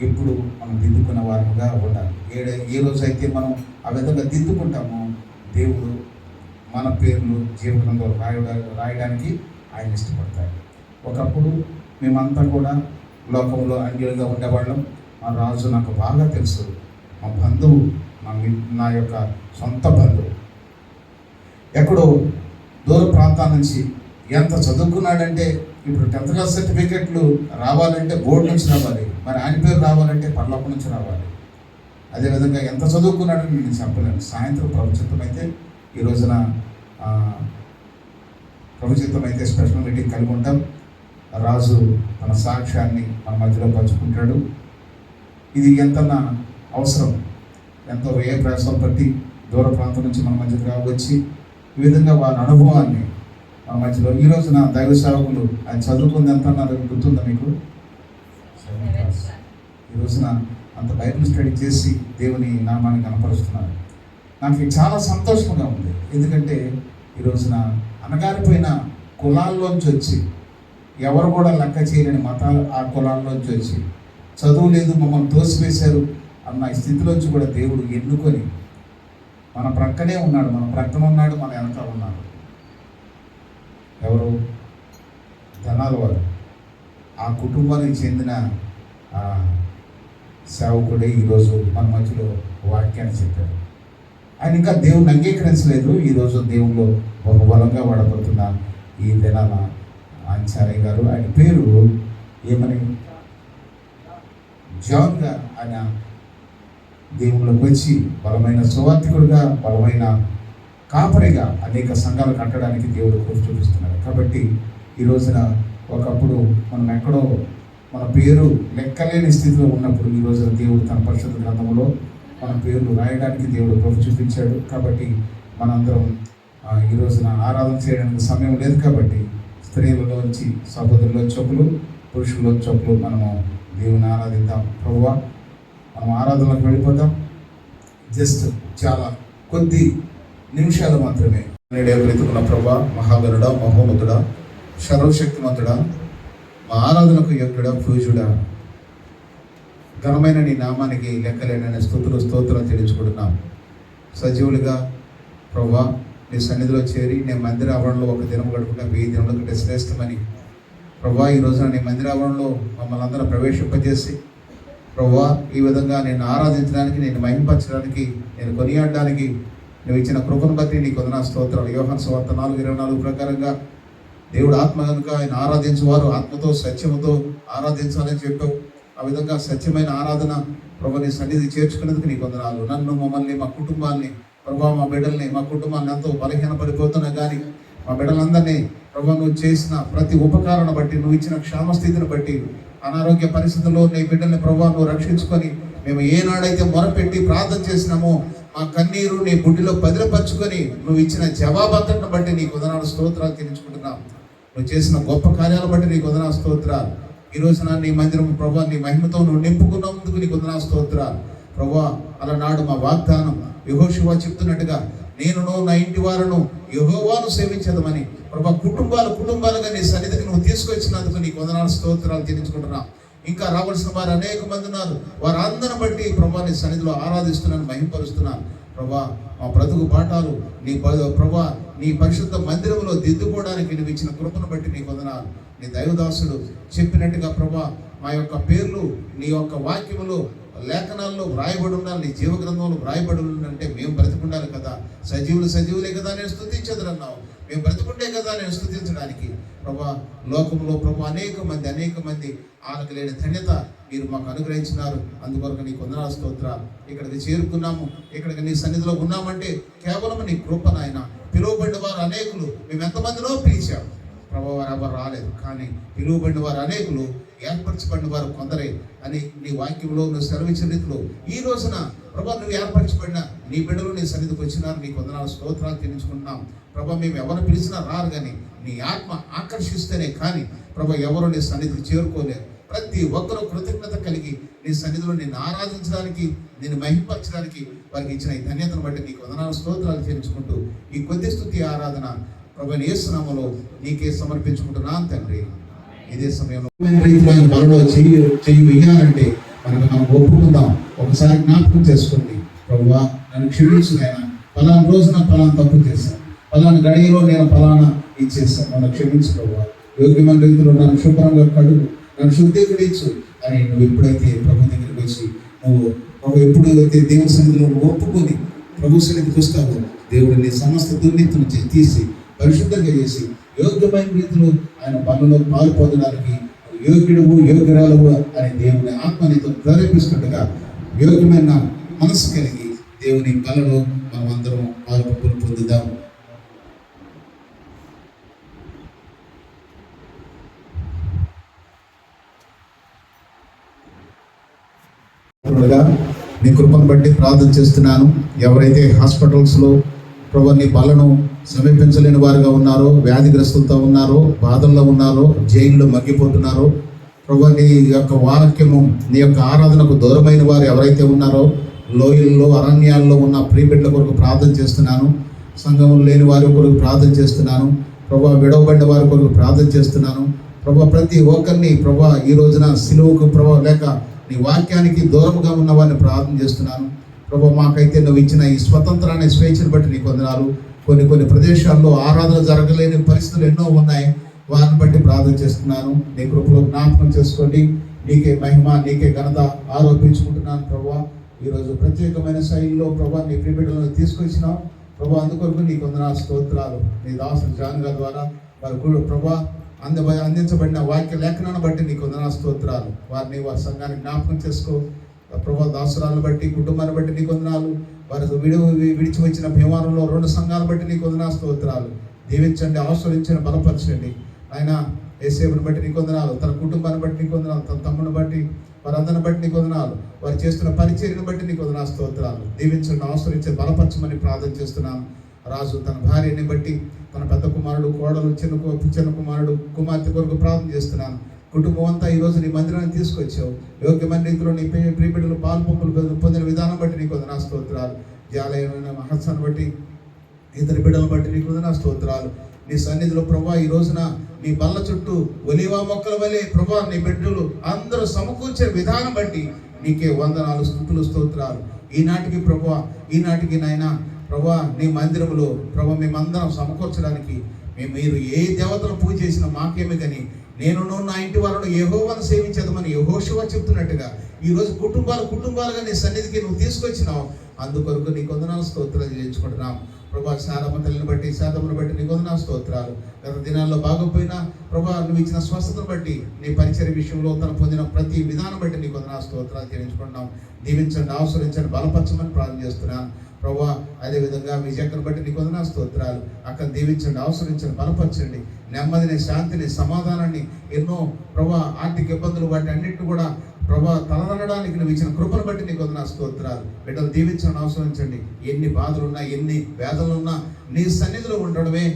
S1: ఎప్పుడు మనం దిద్దుకున్న వారముగా ఉండాలి. ఏ రోజైతే మనం ఆ విధంగా దిద్దుకుంటామో దేవుడు మన పేర్లు జీవగ్రంథంలో రాయడానికి ఆయన ఇష్టపడతాడు. ఒకప్పుడు మేమంతా కూడా లోకంలో అన్యులుగా ఉండేవాళ్ళం. మా రాజు నాకు బాగా తెలుసు. మా బంధువు, నా యొక్క సొంత బంధువు ఎక్కడో దూర ప్రాంతాల నుంచి ఎంత చదువుకున్నాడంటే, ఇప్పుడు 10th క్లాస్ సర్టిఫికెట్లు రావాలంటే బోర్డు నుంచి రావాలి, మరి ఆయన పేరు రావాలంటే పరలోకం నుంచి రావాలి. అదేవిధంగా ఎంత చదువుకున్నాడని నేను చెప్పలేను. సాయంత్రం ప్రభుత్వం అయితే ఈ రోజున ప్రభుత్వం అయితే స్పెషల్ మీటింగ్ కలిగి ఉంటాం. రాజు తన సాక్ష్యాన్ని మన మధ్యలో పంచుకుంటాడు. ఇది ఎంత అవసరం, ఎంతో వ్యయ ప్రయాసాలు బట్టి దూర ప్రాంతం నుంచి మన మధ్యగా వచ్చి ఈ విధంగా వారి అనుభవాన్ని మన మధ్యలో ఈ రోజున దైవ సేవకులు ఆయన చదువుకుంది ఎంత అన్నారు గుర్తుందా మీకు? ఈ రోజున అంత బైబిల్ స్టడీ చేసి దేవుని నామాన్ని కనపరుస్తున్నారు. నాకు చాలా సంతోషంగా ఉంది. ఎందుకంటే ఈ రోజున అణగారిపోయిన కులాల్లోంచి వచ్చి, ఎవరు కూడా లెక్క చేయలేని మతాలు ఆ కులాల్లోంచి వచ్చి, చదువు లేదు మమ్మల్ని తోసివేశారు అన్న స్థితిలోంచి కూడా దేవుడు ఎన్నుకొని మన ప్రక్కనే ఉన్నాడు, మన ప్రక్కన ఉన్నాడు, మన వెనకాల ఉన్నాడు. ఎవరు? ధనాల వారు. ఆ కుటుంబానికి చెందిన సేవకుడే ఈరోజు మన మధ్యలో వాక్యాన్ని చెప్పారు. ఆయన ఇంకా దేవుని అంగీకరించలేదు. ఈరోజు దేవుళ్ళు బహుబలంగా వాడబడుతున్న ఈ దినాన ఆంచార్య గారు, ఆయన పేరు ఏమని జాన్గా ఆయన దేవుళ్ళకి వచ్చి బలమైన సువార్థికుడిగా, బలమైన కాపరిగా అనేక సంఘాలు కట్టడానికి దేవుడు కృషి చూపిస్తున్నాడు. కాబట్టి ఈ రోజున ఒకప్పుడు మనం ఎక్కడో మన పేరు లెక్కలేని స్థితిలో ఉన్నప్పుడు ఈ రోజున దేవుడు తన పరిశుద్ధ గ్రంథంలో మన పేర్లు రాయడానికి దేవుడు కృషి చూపించాడు. కాబట్టి మనందరం ఈ రోజున ఆరాధన చేయడానికి సమయం లేదు. కాబట్టి స్త్రీలలోంచి సహోదరుల చొప్పులు, పురుషుల చొప్పులు మనము దేవుని ఆరాధిద్దాం. ప్రభువా, మనం ఆరాధనలకు వెళ్ళిపోతాం. జస్ట్ చాలా కొద్ది నిమిషాలు మాత్రమే. నేడేవరైతున్న ప్రభా, మహాగరుడా, మహోన్నతుడా, సర్వశక్తిమంతుడా, మా ఆరాధనకు యోగ్యుడా, పూజుడా, ఘనమైన నీ నామానికి లెక్కలేనని స్తుతులు స్తోత్రం చెల్లించుకుంటున్నాం. సజీవులుగా ప్రభా నీ సన్నిధిలో చేరి నేను మందిర ఆవరణలో ఒక దినం గడుపుకుంటే 1000 దినముల కంటే శ్రేష్టమని ప్రభా ఈ రోజున నీ మందిర ఆవరణలో మమ్మల్ని అందరూ ప్రవేశింపజేసి ప్రభా ఈ విధంగా నేను ఆరాధించడానికి, నేను మహింపరచడానికి, నేను కొనియాడడానికి నువ్వు ఇచ్చిన కృపను బట్టి నీకు వందనాలు స్తోత్రాలు. యోహాను సువార్త 4:24 ప్రకారంగా దేవుడు ఆత్మ కనుక ఆయన ఆరాధించేవారు ఆత్మతో సత్యముతో ఆరాధించాలని చెప్పావు. ఆ విధంగా సత్యమైన ఆరాధన ప్రభు నీ సన్నిధి చేర్చుకునేందుకు నీకు వందనాలు. నన్ను, మమ్మల్ని, మా కుటుంబాన్ని ప్రభా, మా బిడ్డల్ని, మా కుటుంబాన్ని ఎంతో బలహీన పడిపోతున్నా కానీ మా బిడ్డలందరినీ ప్రభు నువ్వు చేసిన ప్రతి ఉపకారాన్ని బట్టి, నువ్వు ఇచ్చిన క్షేమస్థితిని బట్టి, అనారోగ్య పరిస్థితుల్లో నీ బిడ్డల్ని ప్రభు నువ్వు రక్షించుకొని మేము ఏనాడైతే మొరపెట్టి ప్రార్థన చేసినామో మా కన్నీరు నీ బుడ్డిలో భద్రపరుచుకొని నువ్వు ఇచ్చిన జవాబంతటిని బట్టి నీకు వందనాలు స్తోత్రాలు తెలుసుకుంటున్నాం. నువ్వు చేసిన గొప్ప కార్యాలను బట్టి నీకు వందనాలు స్తోత్రాలు. ఈ రోజున నీ మందిరం ప్రభా నీ మహిమతో నువ్వు నింపుకున్నందుకు నీకు వందనాలు స్తోత్రాలు. ప్రభా అలనాడు మా వాగ్దానం యెహోషువ చెప్తున్నట్టుగా నేనును నా ఇంటి వారును యెహోవాను సేవించదమని ప్రభా కుటుంబాలుగా నీ సన్నిధికి నువ్వు తీసుకొచ్చినందుకు నీకు వందనాలు స్తోత్రాలు తెలుసుకుంటున్నాం. ఇంకా రావాల్సిన వారు అనేక మంది ఉన్నారు. వారందరిని బట్టి ప్రభా నీ సన్నిధిలో ఆరాధిస్తున్నాను, మహింపరుస్తున్నాను. ప్రభా మా బ్రతుకు పాఠాలు నీ ప్రభా నీ పరిశుద్ధ మందిరంలో దిద్దుకోవడానికి నువ్వు ఇచ్చిన కృపను బట్టి నీకు వందనాలు. నీ దైవదాసుడు చెప్పినట్టుగా ప్రభా మా యొక్క పేర్లు నీ యొక్క వాక్యములో లేఖనాల్లో వ్రాయబడి ఉండాలి, నీ జీవ గ్రంథంలో వ్రాయబడి ఉండాలంటే మేము బ్రతికుండాలి కదా. సజీవులే కదా నేను స్తుతించదరన్నావు. మేము బ్రతుకుంటే కదా నేను స్తుతించడానికి. ప్రభా లోకంలో ప్రభా అనేక మంది ఆలకు లేని ధన్యత మీరు మాకు అనుగ్రహించినారు. అందుకొరకు నీకు వందనాలు స్తోత్రాలు. ఇక్కడికి చేరుకున్నాము, ఇక్కడికి నీ సన్నిధిలో ఉన్నామంటే కేవలం నీ కృప నాయన. పిలువబడిన వారు అనేకులు, మేము ఎంతమందినో పిలిచాము ప్రభా, వారు ఎవరు రాలేదు. కానీ పిలువబడిన వారు అనేకులు, ఏర్పరచబడిన వారు కొందరే అని నీ వాక్యంలో నువ్వు సెలవిచ్చిన రీతిలో ఈ రోజున ప్రభా నువ్వు ఏర్పరచబడిన నీ బిడ్డలు నీ సన్నిధికి వచ్చినారు. నీకు వందనాలు స్తోత్రాలు తెలుసుకుంటున్నాం. ప్రభా మేము ఎవరు పిలిచినా రారు, కానీ నీ ఆత్మ ఆకర్షిస్తేనే కానీ ప్రభా ఎవరు నీ సన్నిధికి చేరుకోలేరు. ప్రతి ఒక్కరూ కృతజ్ఞత కలిగి నీ సన్నిధిలో నిన్ను ఆరాధించడానికి, నిన్ను మహింపరచడానికి వారికి ఇచ్చిన ఈ ధన్యతను బట్టి నీకు వందనాలు స్తోత్రాలు తెలుసుకుంటూ ఈ కొద్ది స్తుతి ఆరాధన ప్రభువైన యేసు నామములో నీకే సమర్పించుకుంటున్నాను తండ్రి. ఇదే సమయంలో బలలో చెయ్యి వెయ్యాలంటే మనం ఒప్పుకుందాం. ఒకసారి జ్ఞాపకం చేసుకోండి. ప్రభువా నన్ను క్షమించు నాయన, పలానా రోజున పలానా తప్పు చేశాను, పలానా గడియలో నేను పలానా ఇచ్చేస్తాను, నన్ను క్షమించు ప్రభువా. యోగ్యమైన రీతిలో నన్ను శుభ్రంగా కడుగు, నన్ను శుద్ధీకరించు అని నువ్వు ఎప్పుడైతే ప్రభు దగ్గరికి వచ్చి నువ్వు ఎప్పుడైతే దేవుని సన్నిధిలో ఒప్పుకొని ప్రభు సన్నిధికి వస్తావో దేవుడు నీ సమస్త దుర్నీతిని తీసి పరిశుద్ధంగా చేసి యోగ్యమైన రీతిలో ఆయన పనుల్లో పాలు పొందడానికి యోగ్యురాలు అనే దేవుని ఆత్మనితో ప్రేరేపిస్తుండగా యోగ్యమైన మనసు కలిగి దేవుని బలలో మనం అందరం పాలు పొందుదాం. నీ కృపను బట్టి ప్రార్థన చేస్తున్నాను. ఎవరైతే హాస్పిటల్స్లో ప్రభు నీ బలను సమీపించలేని వారుగా ఉన్నారు, వ్యాధిగ్రస్తులతో ఉన్నారు, బాధల్లో ఉన్నారు, జైల్లో మగ్గిపోతున్నారు. ప్రభు నీ యొక్క వాక్యము, నీ యొక్క ఆరాధనకు దూరమైన వారు ఎవరైతే ఉన్నారో, లోయల్లో అరణ్యాల్లో ఉన్న ప్రియబిడ్డల కొరకు ప్రార్థన చేస్తున్నాను. సంఘం లేని వారి కొరకు ప్రార్థన చేస్తున్నాను. ప్రభా విడవబడిన వారి కొరకు ప్రార్థన చేస్తున్నాను. ప్రభా ప్రతి ఒక్కరిని ప్రభా ఈ రోజున సిలువకు ప్రభా లేక నీ వాక్యానికి దూరముగా ఉన్న వారిని ప్రార్థన చేస్తున్నాను. ప్రభా మాకైతే నువ్వు ఇచ్చిన ఈ స్వతంత్రాన్ని, స్వేచ్ఛను బట్టి నీకు వందనాలు. కొన్ని ప్రదేశాల్లో ఆరాధన జరగలేని పరిస్థితులు ఎన్నో ఉన్నాయి. వారిని బట్టి ప్రార్థన చేస్తున్నాను. నీ కృపలో జ్ఞాపకం చేసుకోండి. నీకే మహిమ, నీకే ఘనత ఆరోపించుకుంటున్నాను. ప్రభా ఈరోజు ప్రత్యేకమైన శైలిలో ప్రభా నీ ప్రియబిడ్డలను తీసుకొచ్చినావు. ప్రభా అందుకొరకు నీకు వందనాలు, స్తోత్రాలు. నీ దాసులు జాన్ గారి ద్వారా వారి కూడా ప్రభా అందించబడిన వాక్య లేఖనాన్ని బట్టి నీకు వందనాలు, స్తోత్రాలు. వారిని వారి సంఘాన్ని జ్ఞాపకం చేసుకో ప్రభా. దాసురాలను బట్టి, కుటుంబాన్ని బట్టి నీకు వందనాలు. వారి విడిచి వచ్చిన భీమారంలో 2 సంఘాలు బట్టి నీకు వందనాలు, స్తోత్రాలు. దీవించండి, ఆశ్రయించండి, బలపరచండి. ఆయన యేసేపుని బట్టి నీకు వందనాలు, తన కుటుంబాన్ని బట్టి నీకు వందనాలు, తన తమ్ముని బట్టి వారందరిని బట్టి నీకు వందనాలు, వారు చేస్తున్న పరిచర్యను బట్టి నీకు వందనాలు, స్తోత్రాలు. దీవించండి, ఆశ్రయించండి, బలపరచమని ప్రార్థన చేస్తున్నాను. రాజు తన భార్యని బట్టి, తన పెద్ద కుమారుడు, కోడలు, చిన్న కుమారుడు, కుమార్తె కొరకు ప్రార్థన చేస్తున్నాను. కుటుంబం అంతా ఈరోజు నీ మందిరాన్ని తీసుకొచ్చావు. యోగ్యమైన రీతిలో నీ ప్రియబిడ్డలు పాల్పొంపులు పొందిన విధానం బట్టి నీకు వందనాలు, స్తోత్రాలు. జాలయమైన మహత్సాన్ని బట్టి, ఇతని బిడ్డలను బట్టి నీకు వందనాలు, స్తోత్రాలు. నీ సన్నిధిలో ప్రభా ఈ రోజున నీ బల్ల చుట్టూ ఒలీవా మొక్కల వలె ప్రభా నీ బిడ్డలు అందరూ సమకూర్చే విధానం బట్టి నీకే వందనాలు, స్తుతులు, స్తోత్రాలు. ఈనాటికి నాయనా ప్రభా నీ మందిరములో ప్రభా మేమందరం సమకూర్చడానికి మీరు ఏ దేవతను పూజ చేసినా మాకేమి కానీ నేను నా ఇంటి వారిని యెహోవాను సేవించదమని యెహోషువ చెప్తున్నట్టుగా ఈరోజు కుటుంబాలుగా నీ సన్నిధికి నువ్వు తీసుకొచ్చినావు. అందుకొరకు నీకు వందనాలు, స్తోత్రాలు చేయించుకుంటున్నాం. ప్రభా శారమ్మ తల్లిని బట్టి, శాతమును బట్టి నీకు వందనాలు, స్తోత్రాలు. గత దినాల్లో బాగోపోయినా ప్రభా నువ్వు ఇచ్చిన స్వస్థతను బట్టి, నీ పరిచర్య విషయంలో తను పొందిన ప్రతి విధానం బట్టి నీకు వందనాలు, స్తోత్రాలు చేయించుకుంటున్నాం. దీవించండి, ఆశ్రయించండి, బలపరచమని ప్రార్థన చేస్తున్నాను. ప్రభా అదేవిధంగా విజయక్కను బట్టి నీకు వందనాలు, స్తోత్రాలు. అక్కడ దీవించండి, ఆశ్రయించండి, బలపరచండి. నెమ్మదిని, శాంతిని, సమాధానాన్ని, ఎన్నో ప్రభా ఆర్థిక ఇబ్బందులు వాటి అన్నింటిని కూడా ప్రభా తలదనడానికి నువ్వు ఇచ్చిన కృపను బట్టి నీకు వందనాలు, స్తోత్రాలు. బిడ్డలు దీవించండి, ఆశ్రయించండి. ఎన్ని బాధలున్నా, ఎన్ని వేదనలున్నా నీ సన్నిధిలో ఉండడమే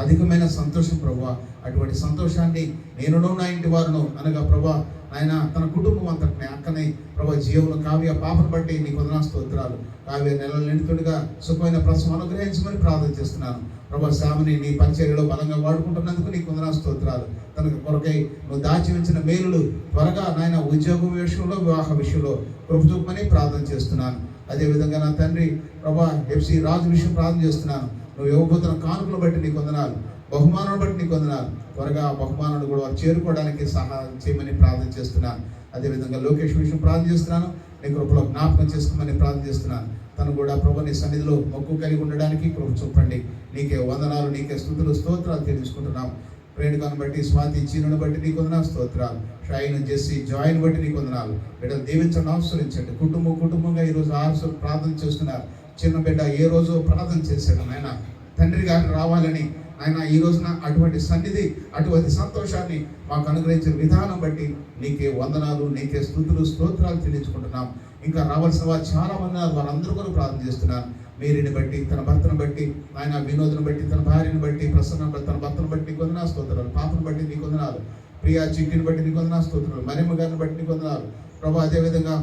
S1: అధికమైన సంతోషం ప్రభా. అటువంటి సంతోషాన్ని నేను నా ఇంటి వారును అనగా ప్రభా ఆయన తన కుటుంబం అంతటిని అక్కని ప్రభా జీవులు కావ్య పాపను బట్టి నీకు వందనాలు, స్తోత్రాలు. కావ్య నెలల నిండుగా సుఖమైన ప్రసవం అనుగ్రహించమని ప్రార్థన చేస్తున్నాను. ప్రభా శ్యామని నీ పరిచర్యలో బలంగా వాడుకుంటున్నందుకు నీకు వందనాలు, స్తోత్రాలు. తనకు కొరకై నువ్వు దాచి ఉంచిన మేలులు త్వరగా నాయన ఉద్యోగం విషయంలో, వివాహ విషయంలో కృప చూపమని ప్రార్థన చేస్తున్నాను. అదేవిధంగా నా తండ్రి ప్రభా ఎఫ్సి రాజు విషయం ప్రార్థన చేస్తున్నాను. నువ్వు ఇవ్వబోతున్న కానుకలు బట్టి నీకు వందనాలు, బహుమానాన్ని బట్టి నీకు వందనాలు. త్వరగా ఆ బహుమానాన్ని కూడా చేరుకోవడానికి సహాయం చేయమని ప్రార్థన చేస్తున్నాను. అదేవిధంగా లోకేష్ విషయం ప్రార్థన చేస్తున్నాను. నీ కృపలో జ్ఞాపకం చేసుకోమని ప్రార్థన చేస్తున్నాను. తను కూడా ప్రభు నీ సన్నిధిలో మొక్కు కలిగి ఉండడానికి కృప చూపండి. నీకే వందనాలు, నీకే స్తుతులు, స్తోత్రాలు తెలుసుకుంటున్నాం. ప్రేణుకాన్ని బట్టి, స్వాతి చీనుని బట్టి నీకు వందనాలు, స్తోత్రాలు. షైన్, జెస్సీ, జాయిన్ బట్టి నీకు వందనాలు. బిడ్డలు దీవించండి, ఆశ్రయించండి. కుటుంబంగా ఈరోజు ఆశ్రయం ప్రార్థన చేస్తున్నారు. చిన్న బిడ్డ ఏ రోజు ప్రార్థన చేశాడు ఆయన తండ్రి గారిని రావాలని. ఆయన ఈ రోజున అటువంటి సన్నిధి, అటువంటి సంతోషాన్ని మాకు అనుగ్రహించిన విధానం బట్టి నీకే వందనాలు, నీకే స్తుతులు, స్తోత్రాలు చెల్లించుకుంటున్నాం. ఇంకా రావాల్సిన వారు చాలా మంది ఉన్నారు. వారందరూ కూడా ప్రార్థన చేస్తున్నాను. మేరీని బట్టి, తన భర్తను బట్టి, ఆయన వినోద్ను బట్టి, తన భార్యను బట్టి, ప్రసన్న బట్టి, తన భర్తను బట్టి నీకు వందనాలు, స్తోత్రాలు. పాపను బట్టి నీకు వందనాలు. ప్రియా చిట్టిని బట్టి నీకు వందనాలు, స్తోత్రాలు. మరియమ్మ గారిని బట్టి నీకు వందనాలు ప్రభా. అదేవిధంగా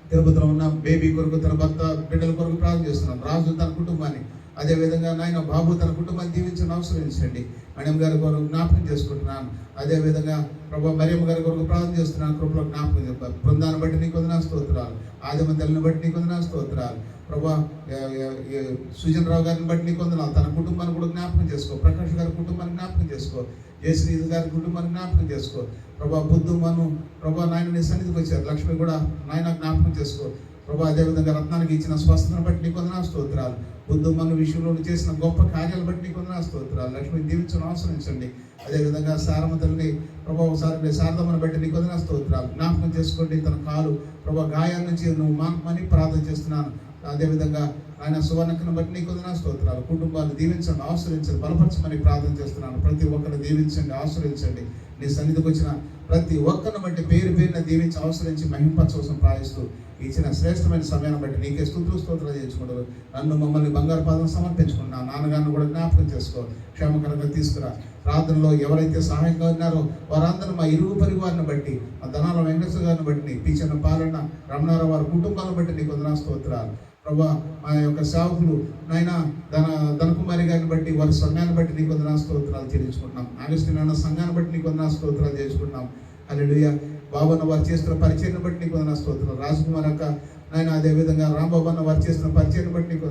S1: తిరుపతిలో ఉన్న బేబీ కొరకు, తన భర్త బిడ్డల కొరకు ప్రార్థన చేస్తున్నాం. రాజు తన కుటుంబాన్ని, అదేవిధంగా నాయన బాబు తన కుటుంబాన్ని దీవించండి, అవసరించండి. మేడం గారి కొరకు జ్ఞాపకం చేసుకుంటున్నాను. అదేవిధంగా ప్రభా మరియమ్మ గారి కొరకు ప్రార్థన చేస్తున్నాను. కృపలో జ్ఞాపకం చెప్పారు. బృందాన్ని బట్టి నీకు వందనాలు, స్తోత్రాలు. ఆదిమ తల్లిని బట్టి నీకు వందనాలు, స్తోత్రాలు. ప్రభా సుజన్ రావు గారిని బట్టి నీకు వందనాలు. తన కుటుంబాన్ని కూడా జ్ఞాపకం చేసుకో. ప్రకాష్ గారి కుటుంబాన్ని జ్ఞాపకం చేసుకో. జయశ్రీ గారి కుటుంబాన్ని జ్ఞాపకం చేసుకో. ప్రభా బుద్ధు మను ప్రభా నాయన నీ సన్నిధికి వచ్చారు. లక్ష్మి కూడా నాయన జ్ఞాపకం చేసుకో. ప్రభా అదేవిధంగా రత్నానికి ఇచ్చిన స్వస్థతను బట్టి నీకు వందనాలు, స్తోత్రాలు. బుద్ధు మన విషయంలో చేసిన గొప్ప కార్యాలు బట్టి నీకు వందనాలు, స్తోత్రాలు. లక్ష్మి దీవించడం ఆశ్రయించండి. అదేవిధంగా శారమ్మ తల్లిని ప్రభా ఒకసారి శారదమ్మను బట్టి నీకు వందనాలు, స్తోత్రాలు. జ్ఞాపకం చేసుకోండి. తన కాలు ప్రభా గాయాల నుంచి నువ్వు మానమని ప్రార్థన చేస్తున్నాను. అదేవిధంగా ఆయన సువర్ణకను బట్టి నీకు వందనాలు స్తోత్రాలు. కుటుంబాలు దీవించండి, ఆశ్రయించండి, బలపరచమని ప్రార్థన చేస్తున్నాను. ప్రతి ఒక్కరిని దీవించండి, ఆశ్రయించండి. నీ సన్నిధికి వచ్చిన ప్రతి ఒక్కరిని బట్టి పేరు పేరున దీవించి ఆశ్రయించి మహింపరచవలసిన ప్రాయిస్తూ ఇచ్చిన శ్రేష్టమైన సమయాన్ని బట్టి నీకే స్తోత్రాలు చేయించుకుంటారు. నన్ను మమ్మల్ని బంగారు పాదం సమర్పించుకున్నా. నాన్నగారిని కూడా జ్ఞాపకం చేసుకో, క్షేమకరంగా తీసుకురా. ప్రార్థనలో ఎవరైతే సహాయంగా ఉన్నారో వారందరూ మా ఇరుగు పొరుగు వారిని బట్టి, మా ధనాల వెంకటేశ్వర గారిని బట్టి, పిచ్చిన పాలన రమణారావు వారి కుటుంబాలను బట్టి నీకు వందనాలు స్తోత్రాలు. ప్రభా మా యొక్క సేవకులు నాయన ధనకుమారి గారిని బట్టి, వారి సంఘాన్ని బట్టి నీకు వందనాలు స్తోత్రాలు చెల్లించుకుంటున్నాం. ఆగస్టు నాన్న సంఘాన్ని బట్టి నీకు వందనాలు స్తోత్రాలు చేసుకుంటున్నాం. హల్లెలూయా. బాబన్న వారు చేస్తున్న పరిచయం బట్టి నీకు వందనాలు స్తోత్రాలు. రాజకుమార్ అక్క నాయన, అదేవిధంగా రాంబాబు అన్న వారు చేస్తున్న పరిచయం బట్టి నీకు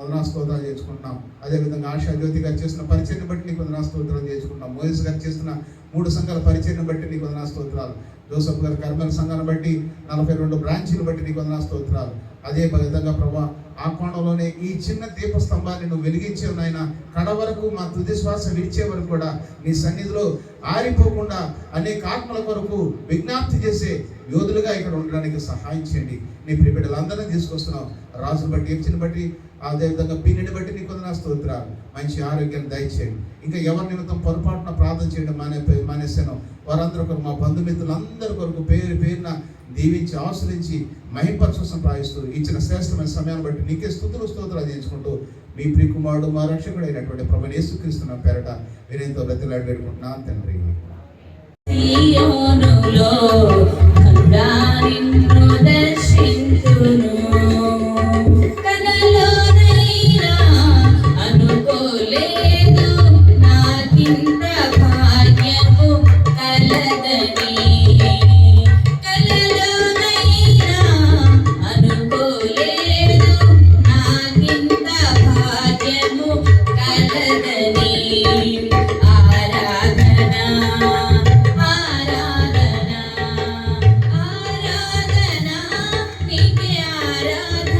S1: వందనాలు స్తోత్రాలు చేసుకుంటున్నాం. అదేవిధంగా ఆశా జ్యోతి గారు చేస్తున్న పరిచయం బట్టి నీకు వందనాలు స్తోత్రాలు చేసుకుంటున్నాం. మోయిస్ గారు చేస్తున్న 3 సంఘాల పరిచయం బట్టి నీకు వందనాలు స్తోత్రాలు. జోసఫ్ గారు కర్మల సంఘాన్ని బట్టి 42 బ్రాంచీలు బట్టి నీకు వందనాలు స్తోత్రాలు. అదే విధంగా ప్రభా ఆ కోణంలోనే ఈ చిన్న దీపస్తంభాన్ని నువ్వు వెలిగించే నాయన, కడ వరకు మా తుది శ్వాస విడిచే వరకు కూడా నీ సన్నిధిలో ఆరిపోకుండా అనేక ఆత్మల కొరకు విజ్ఞప్తి చేసే యోధులుగా ఇక్కడ ఉండడానికి సహాయం చేయండి. నీ ప్రియబిడ్డలందరినీ తీసుకొస్తున్నావు. రాజును బట్టి, ఎంచిని బట్టి, అదేవిధంగా పిన్నిని బట్టి నీకు వందనాలు స్తోత్రాలు. మంచి ఆరోగ్యాన్ని దయచేయండి. ఇంకా ఎవరి నిమిత్తం పొరపాటున ప్రార్థన చేయడం మానేశాను వారందరూ కొరకు, మా బంధుమిత్రులందరి కొరకు పేరు పేరున దీవించి ఆశ్రయించి మహింపరచవలసిన ప్రాయిస్తూ ఇచ్చిన శ్రేష్టమైన సమయాన్ని బట్టి నీకే స్తోత్రాలు చేయించుకుంటూ మీ ప్రియకుమారుడు మా రక్షకుడు అయినటువంటి ప్రభువైన యేసుక్రీస్తు పేరట వినయంతో బ్రతిలాడి వేడుకుంటున్నాను తండ్రి.
S7: సియోనులో నిన్ను దర్శించును, కలలోనైనా అనుకోలేదు నాకింత భాగ్యము కలదని. కలలోనైనా అనుకోలేదు నాకింత భాగ్యము కలదని. ఆరాధన నీకే ఆరాధన.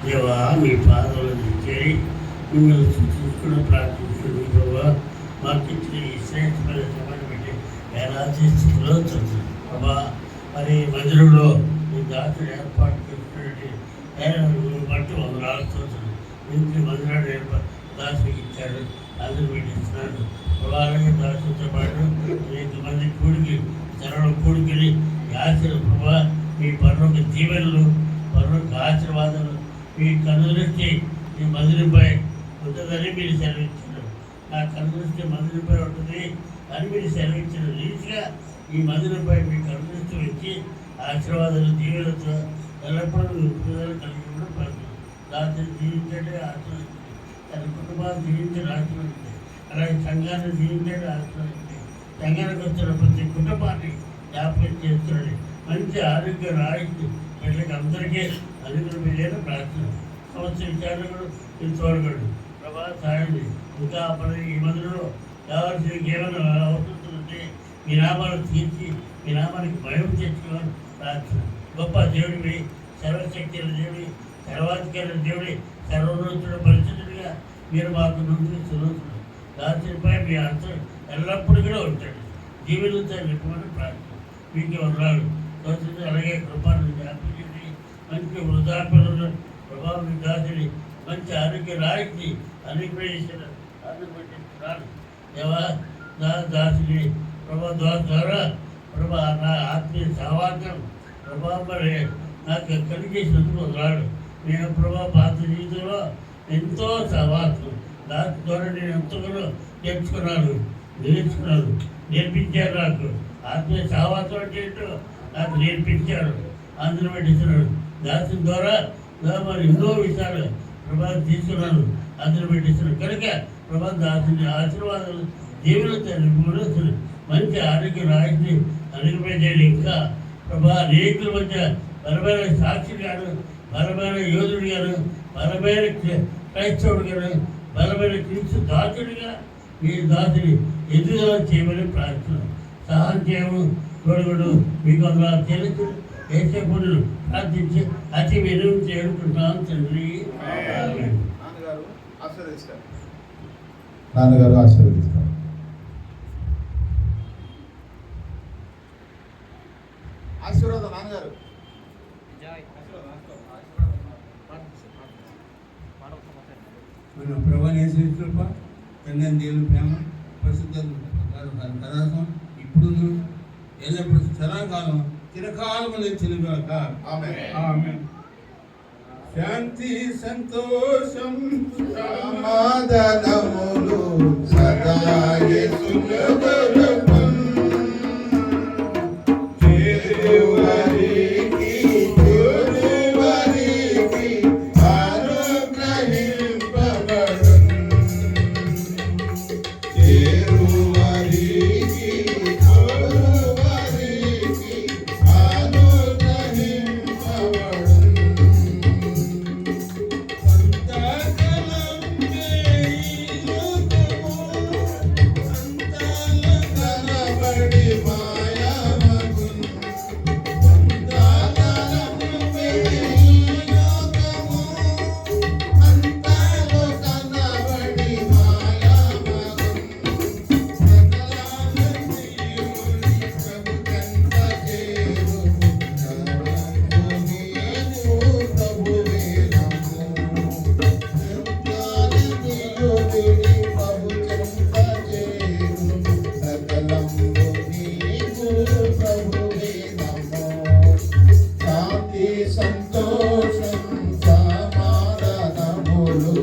S8: దేవా మీ పాదములను చేరి మిమ్మల్ని చూసుకుని ప్రార్థించుకుని ప్రభా మాకు ఇచ్చిన ఈ శ్రేష్టమైన సమయం పెట్టి వేలాది స్థితిలో చదువు ప్రభా మరి మందిరంలో మీ దాసుడు ఏర్పాటు చేసినటువంటి బట్టి వందనాలతో ఇంటి మందిరాన్ని దాసుడికి ఇచ్చాడు అందరూ పెట్టిస్తున్నాడు ప్రభావంగా దాసులతో పాటు 5 మంది కూడికి జనంలో కూడికెళ్ళి ఆశీర్వ ప్రభా మీ పనులకు దీవెనలు పనులకు ఆశీర్వాదాలు మీ కన్నుదృష్టి మీ మందిరంపై ఉంటుందని మీరు సెలవించారు. నా కన్నుదృష్టి మందిరంపై ఉంటుంది అని మీరు సెలవించారు. రీతిగా ఈ మందిరంపై మీ కన్నుదృష్టి వచ్చి ఆశీర్వాదాలు దీవెనలతో ఎల్లప్పుడూ విడుదల కలిగి కూడా పడుతుంది. రాత్రి జీవించండి ఆశీర్వదించండి, తన కుటుంబాన్ని జీవించండి ఆశీర్వదించండి, అలాగే సంఘాన్ని జీవించండి ఆశీర్వదించండి. సంఘానికి వచ్చిన ప్రతి కుటుంబాన్ని జ్ఞాపకం చేస్తున్నాడు. మంచి ఆరోగ్య రాయితీ వీళ్ళకి అందరికీ అనుగ్రహించాలని ప్రార్థన. సమస్య విచారణ కూడా మీరు తోడగడు ప్రభా సాయం ఇంకా మన ఈ మందులో కావాల్సిన ఏమైనా అవసరం ఉంటే మీ నామాలు తీర్చి మీ నామానికి భయం తెచ్చుకోవాలని ప్రార్థన. గొప్ప దేవుడివి, సర్వశక్తి దేవుడి, సర్వాధికారి దేవుడి, సర్వరోజుడు పరిస్థితుడిగా మీరు మాకు నుండి సులోచన దాచుపై మీ అర్థం ఎల్లప్పుడూ కూడా ఉంటాడు. జీవితంతో నింపమని ప్రార్థన. మీకు వందనాలు తోచింది. అలాగే కృపాను జ్ఞాపకం చేసి మంచి వృద్ధాప్యులను ప్రభావం దాచుని మంచి ఆరోగ్య రాయితీ అనుగ్రహించిన అనుగ్రహించాలి. దేవా దాసుని ప్రభా ద్వారా ప్రభా నా ఆత్మీయ సహవాసం ప్రభావం మరి నాకు కలిగేసినందుకు వదలాడు. నేను ప్రభా పాత జీవితంలో ఎంతో సహవాసం దాని ద్వారా నేను ఎంతగానో నేర్చుకున్నాను నేర్పించారు. నాకు ఆత్మీయ సహవాసం అంటే ఏంటో నాకు నేర్పించారు. అందరూ పెట్టిస్తున్నాడు. దాని ద్వారా మరి ఎన్నో విషయాలు ప్రభావం తీసుకున్నాను. అందరూ పెట్టిస్తున్నాడు కనుక ప్రభా దాసుని ఆశీర్వాదాలు జీవనతో మంచి ఆరోగ్య రాయితీ అనుగ్రహించండి. ఇంకా ప్రభా అనేకుల మధ్య బలమైన సాక్షి గారు, బలమైన యోధుడు గారు, బలమైన క్రైస్తవుడు గారు, బలమైన క్రీస్తు దాసుడిగా మీ దాసుని ఎదుగుదల చేయమని ప్రార్థన. సహాయం చేయము తోడుగడు మీకు అందరూ తెలుసు వేసే పనులు ప్రార్థించి అతి విలువ చేరుకుంటున్నాను తండ్రి.
S1: నాన్నగారు ఆశీర్వదిస్తారు. ఆశీర్వాదం నాన్నగారు.
S9: మన ప్రభాని యేసుకృప, తండ్రి దేవుని ప్రేమ, పరిశుద్ధ కరాసం ఇప్పుడు ఎల్లప్పుడు సదాకాలం చిరకాలం నిలిచినగాక. ఆమేన్. శాంతి సంతోషం
S1: సమాధానములు సదా యేసును కొరకు చేరువారికి చూరువారికి అనుగ్రహింపబడును. చేరువారికి చూరువారికి అనుగ్రహింపబడును. సంతోషం సమాధానములు